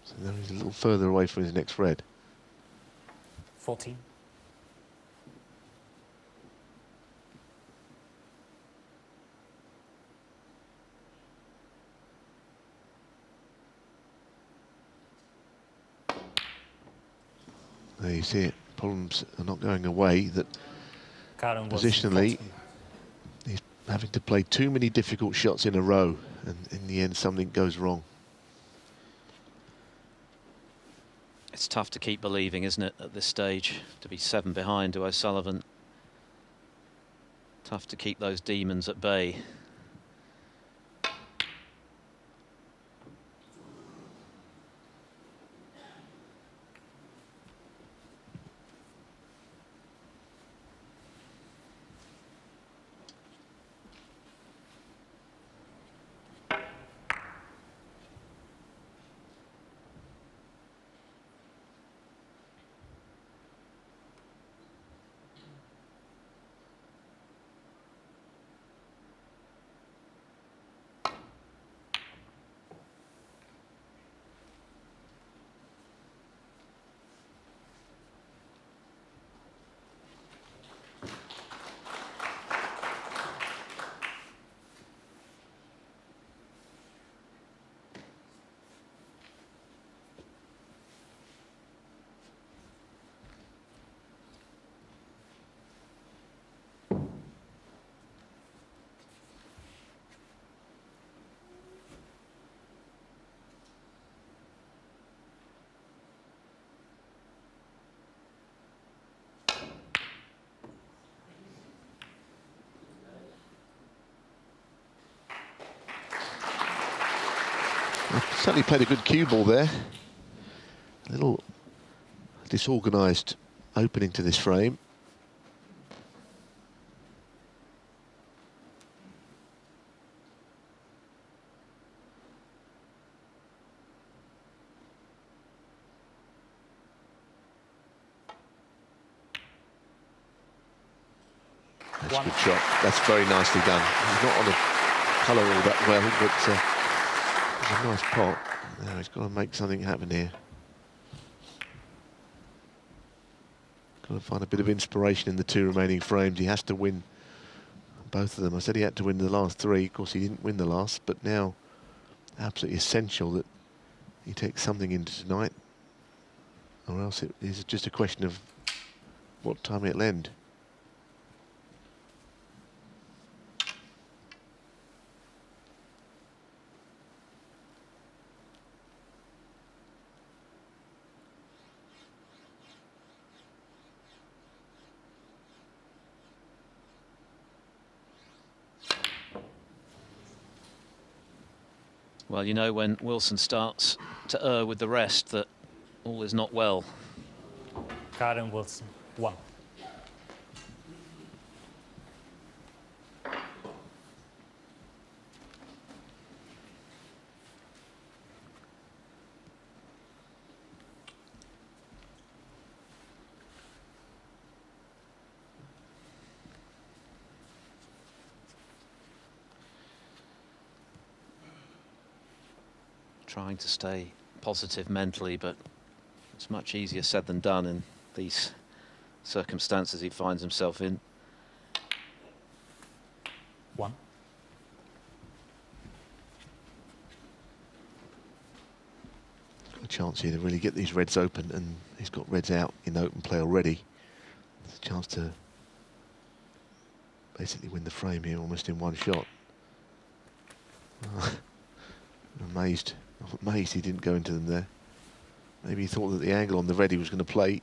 So now he's a little further away from his next red. 14. There you see it. Problems are not going away. That Kyren positionally, he's having to play too many difficult shots in a row, and in the end, something goes wrong. It's tough to keep believing, isn't it, at this stage, to be 7 behind to O'Sullivan. Tough to keep those demons at bay. Certainly played a good cue ball there. A little disorganised opening to this frame. That's a good shot. That's very nicely done. He's not on a colour all that well, but it's a nice pot. Now he's got to make something happen here. Got to find a bit of inspiration in the two remaining frames. He has to win both of them. I said he had to win the last three. Of course, he didn't win the last, but now absolutely essential that he takes something into tonight, or else it is just a question of what time it'll end. Well, you know when Wilson starts to err with the rest that all is not well. Kyren Wilson, 1. Trying to stay positive mentally, but it's much easier said than done in these circumstances he finds himself in. 1. Got a chance here to really get these reds open, and he's got reds out in open play already. There's a chance to basically win the frame here almost in one shot. I'm amazed he didn't go into them there. Maybe he thought that the angle on the red he was going to play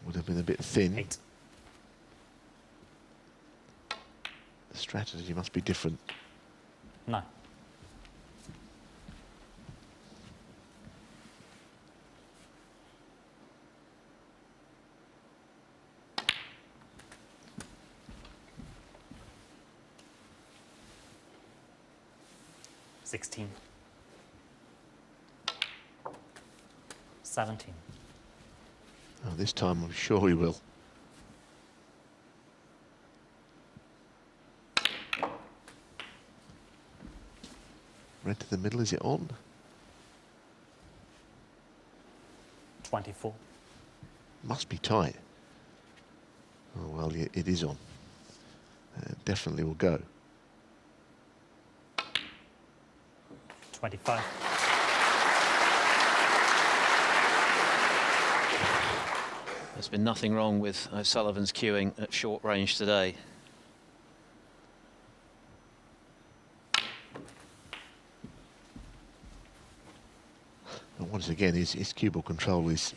would have been a bit thin. 8. The strategy must be different. 9. $16. 17. Oh, this time I'm sure he will. Red to the middle, is it on? 24. Must be tight. Oh, well, yeah, it is on. Definitely will go. 25. There's been nothing wrong with O'Sullivan's cueing at short range today. And once again, his cue ball control is,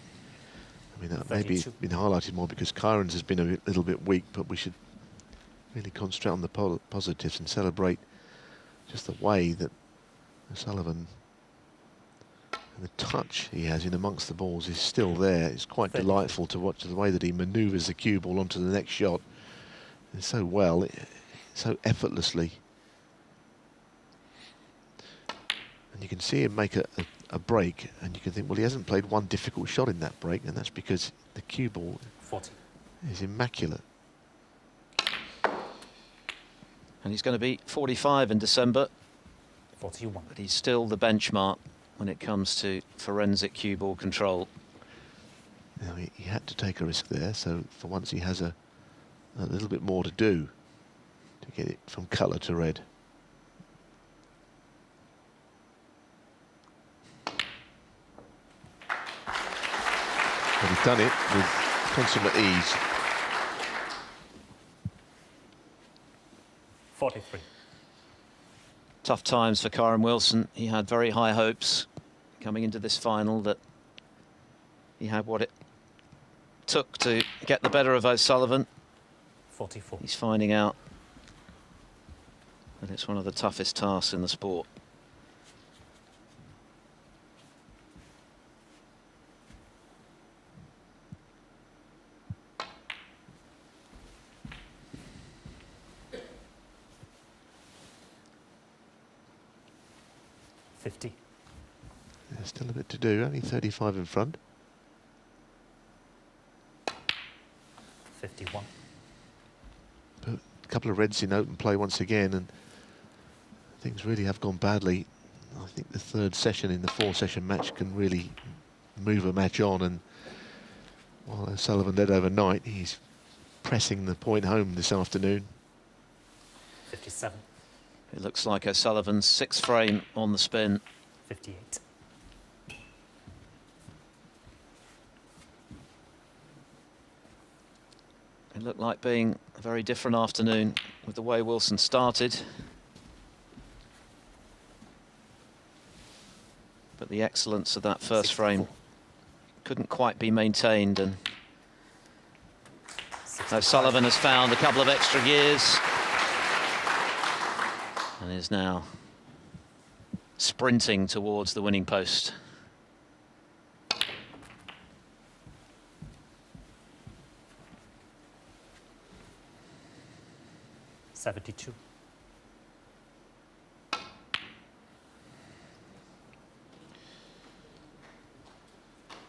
I mean, maybe it's been highlighted more because Kyren's has been a little bit weak, but we should really concentrate on the positives and celebrate just the way that O'Sullivan and the touch he has in amongst the balls is still there. It's quite delightful to watch the way that he manoeuvres the cue ball onto the next shot. And so well, so effortlessly. And you can see him make a break, and you can think, well, he hasn't played one difficult shot in that break, and that's because the cue ball 40. is immaculate. And he's going to be 45 in December. 41. But he's still the benchmark when it comes to forensic cue ball control. Now, he had to take a risk there, so for once he has a little bit more to do to get it from colour to red. But he's done it with consummate ease. 43. Tough times for Kyren Wilson. He had very high hopes coming into this final that he had what it took to get the better of O'Sullivan. 44. He's finding out that it's one of the toughest tasks in the sport. 50. There's still a bit to do, only 35 in front. 51. But a couple of reds in open play once again, and things really have gone badly. I think the third session in the four-session match can really move a match on, and while O'Sullivan led overnight, he's pressing the point home this afternoon. 57. It looks like O'Sullivan's sixth frame on the spin. 58. It looked like being a very different afternoon with the way Wilson started. But the excellence of that first frame couldn't quite be maintained, and O'Sullivan has found a couple of extra gears and is now sprinting towards the winning post. $72.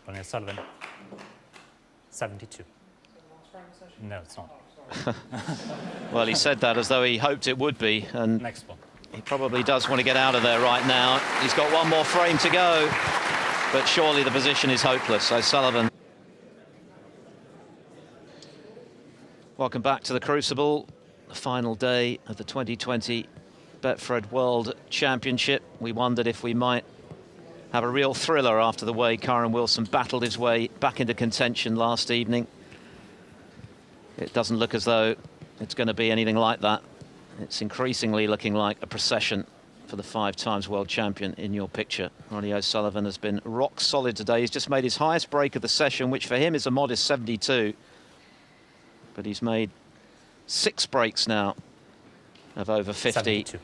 Ronnie O'Sullivan. 72. No, it's not. Well, he said that as though he hoped it would be, and next one. He probably does want to get out of there right now. He's got one more frame to go, but surely the position is hopeless. O'Sullivan. Welcome back to the Crucible, the final day of the 2020 Betfred World Championship. We wondered if we might have a real thriller after the way Kyren Wilson battled his way back into contention last evening. It doesn't look as though it's going to be anything like that. It's increasingly looking like a procession for the 5-time world champion in your picture. Ronnie O'Sullivan has been rock solid today. He's just made his highest break of the session, which for him is a modest 72. But he's made 6 breaks now of over 50 72.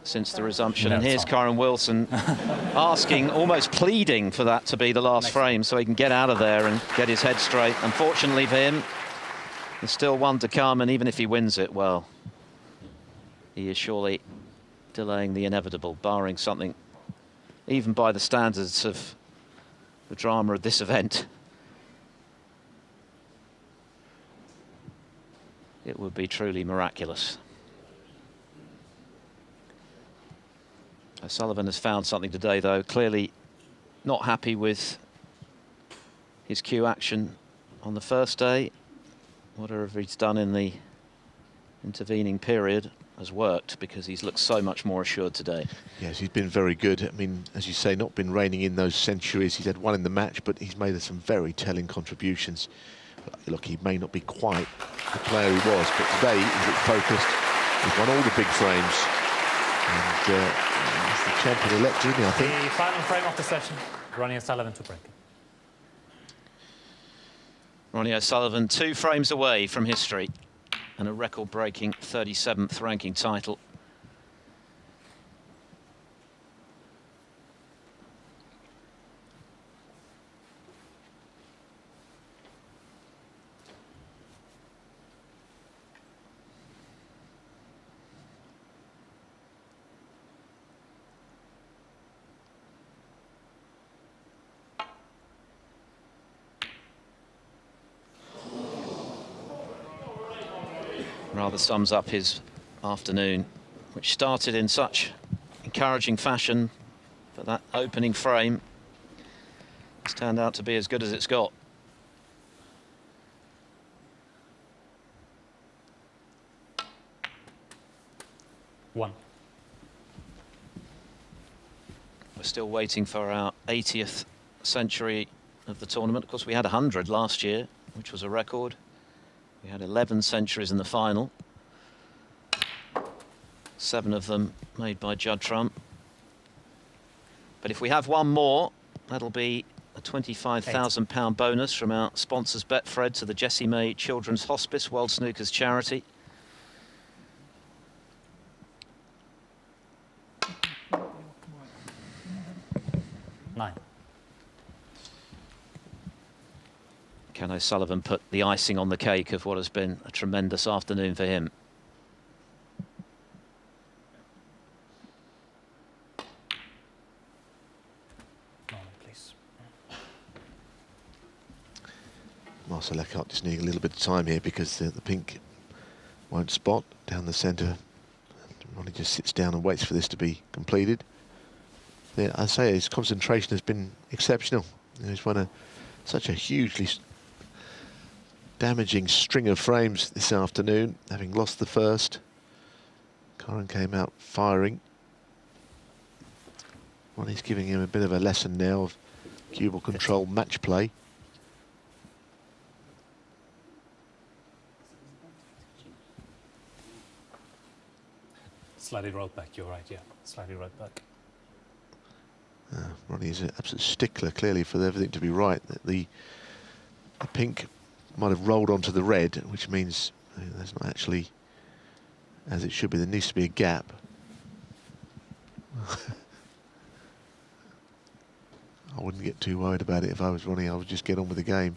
Since the resumption. No, and here's Kyren Wilson asking, almost pleading for that to be the last frame so he can get out of there and get his head straight. Unfortunately for him, there's still one to come, and even if he wins it, well, he is surely delaying the inevitable, barring something, even by the standards of the drama of this event. It would be truly miraculous. O'Sullivan has found something today, though. Clearly not happy with his cue action on the first day. Whatever he's done in the intervening period has worked, because he's looked so much more assured today. Yes, he's been very good. I mean, as you say, not been reining in those centuries. He's had one in the match, but he's made some very telling contributions. Look, he may not be quite the player he was, but today he's looked focused. He's won all the big frames. And he's the champion-elect, isn't he, I think? The final frame of the session, Ronnie O'Sullivan to break. Ronnie O'Sullivan 2 frames away from history and a record-breaking 37th ranking title. Rather sums up his afternoon, which started in such encouraging fashion, but that opening frame has turned out to be as good as it's got. One. We're still waiting for our 80th century of the tournament. Of course, we had 100 last year, which was a record. We had 11 centuries in the final. 7 of them made by Judd Trump. But if we have one more, that'll be a £25,000 bonus from our sponsors Betfred to the Jessie May Children's Hospice, World Snooker's charity. Nine. Can O'Sullivan put the icing on the cake of what has been a tremendous afternoon for him? Marcel Eckardt just needing a little bit of time here because the pink won't spot down the centre. Ronnie just sits down and waits for this to be completed. Yeah, I say his concentration has been exceptional. He's won such a hugely damaging string of frames this afternoon, having lost the first. Kyren came out firing. Ronnie's giving him a bit of a lesson now of cue ball control match play. Slightly rolled back, you're right, yeah. Slightly rolled back. Ronnie is an absolute stickler, clearly, for everything to be right. The pink might have rolled onto the red, which means there's not actually, as it should be, there needs to be a gap. I wouldn't get too worried about it if I was Ronnie. I would just get on with the game.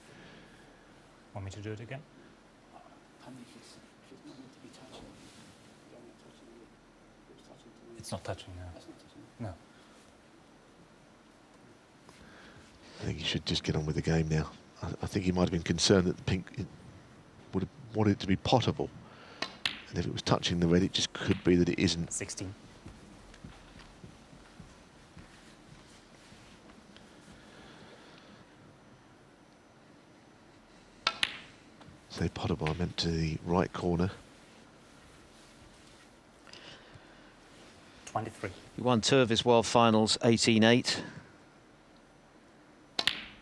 Want me to do it again? It's not touching now. No. I think he should just get on with the game now. I think he might have been concerned that the pink would have wanted it to be potable. And if it was touching the red, it just could be that it isn't. 16. Say potable, I meant to the right corner. 23. He won 2 of his World Finals, 18-8.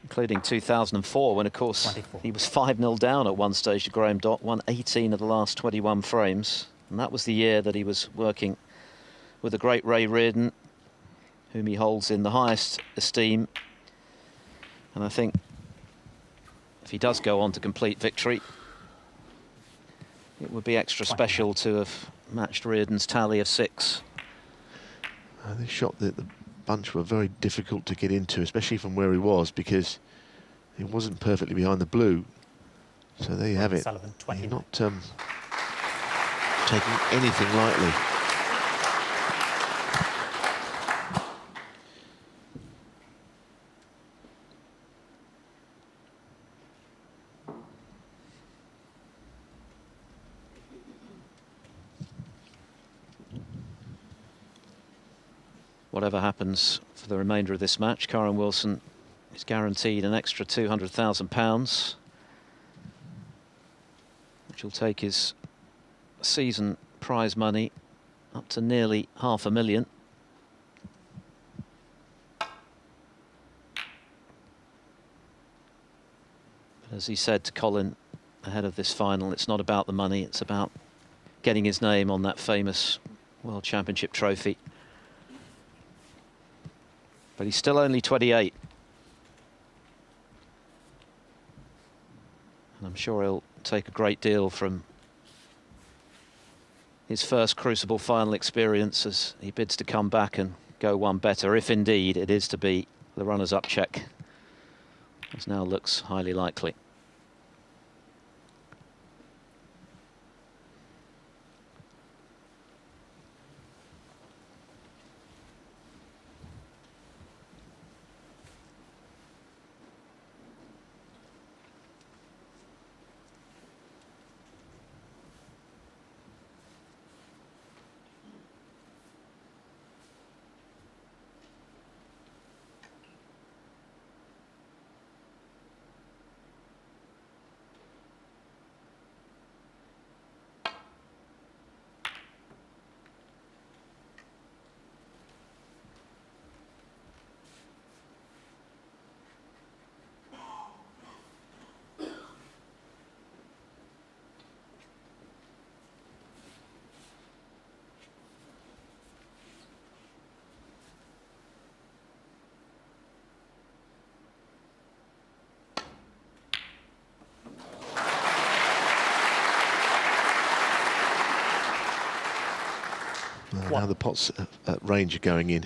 Including 2004, when, of course, 24. He was 5-0 down at one stage to Graham Dott, won 18 of the last 21 frames. And that was the year that he was working with the great Ray Reardon, whom he holds in the highest esteem. And I think if he does go on to complete victory, it would be extra special to have matched Reardon's tally of 6. This shot that the bunch were very difficult to get into, especially from where he was, because he wasn't perfectly behind the blue. So there you have it. Sullivan, You're not taking anything lightly. Whatever happens for the remainder of this match, Kyren Wilson is guaranteed an extra £200,000, which will take his season prize money up to nearly £500,000. But as he said to Colin ahead of this final, it's not about the money, it's about getting his name on that famous World Championship trophy. But he's still only 28. And I'm sure he'll take a great deal from his first Crucible final experience as he bids to come back and go one better, if indeed it is to be the runners-up check, as now looks highly likely. Now the pots at range are going in.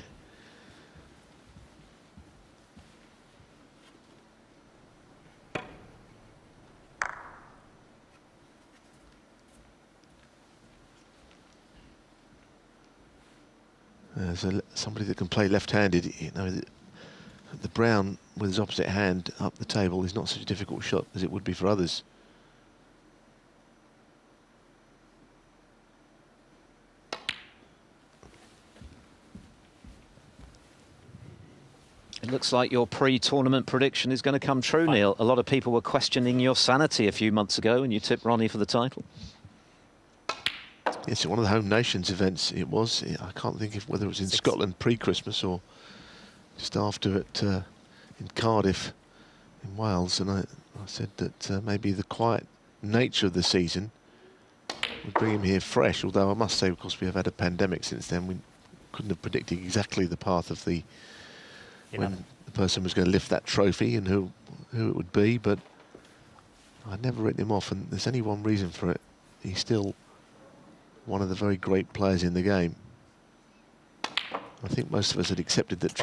There's somebody that can play left-handed. You know, the brown with his opposite hand up the table is not such a difficult shot as it would be for others. It looks like your pre-tournament prediction is going to come true, Neal. A lot of people were questioning your sanity a few months ago when you tipped Ronnie for the title. Yes, one of the home nations events it was. I can't think of whether it was in Scotland pre-Christmas or just after it in Cardiff in Wales, and I said that maybe the quiet nature of the season would bring him here fresh, although I must say, of course, we have had a pandemic since then. We couldn't have predicted exactly the path of the when the person was going to lift that trophy and who it would be, but I'd never written him off, and there's only one reason for it. He's still one of the very great players in the game. I think most of us had accepted that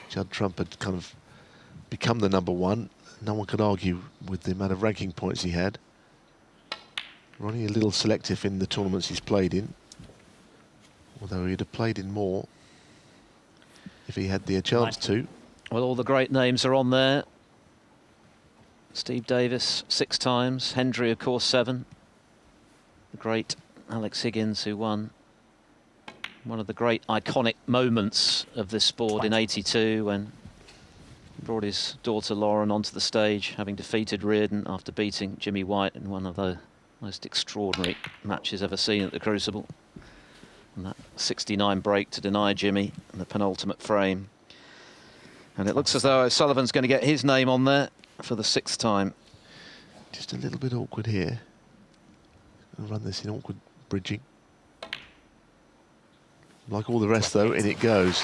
Judd Trump had kind of become the #1. No one could argue with the amount of ranking points he had. Ronnie a little selective in the tournaments he's played in, although he'd have played in more if he had the chance to. Well, all the great names are on there. Steve Davis 6 times, Hendry of course 7. The great Alex Higgins, who won one of the great iconic moments of this sport in '82 when he brought his daughter Lauren onto the stage, having defeated Reardon after beating Jimmy White in one of the most extraordinary matches ever seen at the Crucible. And that 69 break to deny Jimmy in the penultimate frame. And it looks as though O'Sullivan's going to get his name on there for the 6th time. Just a little bit awkward here. I'll run this in awkward bridging. Like all the rest, though, in it goes.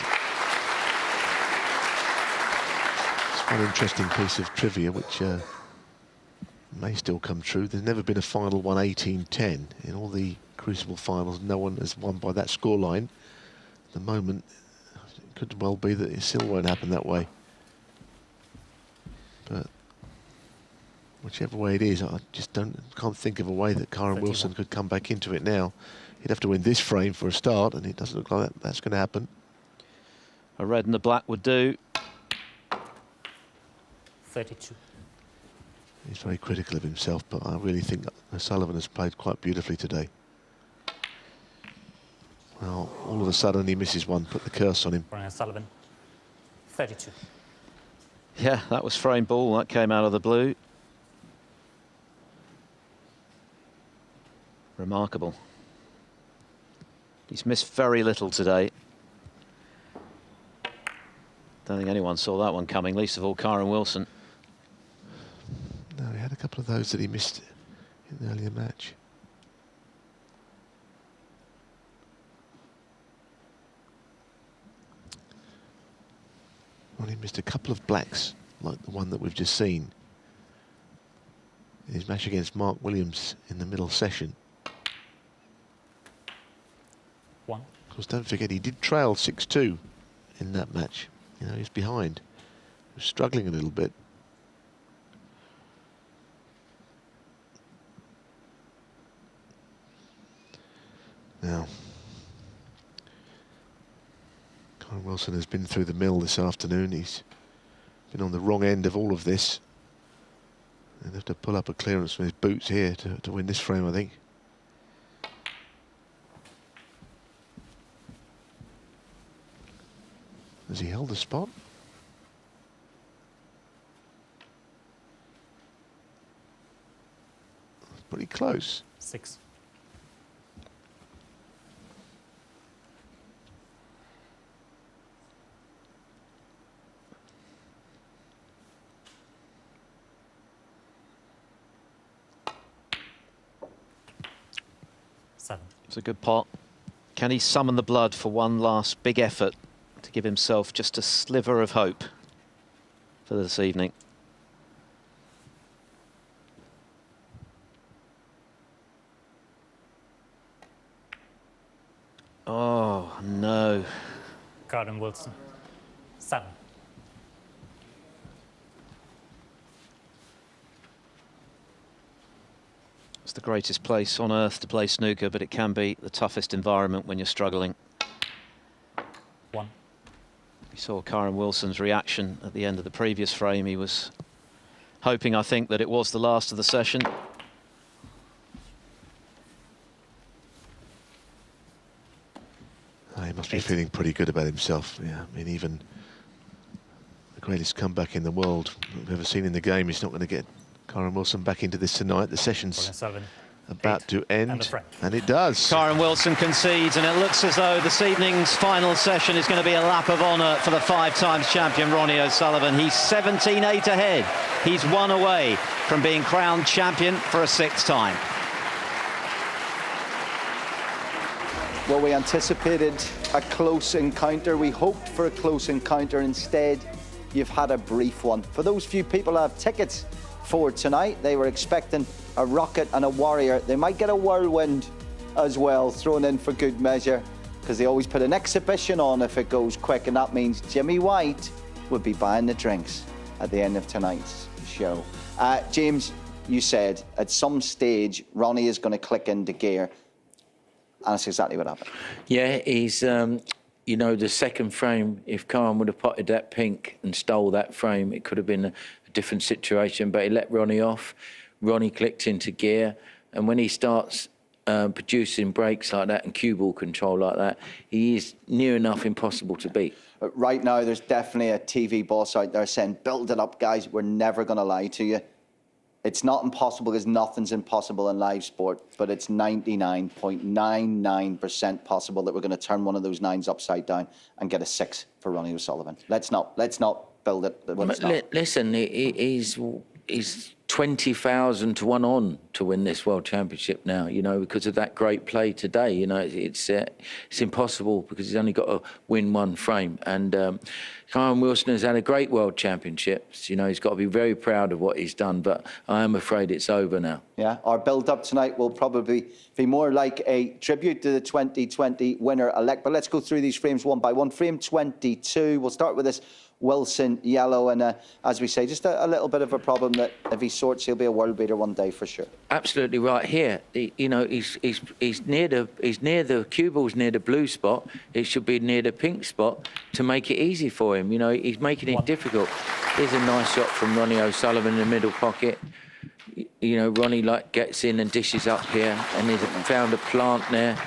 It's one interesting piece of trivia which may still come true. There's never been a final 1-18-10 in all the Crucible finals. No one has won by that scoreline. At the moment, it could well be that it still won't happen that way. But whichever way it is, I just can't think of a way that Kyren Wilson could come back into it now. He'd have to win this frame for a start, and it doesn't look like that's going to happen. A red and a black would do. 32. He's very critical of himself, but I really think O'Sullivan has played quite beautifully today. Well, all of a sudden he misses one, put the curse on him. Ronnie O'Sullivan, 32. Yeah, that was frame ball. That came out of the blue. Remarkable. He's missed very little today. Don't think anyone saw that one coming, least of all Kyren Wilson. No, he had a couple of those that he missed in the earlier match. Well, he missed a couple of blacks, like the one that we've just seen in his match against Mark Williams in the middle session. 1. Of course, don't forget, he did trail 6-2 in that match. You know, he's behind. He was struggling a little bit. Now, Kyren Wilson has been through the mill this afternoon. He's been on the wrong end of all of this. He'll have to pull up a clearance from his boots here to win this frame, I think. Has he held the spot? Pretty close. 6. It's a good pot. Can he summon the blood for one last big effort to give himself just a sliver of hope for this evening? Oh, no. Kyren Wilson, 7. It's the greatest place on earth to play snooker, but it can be the toughest environment when you're struggling. 1. He saw Kyren Wilson's reaction at the end of the previous frame. He was hoping, I think, that it was the last of the session. He must be feeling pretty good about himself. Yeah, I mean, even the greatest comeback in the world we've ever seen in the game, he's not going to get Kyren Wilson back into this tonight. The session's about to end, and it does. Kyren Wilson concedes, and it looks as though this evening's final session is going to be a lap of honour for the 5-time champion Ronnie O'Sullivan. He's 17-8 ahead. He's 1 away from being crowned champion for a 6th time. Well, we anticipated a close encounter. We hoped for a close encounter. Instead, you've had a brief one. For those few people who have tickets for tonight, they were expecting a rocket and a warrior. They might get a whirlwind as well, thrown in for good measure, because they always put an exhibition on if it goes quick, and that means Jimmy White would be buying the drinks at the end of tonight's show. James, you said at some stage Ronnie is going to click into gear. And that's exactly what happened. Yeah, he's, you know, the second frame, if Kyren would have potted that pink and stole that frame, it could have been a different situation, but he let Ronnie off. Ronnie clicked into gear, and when he starts producing breaks like that and cue ball control like that, he is near enough impossible to beat. Right now, there's definitely a TV boss out there saying, build it up, guys, we're never going to lie to you. It's not impossible, because nothing's impossible in live sport, but it's 99.99% possible that we're going to turn one of those 9s upside down and get a 6 for Ronnie O'Sullivan. Let's not build it when it's not. Listen, he's 20,000 to 1 on to win this World Championship now, you know, because of that great play today. You know, it's impossible, because he's only got to win 1 frame. And Kyren Wilson has had a great World Championships. You know, he's got to be very proud of what he's done, but I am afraid it's over now. Yeah, our build-up tonight will probably be more like a tribute to the 2020 winner-elect. But let's go through these frames one by one. Frame 22, we'll start with this Wilson yellow, and as we say, just a little bit of a problem that if he sorts, he'll be a world beater one day for sure. Absolutely right. Here, you know, he's near the cue ball's near the blue spot. It should be near the pink spot to make it easy for him. You know, he's making it difficult. Here's a nice shot from Ronnie O'Sullivan in the middle pocket. You know, Ronnie gets in and dishes up here, and he's found a plant there.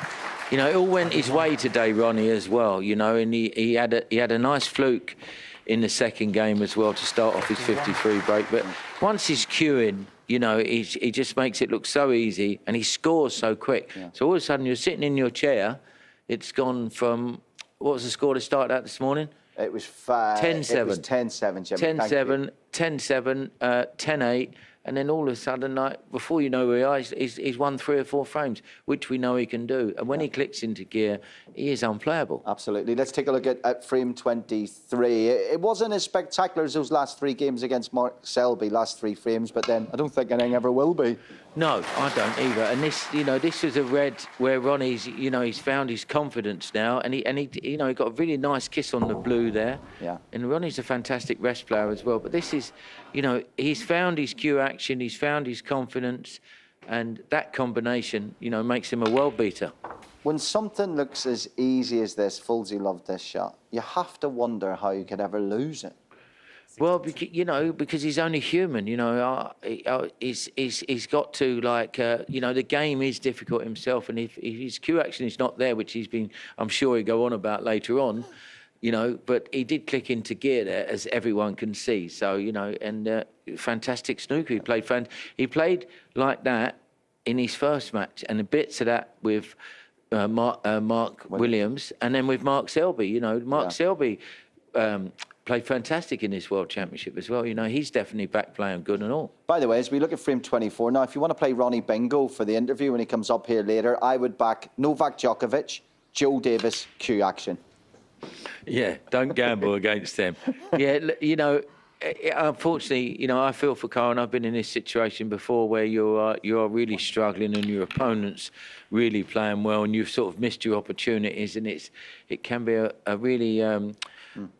You know, it all went his way today, Ronnie, as well. You know, and he had a nice fluke in the second game as well to start off his 53 break. But once he's cueing, you know, he just makes it look so easy, and he scores so quick. Yeah. So all of a sudden you're sitting in your chair. It's gone from, what was the score to start out this morning? It was 10-7. It was 10-7, Jimmy. 10-7, 10-7, 10-8. And then all of a sudden, like, before you know where he is, he's won 3 or 4 frames, which we know he can do. And when he clicks into gear, he is unplayable. Absolutely. Let's take a look at frame 23. It wasn't as spectacular as those last 3 games against Marcel, last 3 frames, but then I don't think anything ever will be. No, I don't either. And this, you know, this was a red where Ronnie's, you know, he's found his confidence now, and he, you know, he got a really nice kiss on the blue there. Yeah. And Ronnie's a fantastic rest player as well. But this is, you know, he's found his cue action, he's found his confidence, and that combination, you know, makes him a world beater. When something looks as easy as this, Foulds loved this shot, you have to wonder how you could ever lose it. Well, you know, because he's only human, you know, he's got to, like, you know, the game is difficult himself, and if his cue action is not there, which he's been, I'm sure he'll go on about later on, you know, but he did click into gear there, as everyone can see. So, you know, and fantastic snooker. He played like that in his first match, and a bits of that with Mark Williams, and then with Mark Selby. You know, Mark Selby played fantastic in this World Championship as well. You know, he's definitely back playing good and all. By the way, as we look at frame 24, now, if you want to play Ronnie Bingo for the interview when he comes up here later, I would back Novak Djokovic, Joe Davis, cue action. Yeah, don't gamble against them. Yeah, you know, unfortunately, you know, I feel for Kyren. I've been in this situation before where you are really struggling and your opponent's really playing well, and you've sort of missed your opportunities, and it can be a really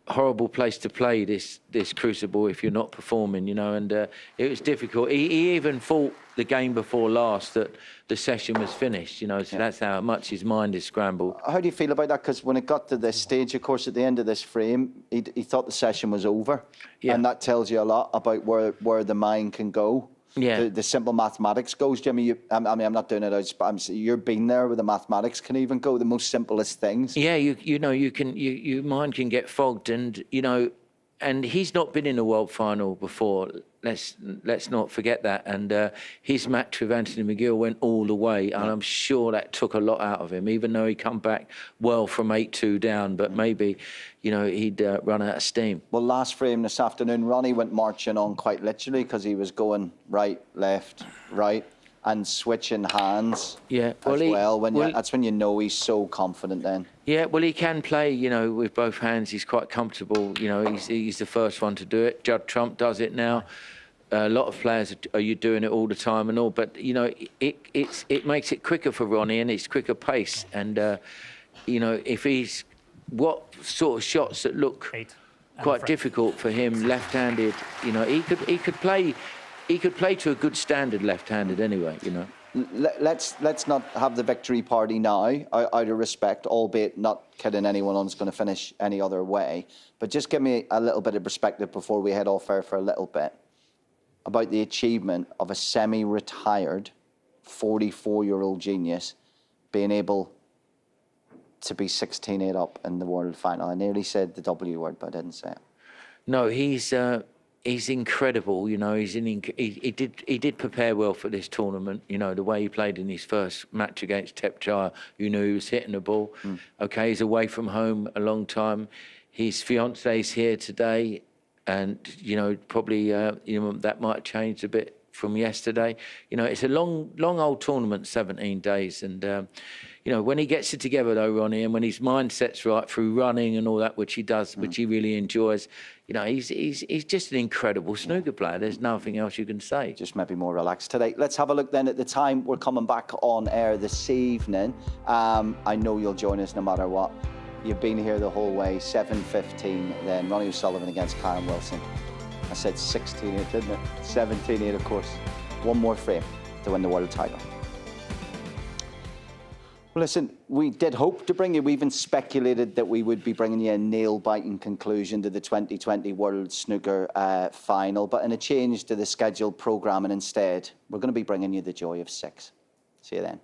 horrible place to play this Crucible if you're not performing, you know. And it was difficult. He even fought the game before last that the session was finished, you know, so that's how much his mind is scrambled. How do you feel about that? Because when it got to this stage, of course, at the end of this frame, he thought the session was over. Yeah. And that tells you a lot about where the mind can go. Yeah. The simple mathematics goes, Jimmy. I'm not doing it out. You're been there where the mathematics can even go, the most simplest things. Yeah, you know, your mind can get fogged, and you know, and he's not been in a world final before. Let's not forget that. And his match with Anthony McGill went all the way, and I'm sure that took a lot out of him. Even though he come back well from 8-2 down, but maybe, you know, he'd run out of steam. Well, last frame this afternoon, Ronnie went marching on quite literally because he was going right, left, right, and switching hands. Yeah, that's when you know he's so confident. Then. Yeah, well, he can play, you know, with both hands. He's quite comfortable. You know, he's the first one to do it. Judd Trump does it now. A lot of players are you doing it all the time and all, but you know, it makes it quicker for Ronnie, and it's quicker pace. And you know, if he's what sort of shots that look quite difficult for him, left-handed, you know, he could play to a good standard left-handed anyway. You know. Let's not have the victory party now, out of respect, albeit not kidding anyone on who's going to finish any other way. But just give me a little bit of perspective before we head off air for a little bit about the achievement of a semi-retired 44-year-old genius being able to be 16-8 up in the world final. I nearly said the W word, but I didn't say it. No, he's incredible. You know, he did prepare well for this tournament. You know, the way he played in his first match against Tepchire, you knew he was hitting the ball. Okay, he's away from home a long time. His fiance's here today, and you know, probably you know, that might have changed a bit from yesterday. You know, it's a long old tournament, 17 days, and you know, when he gets it together though, Ronnie, and when his mindset's right through running and all that, which he does, which he really enjoys, you know, he's just an incredible snooker player. There's nothing else you can say. Just maybe more relaxed today. Let's have a look then at the time we're coming back on air this evening. I know you'll join us no matter what. You've been here the whole way. 7:15 then. Ronnie O'Sullivan against Kyren Wilson. I said 16-8, didn't it? 17-8, of course. One more frame to win the world title. Well, listen, we did hope to bring you, we even speculated that we would be bringing you a nail-biting conclusion to the 2020 World Snooker Final, but in a change to the scheduled programming instead, we're going to be bringing you the joy of 6. See you then.